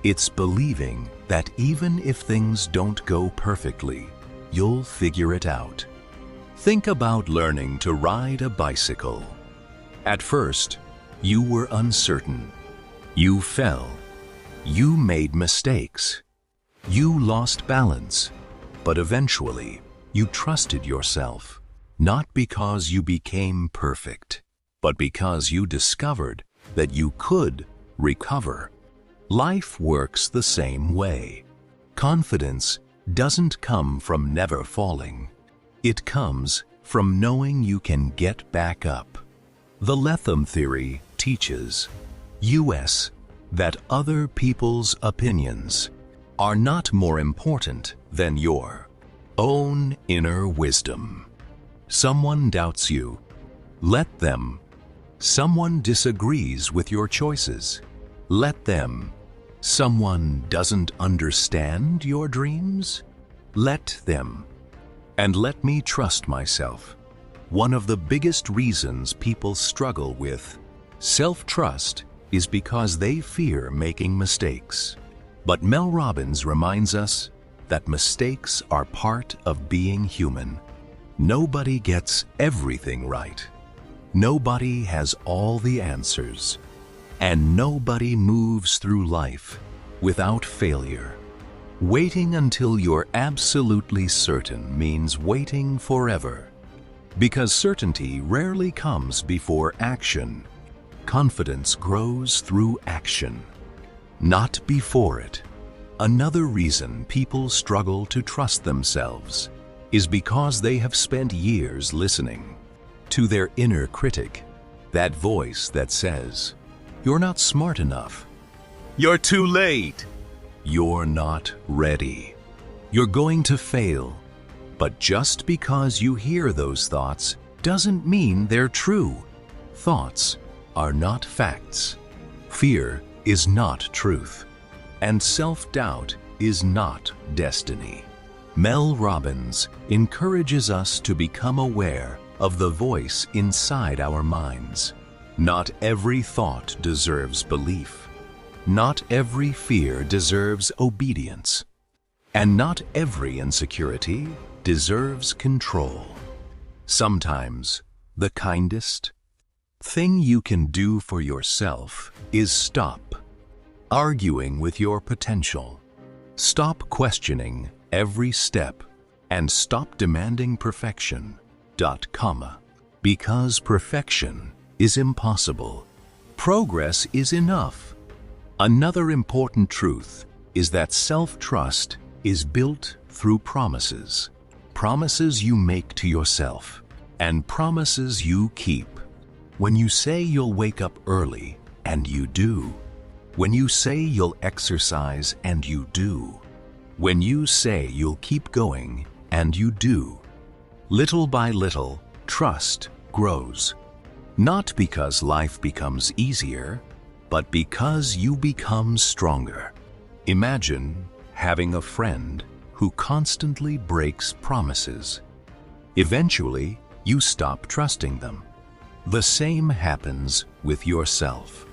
It's believing that even if things don't go perfectly, you'll figure it out. Think about learning to ride a bicycle. At first, you were uncertain. You fell. You made mistakes. You lost balance. But eventually, you trusted yourself, not because you became perfect, but because you discovered that you could recover. Life works the same way. Confidence doesn't come from never falling. It comes from knowing you can get back up. The Lethem theory teaches us that other people's opinions are not more important than your own inner wisdom. Someone doubts you. Let them. Someone disagrees with your choices. Let them. Someone doesn't understand your dreams. Let them. And let me trust myself. One of the biggest reasons people struggle with self-trust is because they fear making mistakes. But Mel Robbins reminds us that mistakes are part of being human. Nobody gets everything right. Nobody has all the answers. And nobody moves through life without failure. Waiting until you're absolutely certain means waiting forever. Because certainty rarely comes before action. Confidence grows through action, not before it. Another reason people struggle to trust themselves is because they have spent years listening to their inner critic, that voice that says, "You're not smart enough. You're too late. You're not ready." You're going to fail. But just because you hear those thoughts doesn't mean they're true. Thoughts are not facts. Fear is not truth. And self-doubt is not destiny. Mel Robbins encourages us to become aware of the voice inside our minds. Not every thought deserves belief. Not every fear deserves obedience. And not every insecurity deserves control. Sometimes the kindest thing you can do for yourself is stop arguing with your potential. Stop questioning every step and stop demanding perfection. Because perfection is impossible. Progress is enough. Another important truth is that self-trust is built through promises. Promises you make to yourself and promises you keep. When you say you'll wake up early and you do. When you say you'll exercise and you do. When you say you'll keep going and you do. Little by little, trust grows. Not because life becomes easier, but because you become stronger. Imagine having a friend who constantly breaks promises. Eventually, you stop trusting them. The same happens with yourself.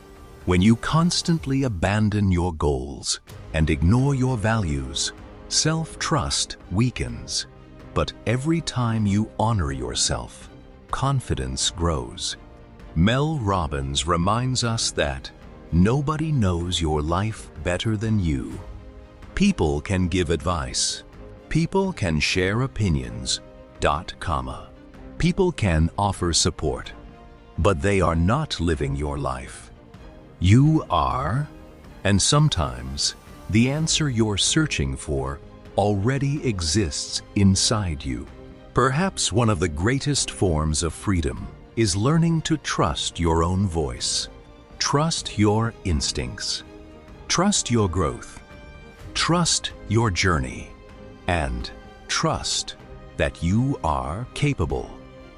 When you constantly abandon your goals and ignore your values, self-trust weakens. But every time you honor yourself, confidence grows. Mel Robbins reminds us that nobody knows your life better than you. People can give advice. People can share opinions. People can offer support. But they are not living your life. You are, and sometimes the answer you're searching for already exists inside you. Perhaps one of the greatest forms of freedom is learning to trust your own voice. Trust your instincts. Trust your growth. Trust your journey. And trust that you are capable.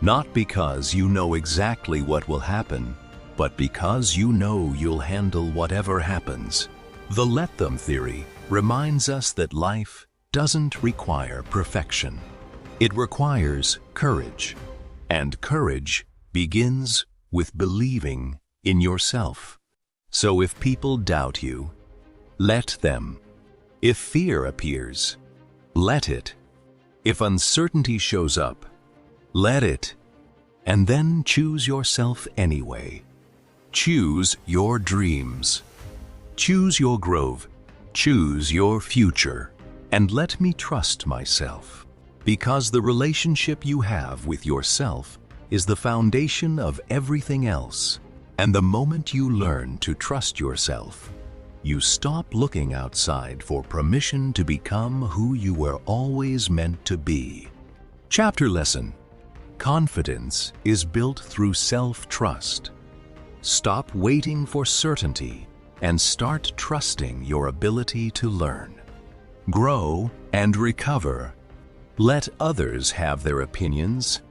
Not because you know exactly what will happen, but because you know you'll handle whatever happens. The let them theory reminds us that life doesn't require perfection. It requires courage. And courage begins with believing in yourself. So if people doubt you, let them. If fear appears, let it. If uncertainty shows up, let it. And then choose yourself anyway. Choose your dreams. Choose your growth. Choose your future. And let me trust myself. Because the relationship you have with yourself is the foundation of everything else. And the moment you learn to trust yourself, you stop looking outside for permission to become who you were always meant to be. Chapter lesson. Confidence is built through self-trust. Stop waiting for certainty and start trusting your ability to learn. Grow and recover. Let others have their opinions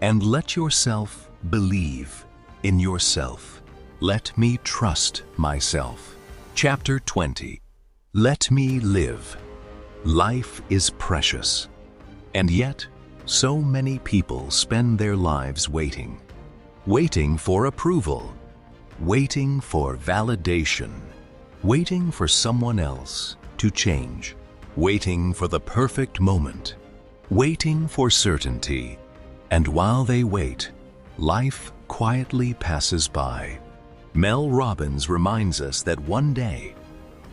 and let yourself believe in yourself. Let me trust myself. Chapter 20. Let me live. Life is precious. And yet, so many people spend their lives waiting. Waiting for approval. Waiting for validation. Waiting for someone else to change. Waiting for the perfect moment. Waiting for certainty. And while they wait, life quietly passes by. Mel Robbins reminds us that one day,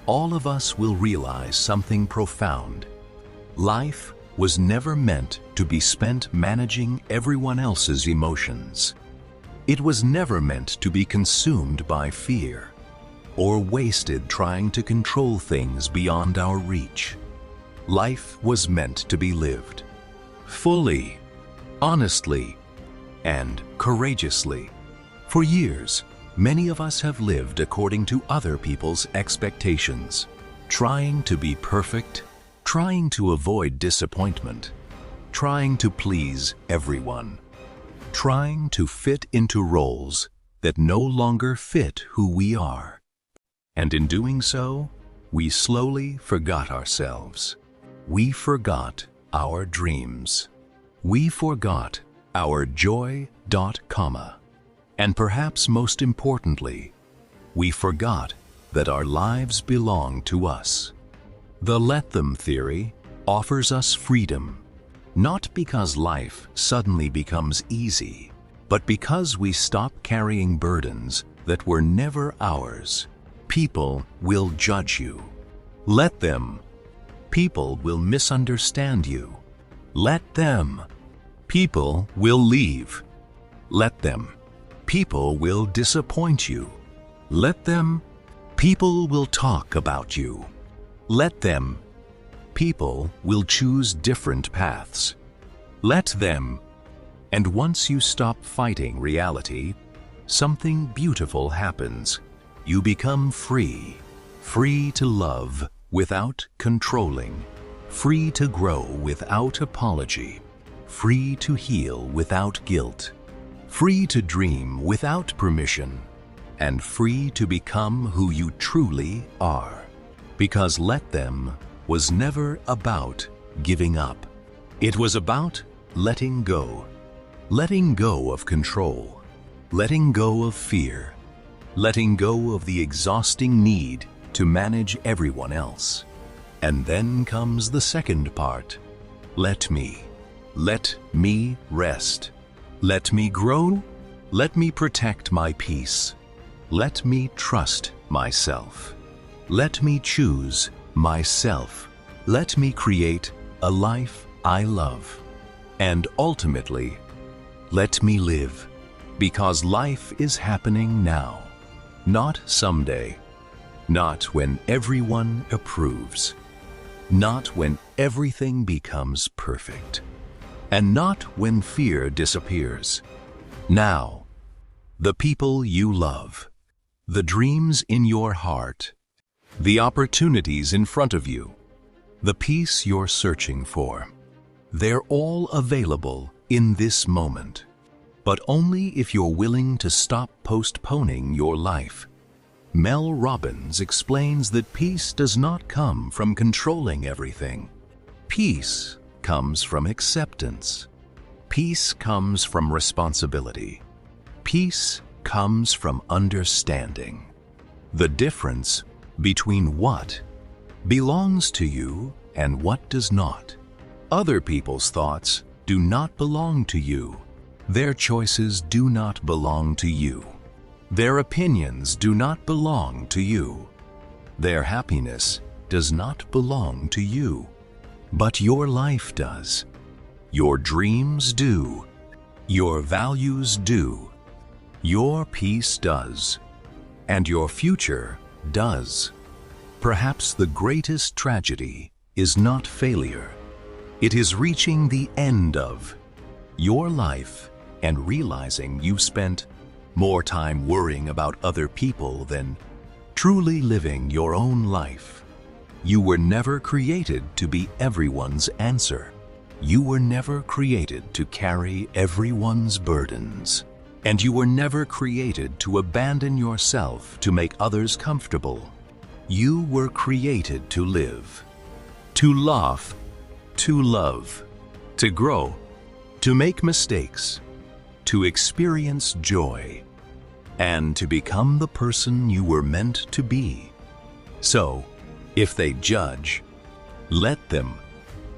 all of us will realize something profound. Life was never meant to be spent managing everyone else's emotions. It was never meant to be consumed by fear or wasted trying to control things beyond our reach. Life was meant to be lived fully, honestly, and courageously. For years, many of us have lived according to other people's expectations, trying to be perfect, trying to avoid disappointment, trying to please everyone, trying to fit into roles that no longer fit who we are. And in doing so, we slowly forgot ourselves. We forgot our dreams. We forgot our joy. And perhaps most importantly, we forgot that our lives belong to us. The let them theory offers us freedom, not because life suddenly becomes easy, but because we stop carrying burdens that were never ours. People will judge you. Let them. People will misunderstand you. Let them. People will leave. Let them. People will disappoint you. Let them. People will talk about you. Let them. People will choose different paths. Let them. And once you stop fighting reality, something beautiful happens. You become free. Free to love without controlling. Free to grow without apology. Free to heal without guilt. Free to dream without permission. And free to become who you truly are. Because let them was never about giving up. It was about letting go. Letting go of control. Letting go of fear. Letting go of the exhausting need to manage everyone else. And then comes the second part. Let me. Let me rest. Let me grow. Let me protect my peace. Let me trust myself. Let me choose myself. Let me create a life I love. And ultimately, let me live. Because life is happening now. Not someday. Not when everyone approves. Not when everything becomes perfect. And not when fear disappears. Now, the people you love, the dreams in your heart, the opportunities in front of you, the peace you're searching for, they're all available in this moment. But only if you're willing to stop postponing your life. Mel Robbins explains that peace does not come from controlling everything. Peace comes from acceptance. Peace comes from responsibility. Peace comes from understanding. The difference between what belongs to you and what does not. Other people's thoughts do not belong to you. Their choices do not belong to you. Their opinions do not belong to you. Their happiness does not belong to you. But your life does. Your dreams do. Your values do. Your peace does. And your future does. Perhaps the greatest tragedy is not failure. It is reaching the end of your life and realizing you've spent more time worrying about other people than truly living your own life. You were never created to be everyone's answer. You were never created to carry everyone's burdens. And you were never created to abandon yourself to make others comfortable. You were created to live, to laugh, to love, to grow, to make mistakes, to experience joy, and to become the person you were meant to be. So, if they judge, let them.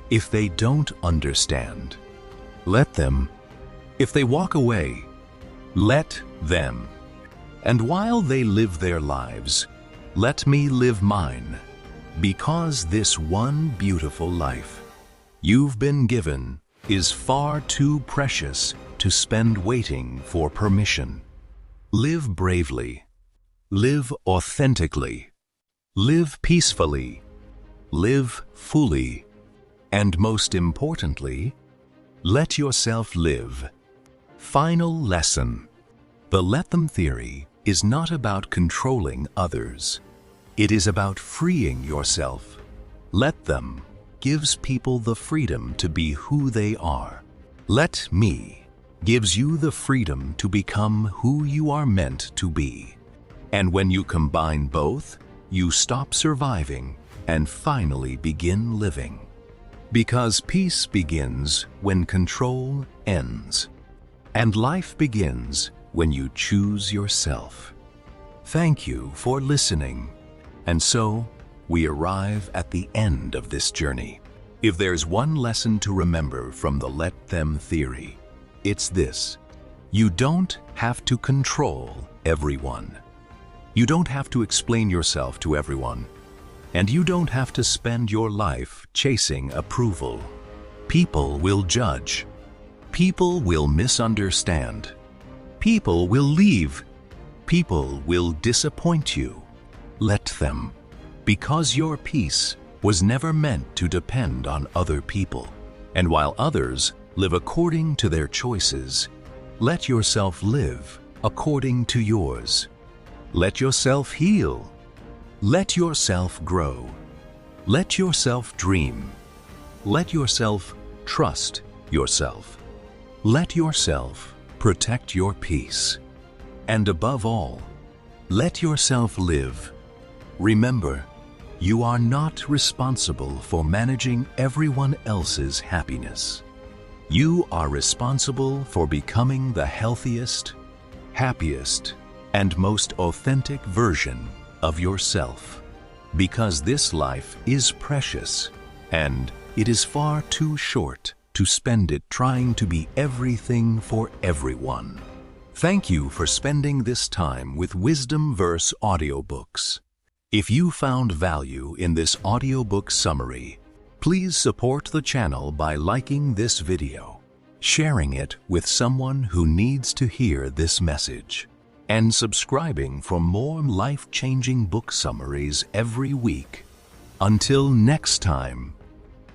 If they don't understand, let them. If they walk away, let them. And while they live their lives, let me live mine, because this one beautiful life you've been given is far too precious to spend waiting for permission. Live bravely. Live authentically. Live peacefully. Live fully. And most importantly, let yourself live. Final lesson. The let them theory is not about controlling others. It is about freeing yourself. Let them. gives people the freedom to be who they are. Let me gives you the freedom to become who you are meant to be. And when you combine both, you stop surviving and finally begin living. Because peace begins when control ends, and life begins when you choose yourself. Thank you for listening. And so, we arrive at the end of this journey. If there's one lesson to remember from the Let Them theory, it's this: you don't have to control everyone. You don't have to explain yourself to everyone. And you don't have to spend your life chasing approval. People will judge. People will misunderstand. People will leave. People will disappoint you. Let them. Because your peace was never meant to depend on other people. And while others live according to their choices, let yourself live according to yours. Let yourself heal. Let yourself grow. Let yourself dream. Let yourself trust yourself. Let yourself protect your peace. And above all, let yourself live. Remember, you are not responsible for managing everyone else's happiness. You are responsible for becoming the healthiest, happiest, and most authentic version of yourself. Because this life is precious, and it is far too short to spend it trying to be everything for everyone. Thank you for spending this time with WisdomVerse Audiobooks. If you found value in this audiobook summary, please support the channel by liking this video, sharing it with someone who needs to hear this message, and subscribing for more life-changing book summaries every week. Until next time,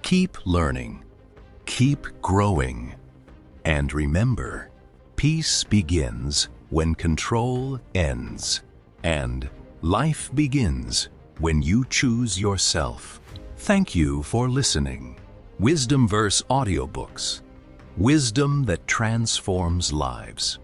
keep learning, keep growing, and remember, peace begins when control ends, and life begins when you choose yourself. Thank you for listening. WisdomVerse Audiobooks. Wisdom that transforms lives.